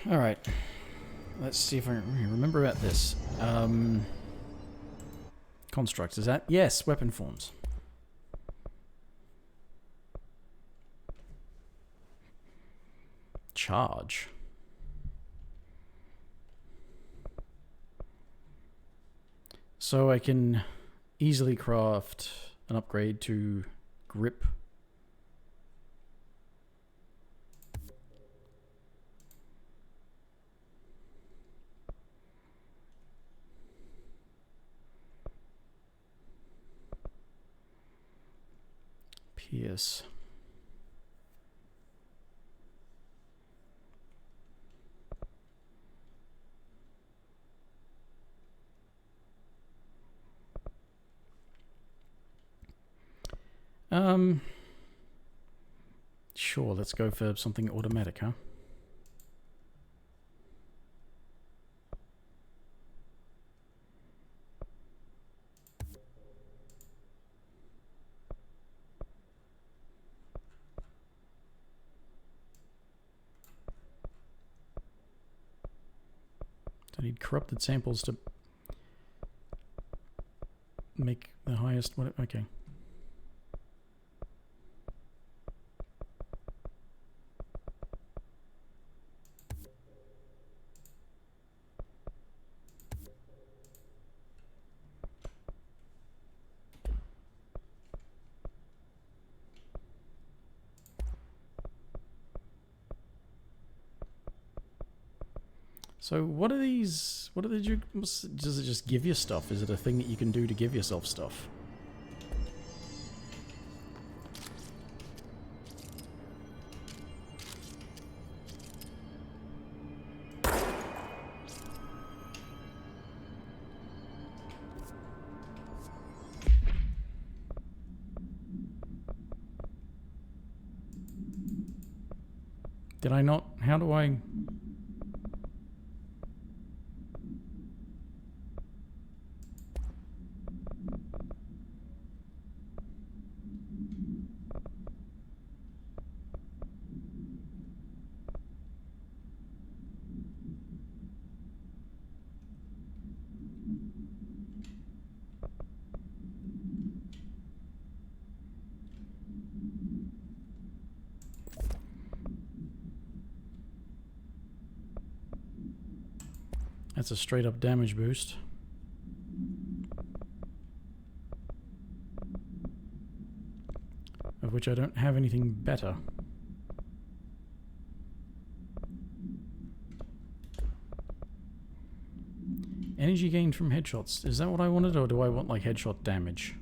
Alright. Let's see if I remember about this. Constructs, is that? Yes, weapon forms. Charge. So I can easily craft an upgrade to grip. Pierce. Sure, let's go for something automatic, huh? I need corrupted samples to make the highest. What? Okay. So what are these? What are the does it just give you stuff? Is it a thing that you can do to give yourself stuff? Did I not? How do I? That's a straight up damage boost. Of which I don't have anything better. Energy gained from headshots. Is that what I wanted, or do I want like headshot damage?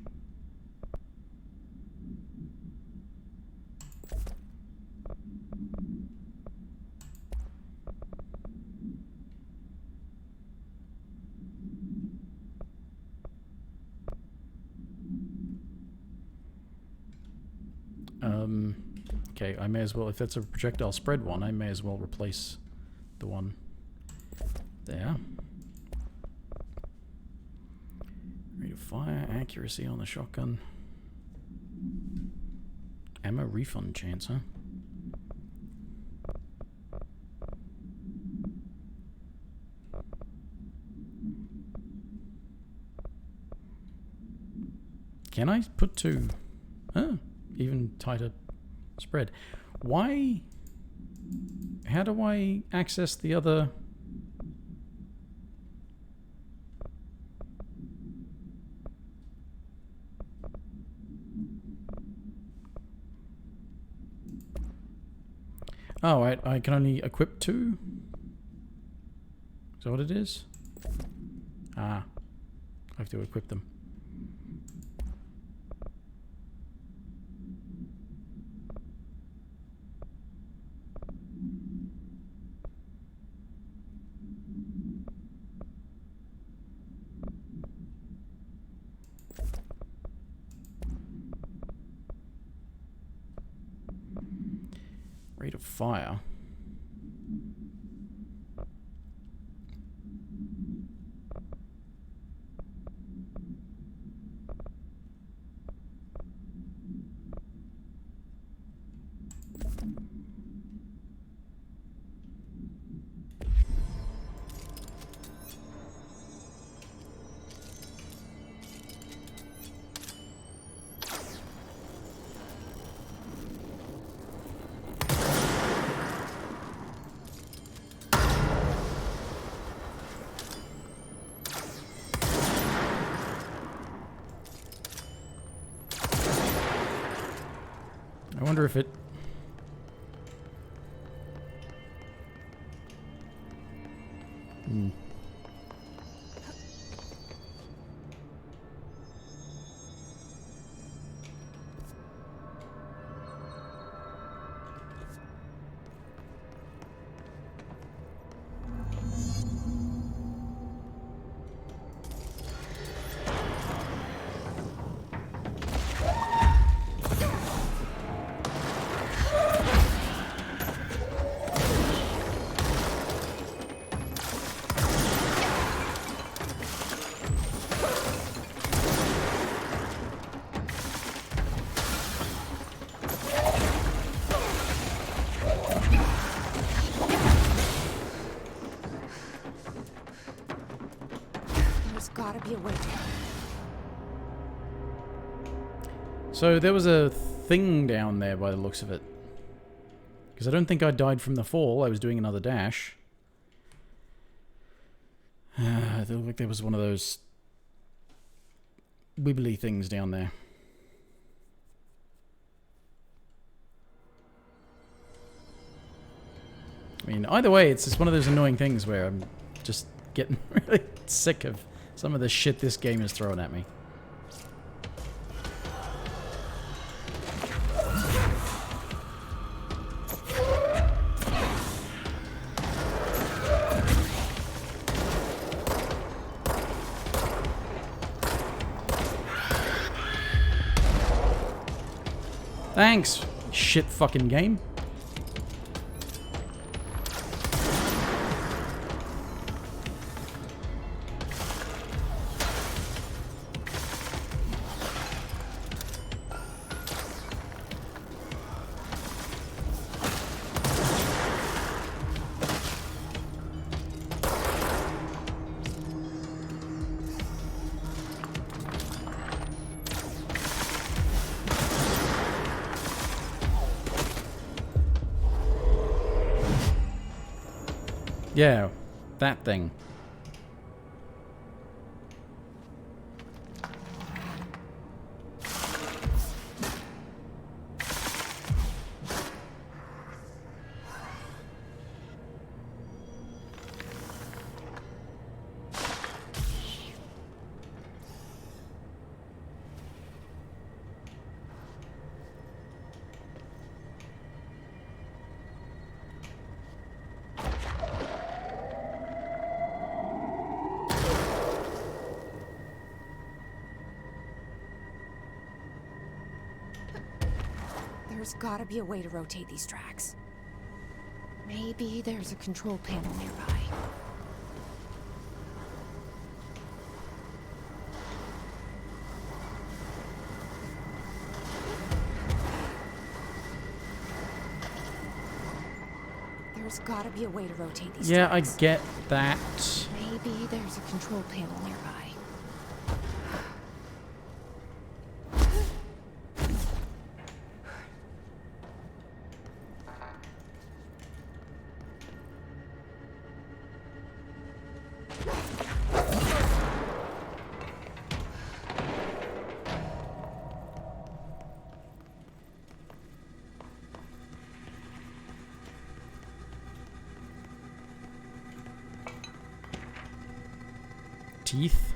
Okay, I may as well, if that's a projectile spread one, I may as well replace the one there. Rate of fire, accuracy on the shotgun. Ammo refund chance, huh? Can I put two? Oh, even tighter spread. Why? How do I access the other? Oh, I can only equip two? Is that what it is? Ah. I have to equip them. Rate of fire. I wonder if it... So there was a thing down there by the looks of it. Because I don't think I died from the fall. I was doing another dash. It looked like there was one of those wibbly things down there. I mean, either way, it's just one of those annoying things where I'm just getting really sick of some of the shit this game is throwing at me. Thanks, shit fucking game. Yeah, that thing. There's gotta be a way to rotate these tracks. Maybe there's a control panel nearby. There's gotta be a way to rotate these tracks. I get that. Maybe there's a control panel nearby. teeth.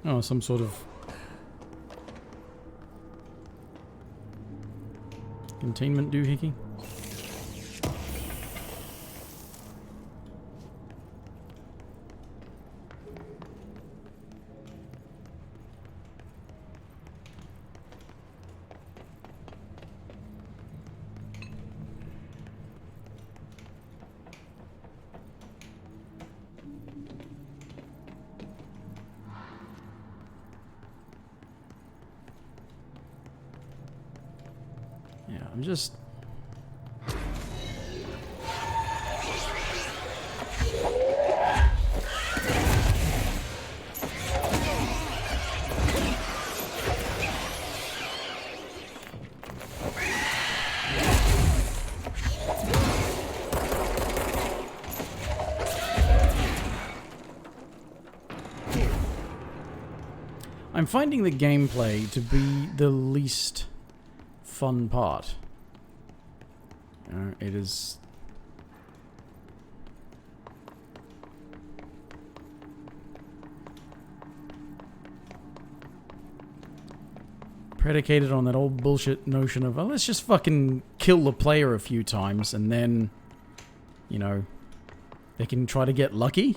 Oh, some sort of containment doohickey. I'm just... I'm finding the gameplay to be the least fun part. It is... predicated on that old bullshit notion of, oh, let's just fucking kill the player a few times and then, you know, they can try to get lucky.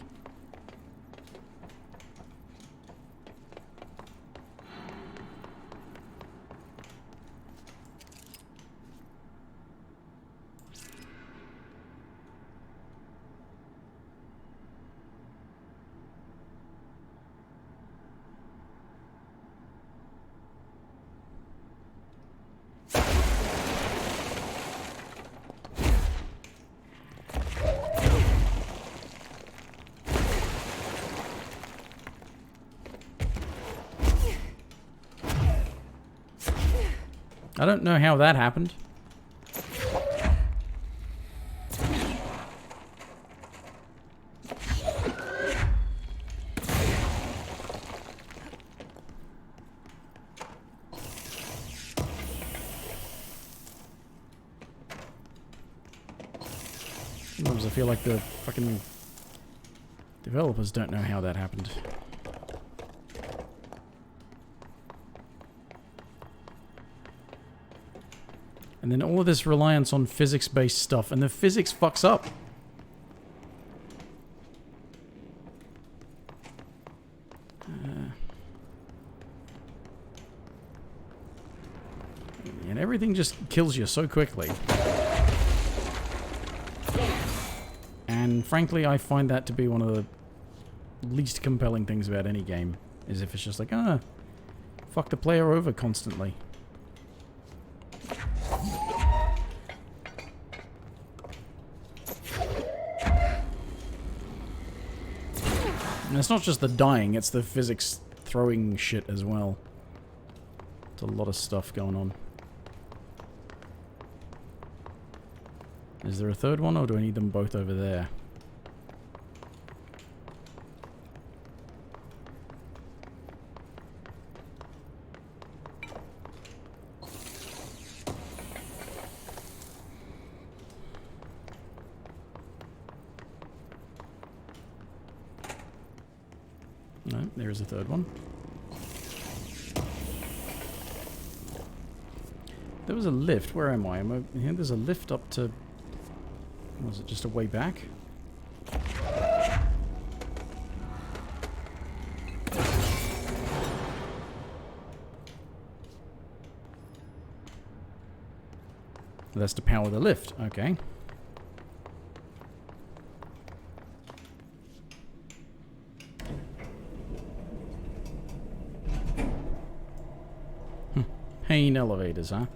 I don't know how that happened. Sometimes I feel like the fucking developers don't know how that happened. And then all of this reliance on physics-based stuff, and the physics fucks up. And everything just kills you so quickly. And frankly, I find that to be one of the least compelling things about any game, is if it's just like, fuck the player over constantly. And it's not just the dying, it's the physics throwing shit as well. It's a lot of stuff going on. Is there a third one, or do I need them both over there? No, there's a third one. There was a lift. Where am I? Am I here? There's a lift up to... Was it just a way back? That's to power the lift. Okay. Payne elevators, huh?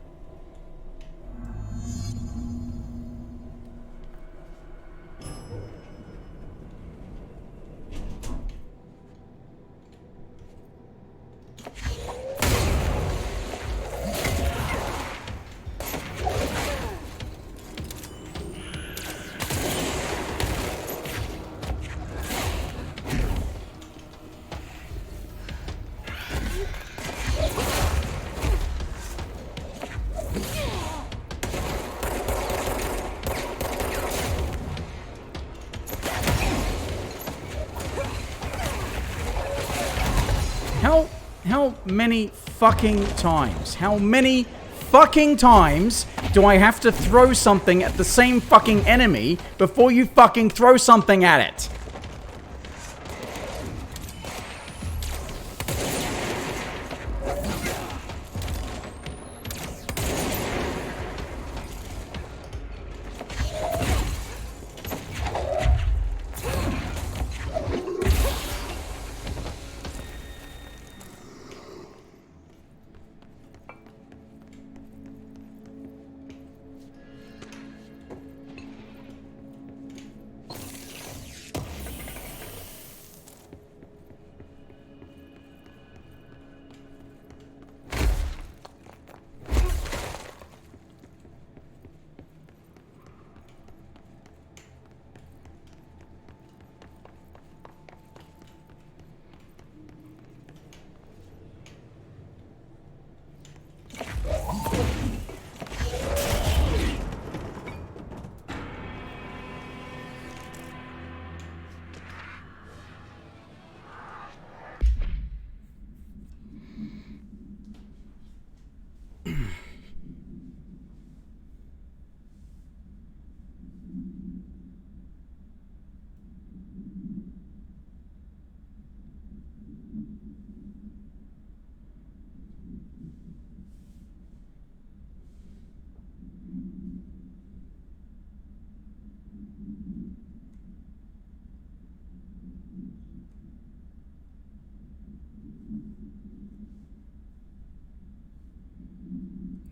How many fucking times? How many fucking times do I have to throw something at the same fucking enemy before you fucking throw something at it?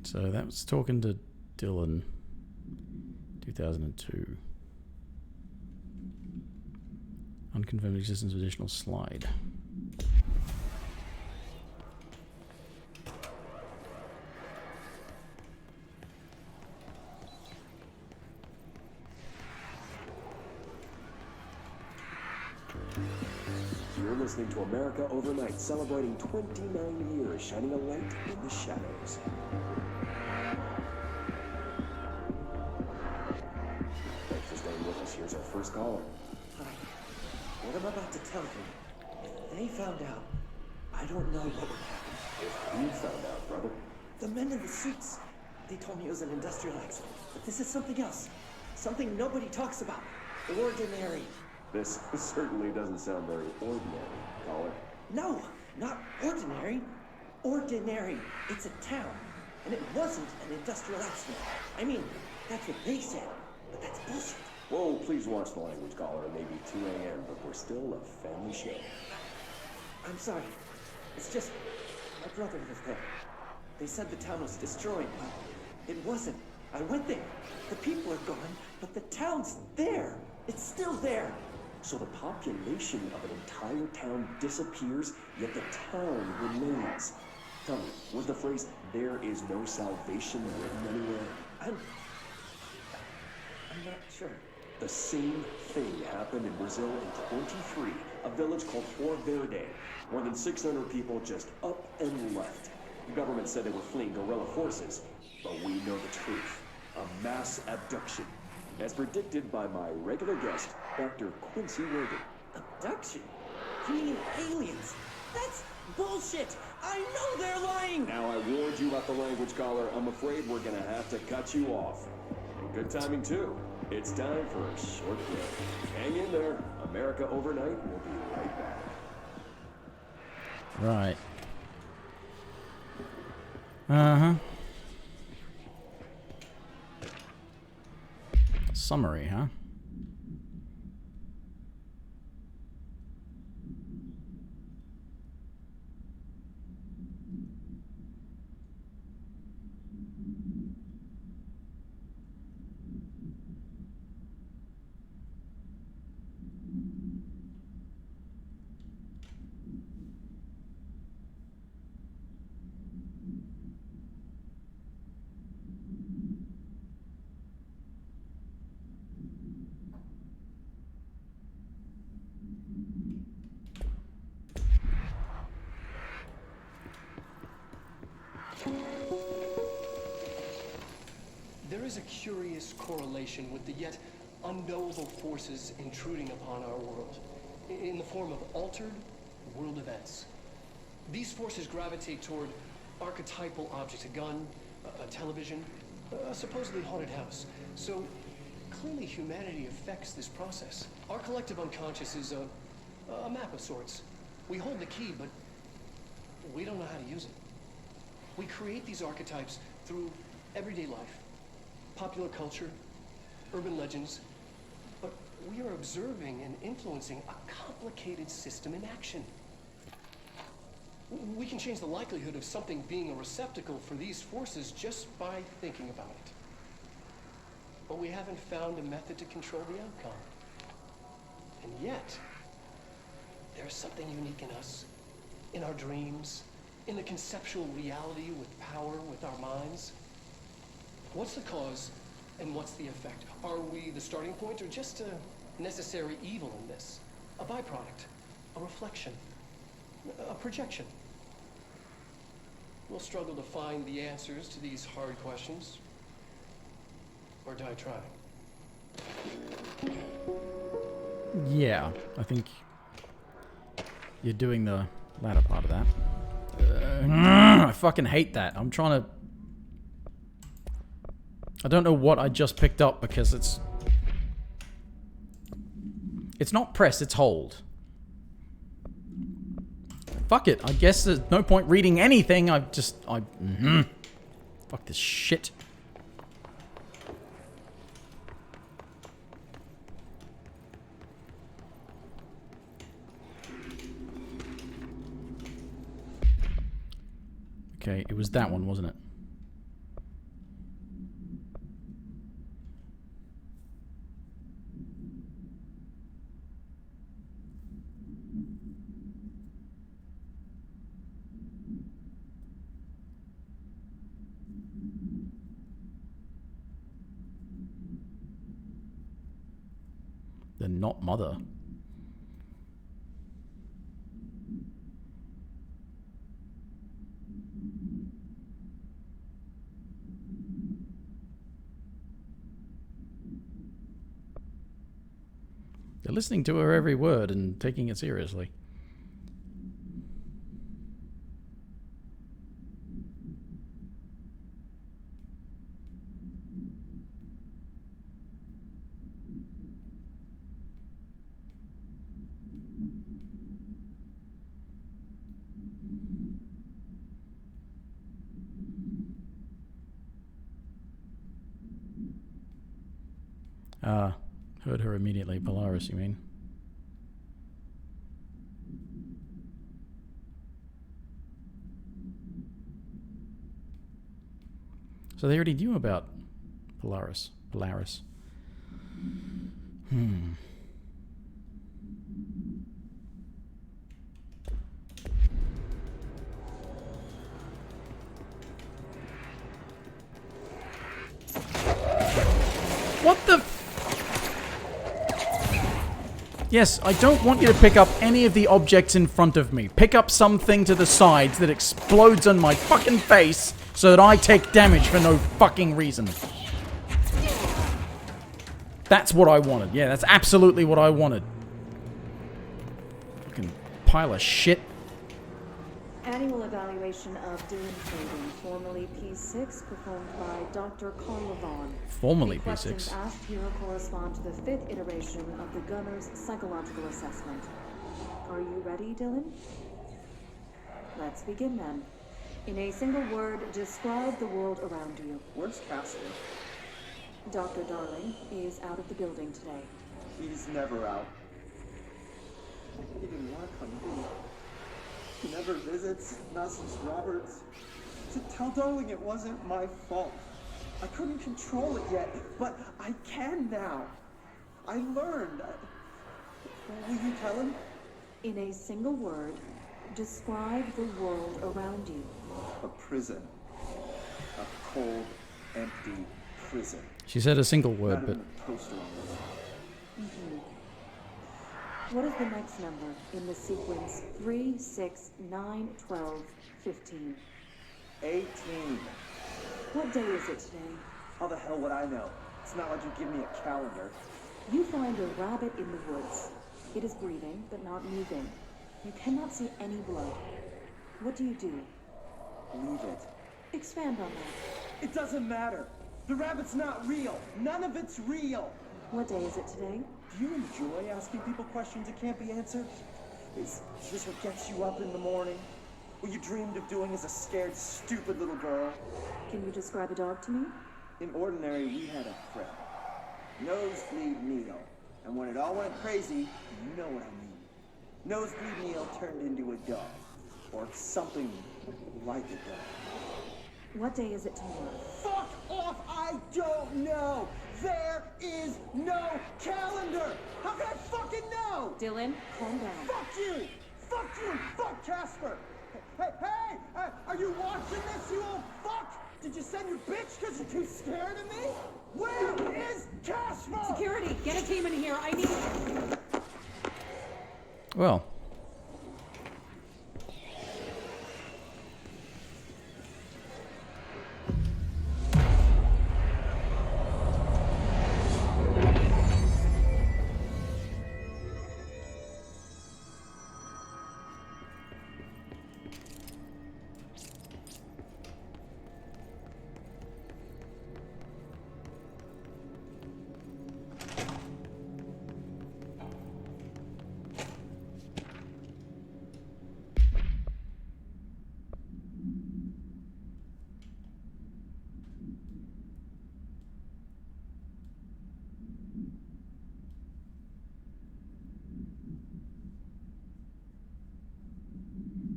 So that was talking to Dylan, 2002. Unconfirmed existence of additional slide. You're listening to America Overnight, celebrating 29 years, shining a light in the shadows. Thanks for staying with us. Here's our first caller. Hi. What I'm about to tell you, if they found out, I don't know what would happen. If you found out, brother. The men in the suits, they told me it was an industrial accident. But this is something else. Something nobody talks about. Ordinary. This certainly doesn't sound very ordinary, caller. No, not ordinary. Ordinary. It's a town. And it wasn't an industrial accident. I mean, that's what they said. But that's bullshit. Whoa, please watch the language, caller. It may be 2 a.m., but we're still a family show. I'm sorry. It's just, my brother lived there. They said the town was destroyed, but it wasn't. I went there. The people are gone, but the town's there. It's still there. So the population of an entire town disappears, yet the town remains. Tell me, was the phrase, "there is no salvation" written anywhere? I'm not sure. The same thing happened in Brazil in 23, a village called Flor Verde. More than 600 people just up and left. The government said they were fleeing guerrilla forces, but we know the truth. A mass abduction. As predicted by my regular guest, Dr. Quincy Reagan. Abduction? You mean aliens? That's bullshit! I know they're lying! Now I warned you about the language, caller. I'm afraid we're gonna have to cut you off. Good timing, too. It's time for a short break. Hang in there. America Overnight will be right back. Right. Uh-huh. Summary, huh? is a curious correlation with the yet unknowable forces intruding upon our world, in the form of altered world events. These forces gravitate toward archetypal objects, a gun, a television, a supposedly haunted house. So clearly humanity affects this process. Our collective unconscious is a map of sorts. We hold the key, but we don't know how to use it. We create these archetypes through everyday life, popular culture, urban legends, but we are observing and influencing a complicated system in action. We can change the likelihood of something being a receptacle for these forces just by thinking about it. But we haven't found a method to control the outcome. And yet, there's something unique in us, in our dreams, in the conceptual reality with power with our minds. What's the cause and what's the effect? Are we the starting point or just a necessary evil in this? A byproduct, a reflection, a projection? We'll struggle to find the answers to these hard questions, or die trying. Yeah, I think you're doing the latter part of that. I fucking hate that. I'm trying to... I don't know what I just picked up because it's not press, it's hold. Fuck it. I guess there's no point reading anything. Fuck this shit. Okay, it was that one, wasn't it? They're not mother. They're listening to her every word and taking it seriously. Heard her immediately. Polaris, you mean? So they already knew about Polaris. What the Yes, I don't want you to pick up any of the objects in front of me. Pick up something to the sides that explodes on my fucking face so that I take damage for no fucking reason. That's what I wanted. Yeah, that's absolutely what I wanted. Fucking pile of shit. Annual evaluation of Dylan Trading, formerly P6, performed by Dr. Carl Levon. Formerly The questions P6. asked here correspond to the 5th iteration of the Gunner's psychological assessment. Are you ready, Dylan? Let's begin then. In a single word, describe the world around you. Where's Castle? Dr. Darling is out of the building today. He's never out. He didn't want to come here. He never visits, not since Roberts. To tell Darling it wasn't my fault. I couldn't control it yet, but I can now. I learned. Will you tell him? In a single word, describe the world around you. A prison. A cold, empty prison. She said a single word, Not but... even a poster on the wall. What is the next number in the sequence 3, 6, 9, 12, 15? 18. What day is it today? How the hell would I know? It's not like you give me a calendar. You find a rabbit in the woods. It is breathing, but not moving. You cannot see any blood. What do? Leave it. Expand on that. It doesn't matter. The rabbit's not real. None of it's real. What day is it today? Do you enjoy asking people questions that can't be answered? Is this what gets you up in the morning? What you dreamed of doing as a scared, stupid little girl? Can you describe a dog to me? In ordinary, we had a friend. Nosebleed Neil. And when it all went crazy, you know what I mean. Nosebleed Neil turned into a dog. Or something like a dog. What day is it tomorrow? Fuck off! I don't know! There is no calendar! How can I fucking know? Dylan, calm down. Fuck you! Fuck you! Fuck Casper! Hey! Are you watching this, you old fuck? Did you send your bitch because you're too scared of me? Where is Casper? Security, get a team in here. I need... Well.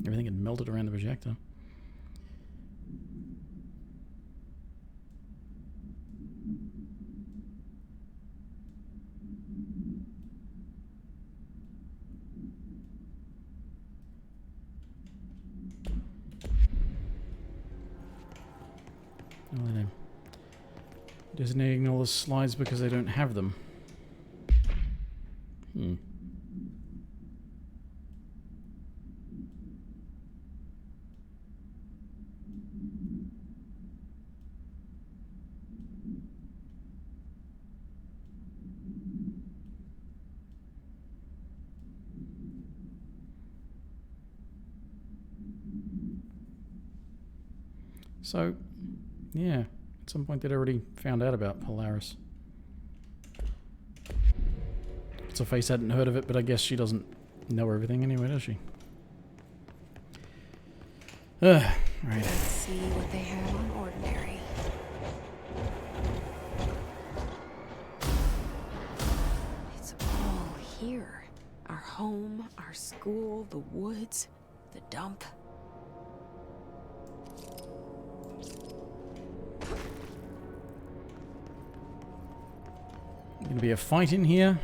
Everything had melted around the projector. Oh, I know. Designating all the slides because they don't have them. So, yeah, at some point they'd already found out about Polaris. What's her face hadn't heard of it, but I guess she doesn't know everything anyway, does she? Right. Let's see what they have on ordinary. It's all here. Our home, our school, the woods, the dump. Gonna be a fight in here.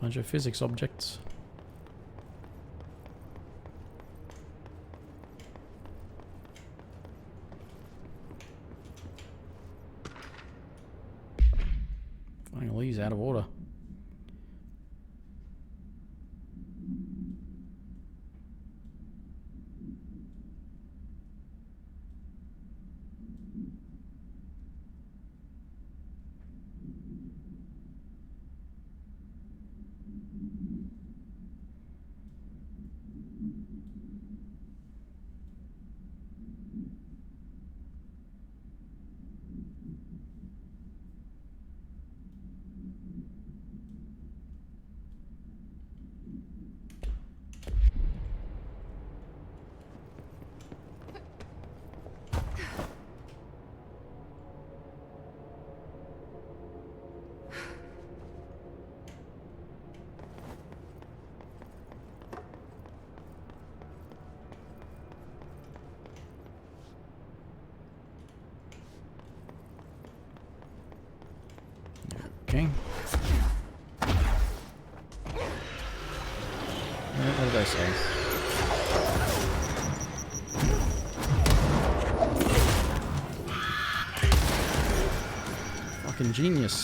Bunch of physics objects. Finding all these out of order. Okay. What did I say? Fucking genius.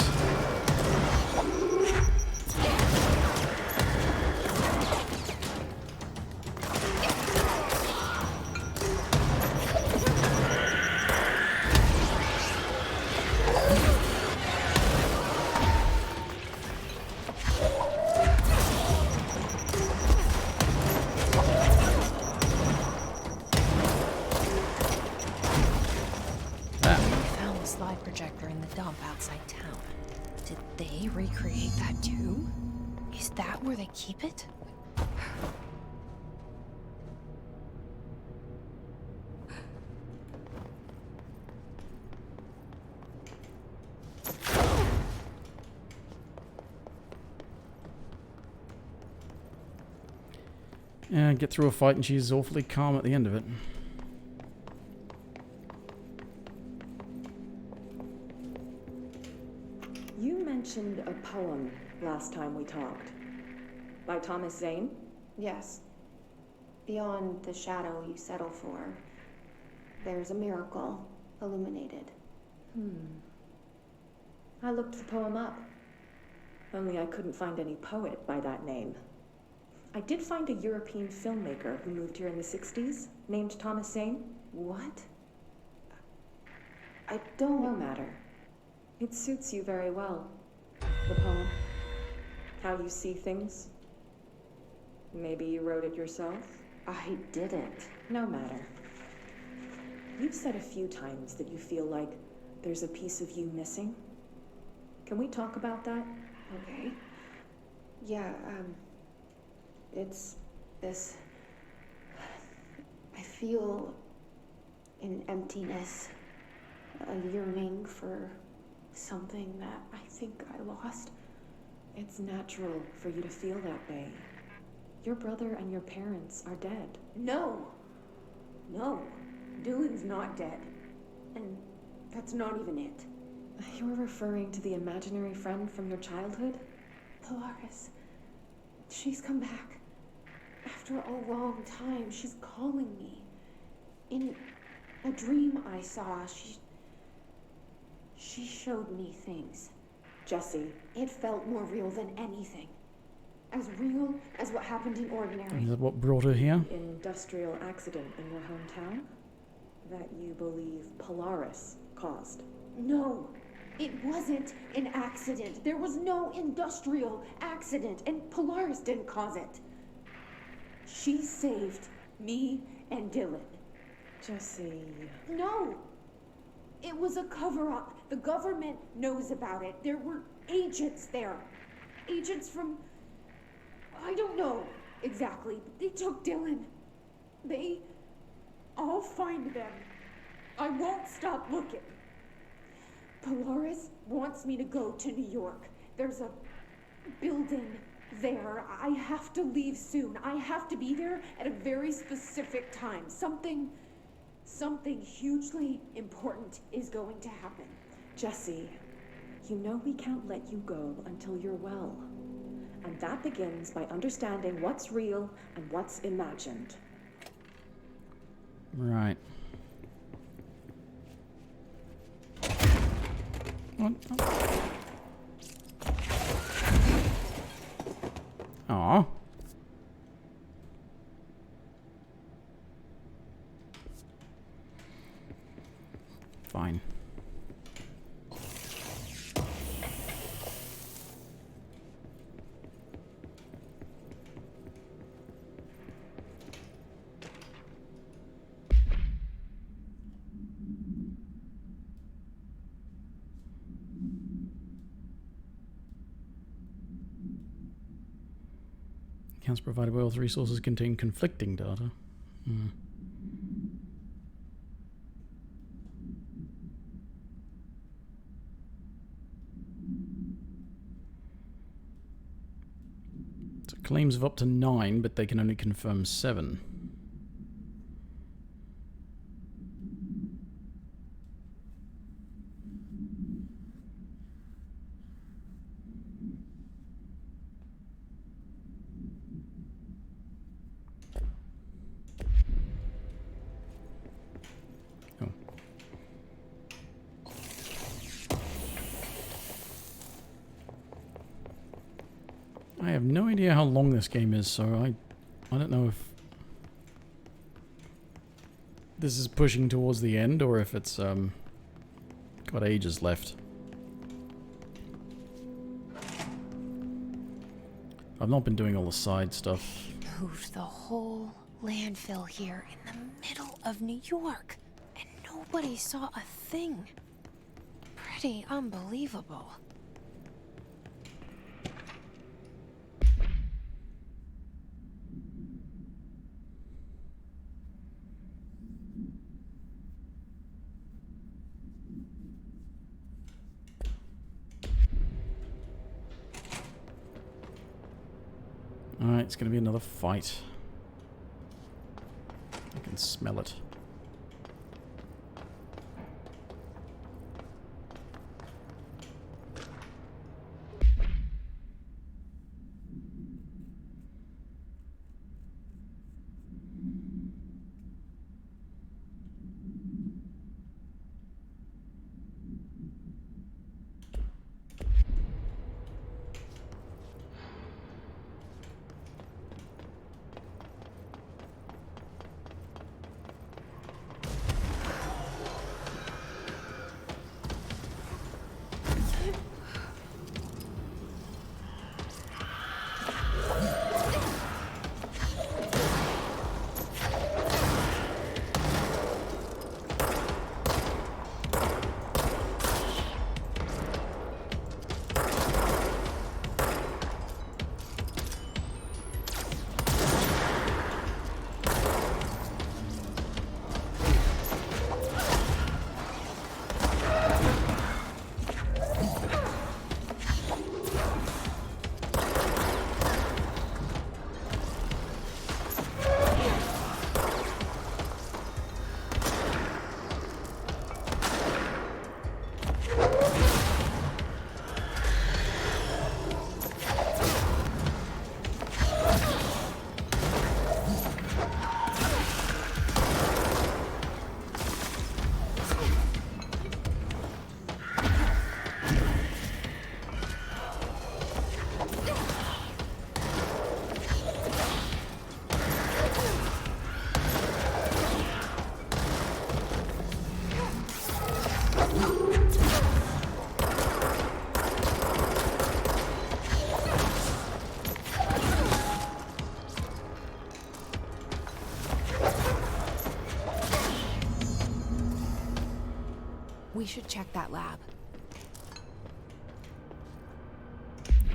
slide projector in the dump outside town. Did they recreate that too? Is that where they keep it? Yeah, get through a fight and she's awfully calm at the end of it. You mentioned a poem last time we talked. By Thomas Zane? Yes. Beyond the shadow you settle for, there's a miracle illuminated. I looked the poem up. Only I couldn't find any poet by that name. I did find a European filmmaker who moved here in the 60s, named Thomas Zane. What? I don't... No matter. It suits you very well. The poem. How you see things. Maybe you wrote it yourself? I didn't. No matter. You've said a few times that you feel like there's a piece of you missing. Can we talk about that? Okay. Yeah, it's this... I feel an emptiness, a yearning for something that I think I lost. It's natural for you to feel that way. Your brother and your parents are dead. No. No. Dylan's not dead. And that's not even it. You're referring to the imaginary friend from your childhood? Polaris. She's come back. After a long time, she's calling me. In a dream I saw, she showed me things. Jesse. It felt more real than anything. As real as what happened in Ordinary. Is that what brought her here? Industrial accident in your hometown? That you believe Polaris caused? No. It wasn't an accident. There was no industrial accident, and Polaris didn't cause it. She saved me and Dylan. Jesse... No! It was a cover-up. The government knows about it. There were agents there. Agents from... I don't know exactly, but they took Dylan. I'll find them. I won't stop looking. Polaris wants me to go to New York. There's a building there. I have to leave soon. I have to be there at a very specific time. Something hugely important is going to happen. Jesse, you know we can't let you go until you're well. And that begins by understanding what's real and what's imagined. Right. What? Aw. Fine. Accounts provided by author resources contain conflicting data. So claims of up to 9, but they can only confirm 7. I have no idea how long this game is, so I don't know if this is pushing towards the end or if it's got ages left. I've not been doing all the side stuff. Moved the whole landfill here in the middle of New York, and nobody saw a thing. pretty unbelievable. Alright, it's gonna be another fight. I can smell it. We should check that lab.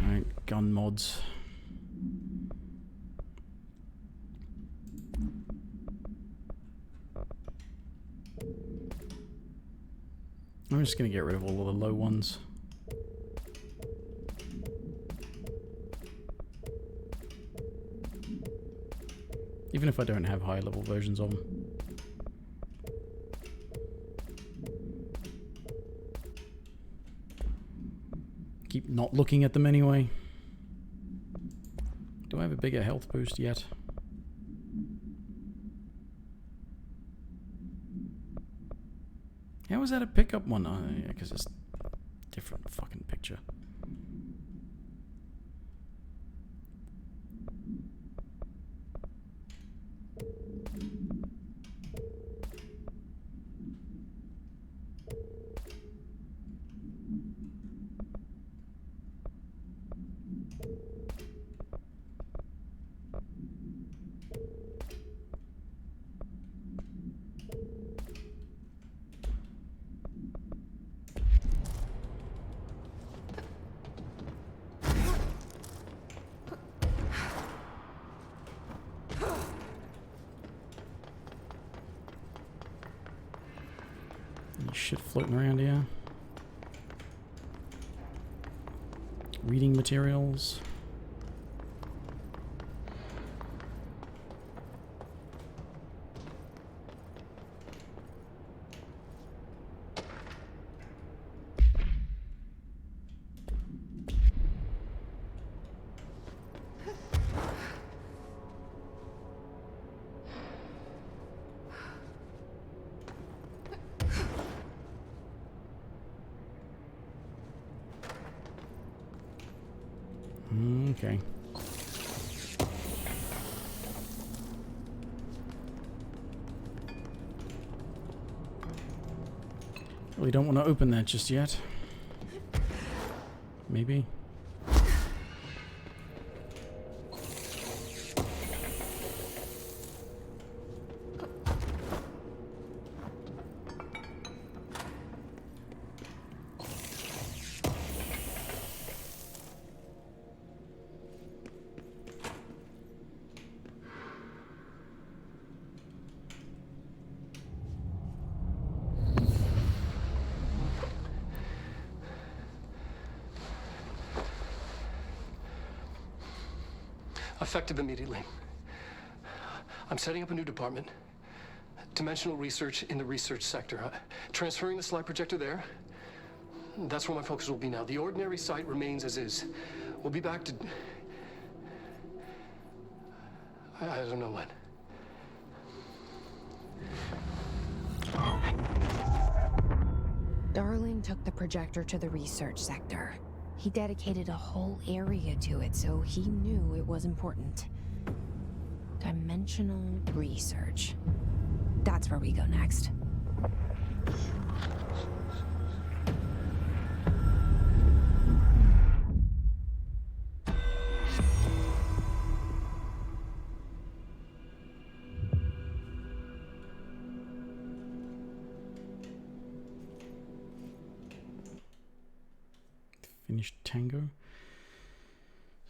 Alright, gun mods. I'm just gonna get rid of all of the low ones. Even if I don't have high level versions of them. Keep not looking at them anyway. Do I have a bigger health boost yet? How is that a pickup one? Oh, yeah, because it's a different fucking picture. Any shit floating around here? Reading materials. Okay. Really don't want to open that just yet. Maybe. Effective immediately. I'm setting up a new department. Dimensional research in the research sector. Transferring the slide projector there. That's where my focus will be now. The ordinary site remains as is. We'll be back to... I don't know when. Darling took the projector to the research sector. He dedicated a whole area to it, so he knew it was important. Dimensional research. That's where we go next. Finished Tango.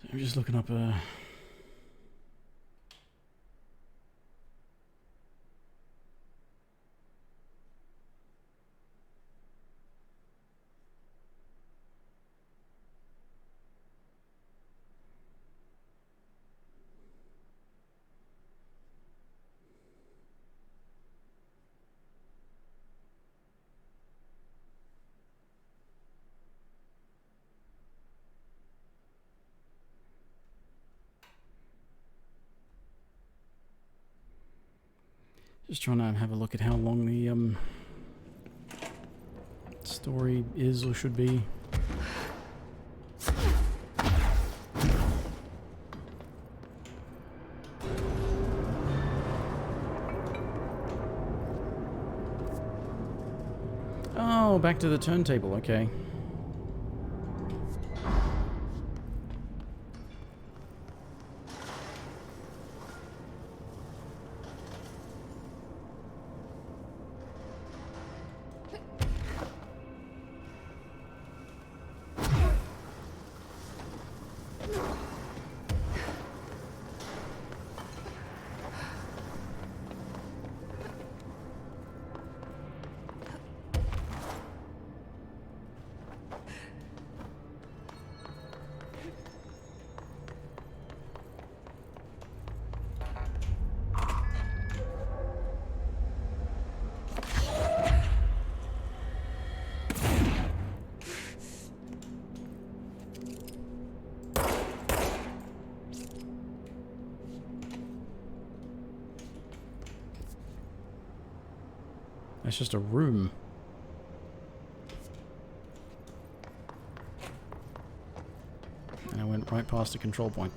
So I'm just looking up a... Just trying to have a look at how long the story is or should be. Oh, back to the turntable, okay. It's just a room. And I went right past the control point.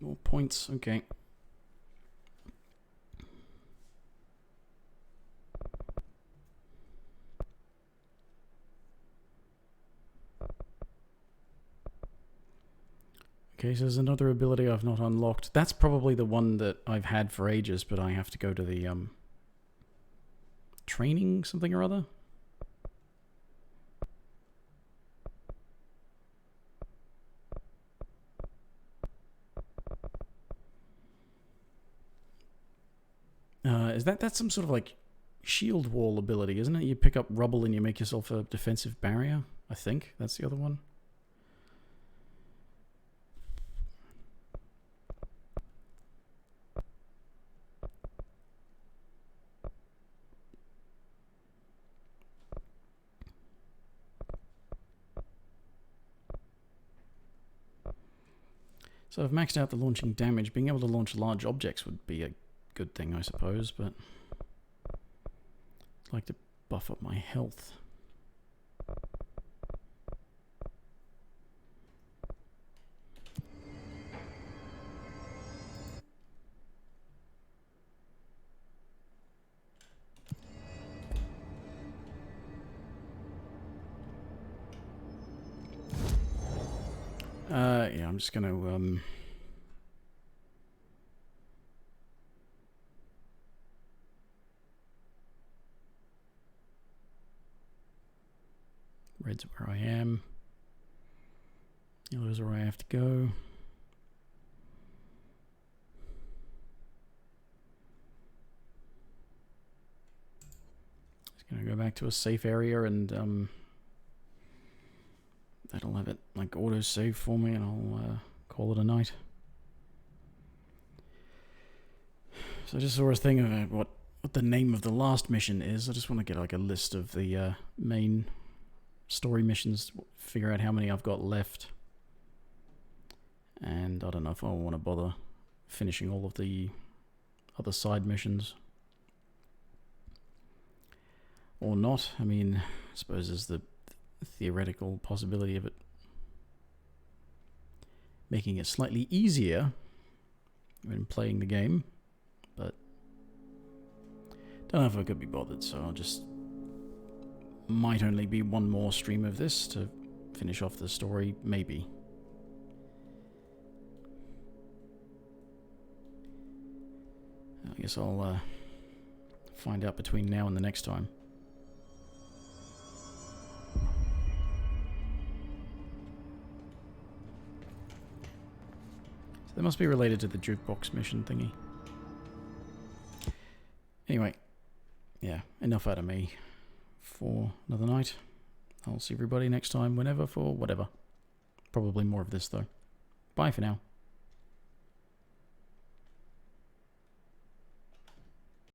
More points, okay. Okay, so there's another ability I've not unlocked. That's probably the one that I've had for ages, but I have to go to the, training something or other? That's some sort of, like, shield wall ability, isn't it? You pick up rubble and you make yourself a defensive barrier, I think. That's the other one. So I've maxed out the launching damage. Being able to launch large objects would be a good thing, I suppose, but I'd like to buff up my health. Yeah, I'm just gonna, red's where I am. Yellow's where I have to go. Just gonna go back to a safe area, and that'll have it like auto save for me, and I'll call it a night. So I just saw a thing about what the name of the last mission is. I just want to get like a list of the main story missions, figure out how many I've got left, and I don't know if I want to bother finishing all of the other side missions or not. I mean, I suppose there's the theoretical possibility of it making it slightly easier when playing the game, but don't know if I could be bothered, so I'll just might only be one more stream of this to finish off the story, maybe. I guess I'll find out between now and the next time. So they must be related to the jukebox mission thingy. Anyway, yeah, enough out of me for another night. I'll see everybody next time, whenever, for whatever. Probably more of this, though. Bye for now.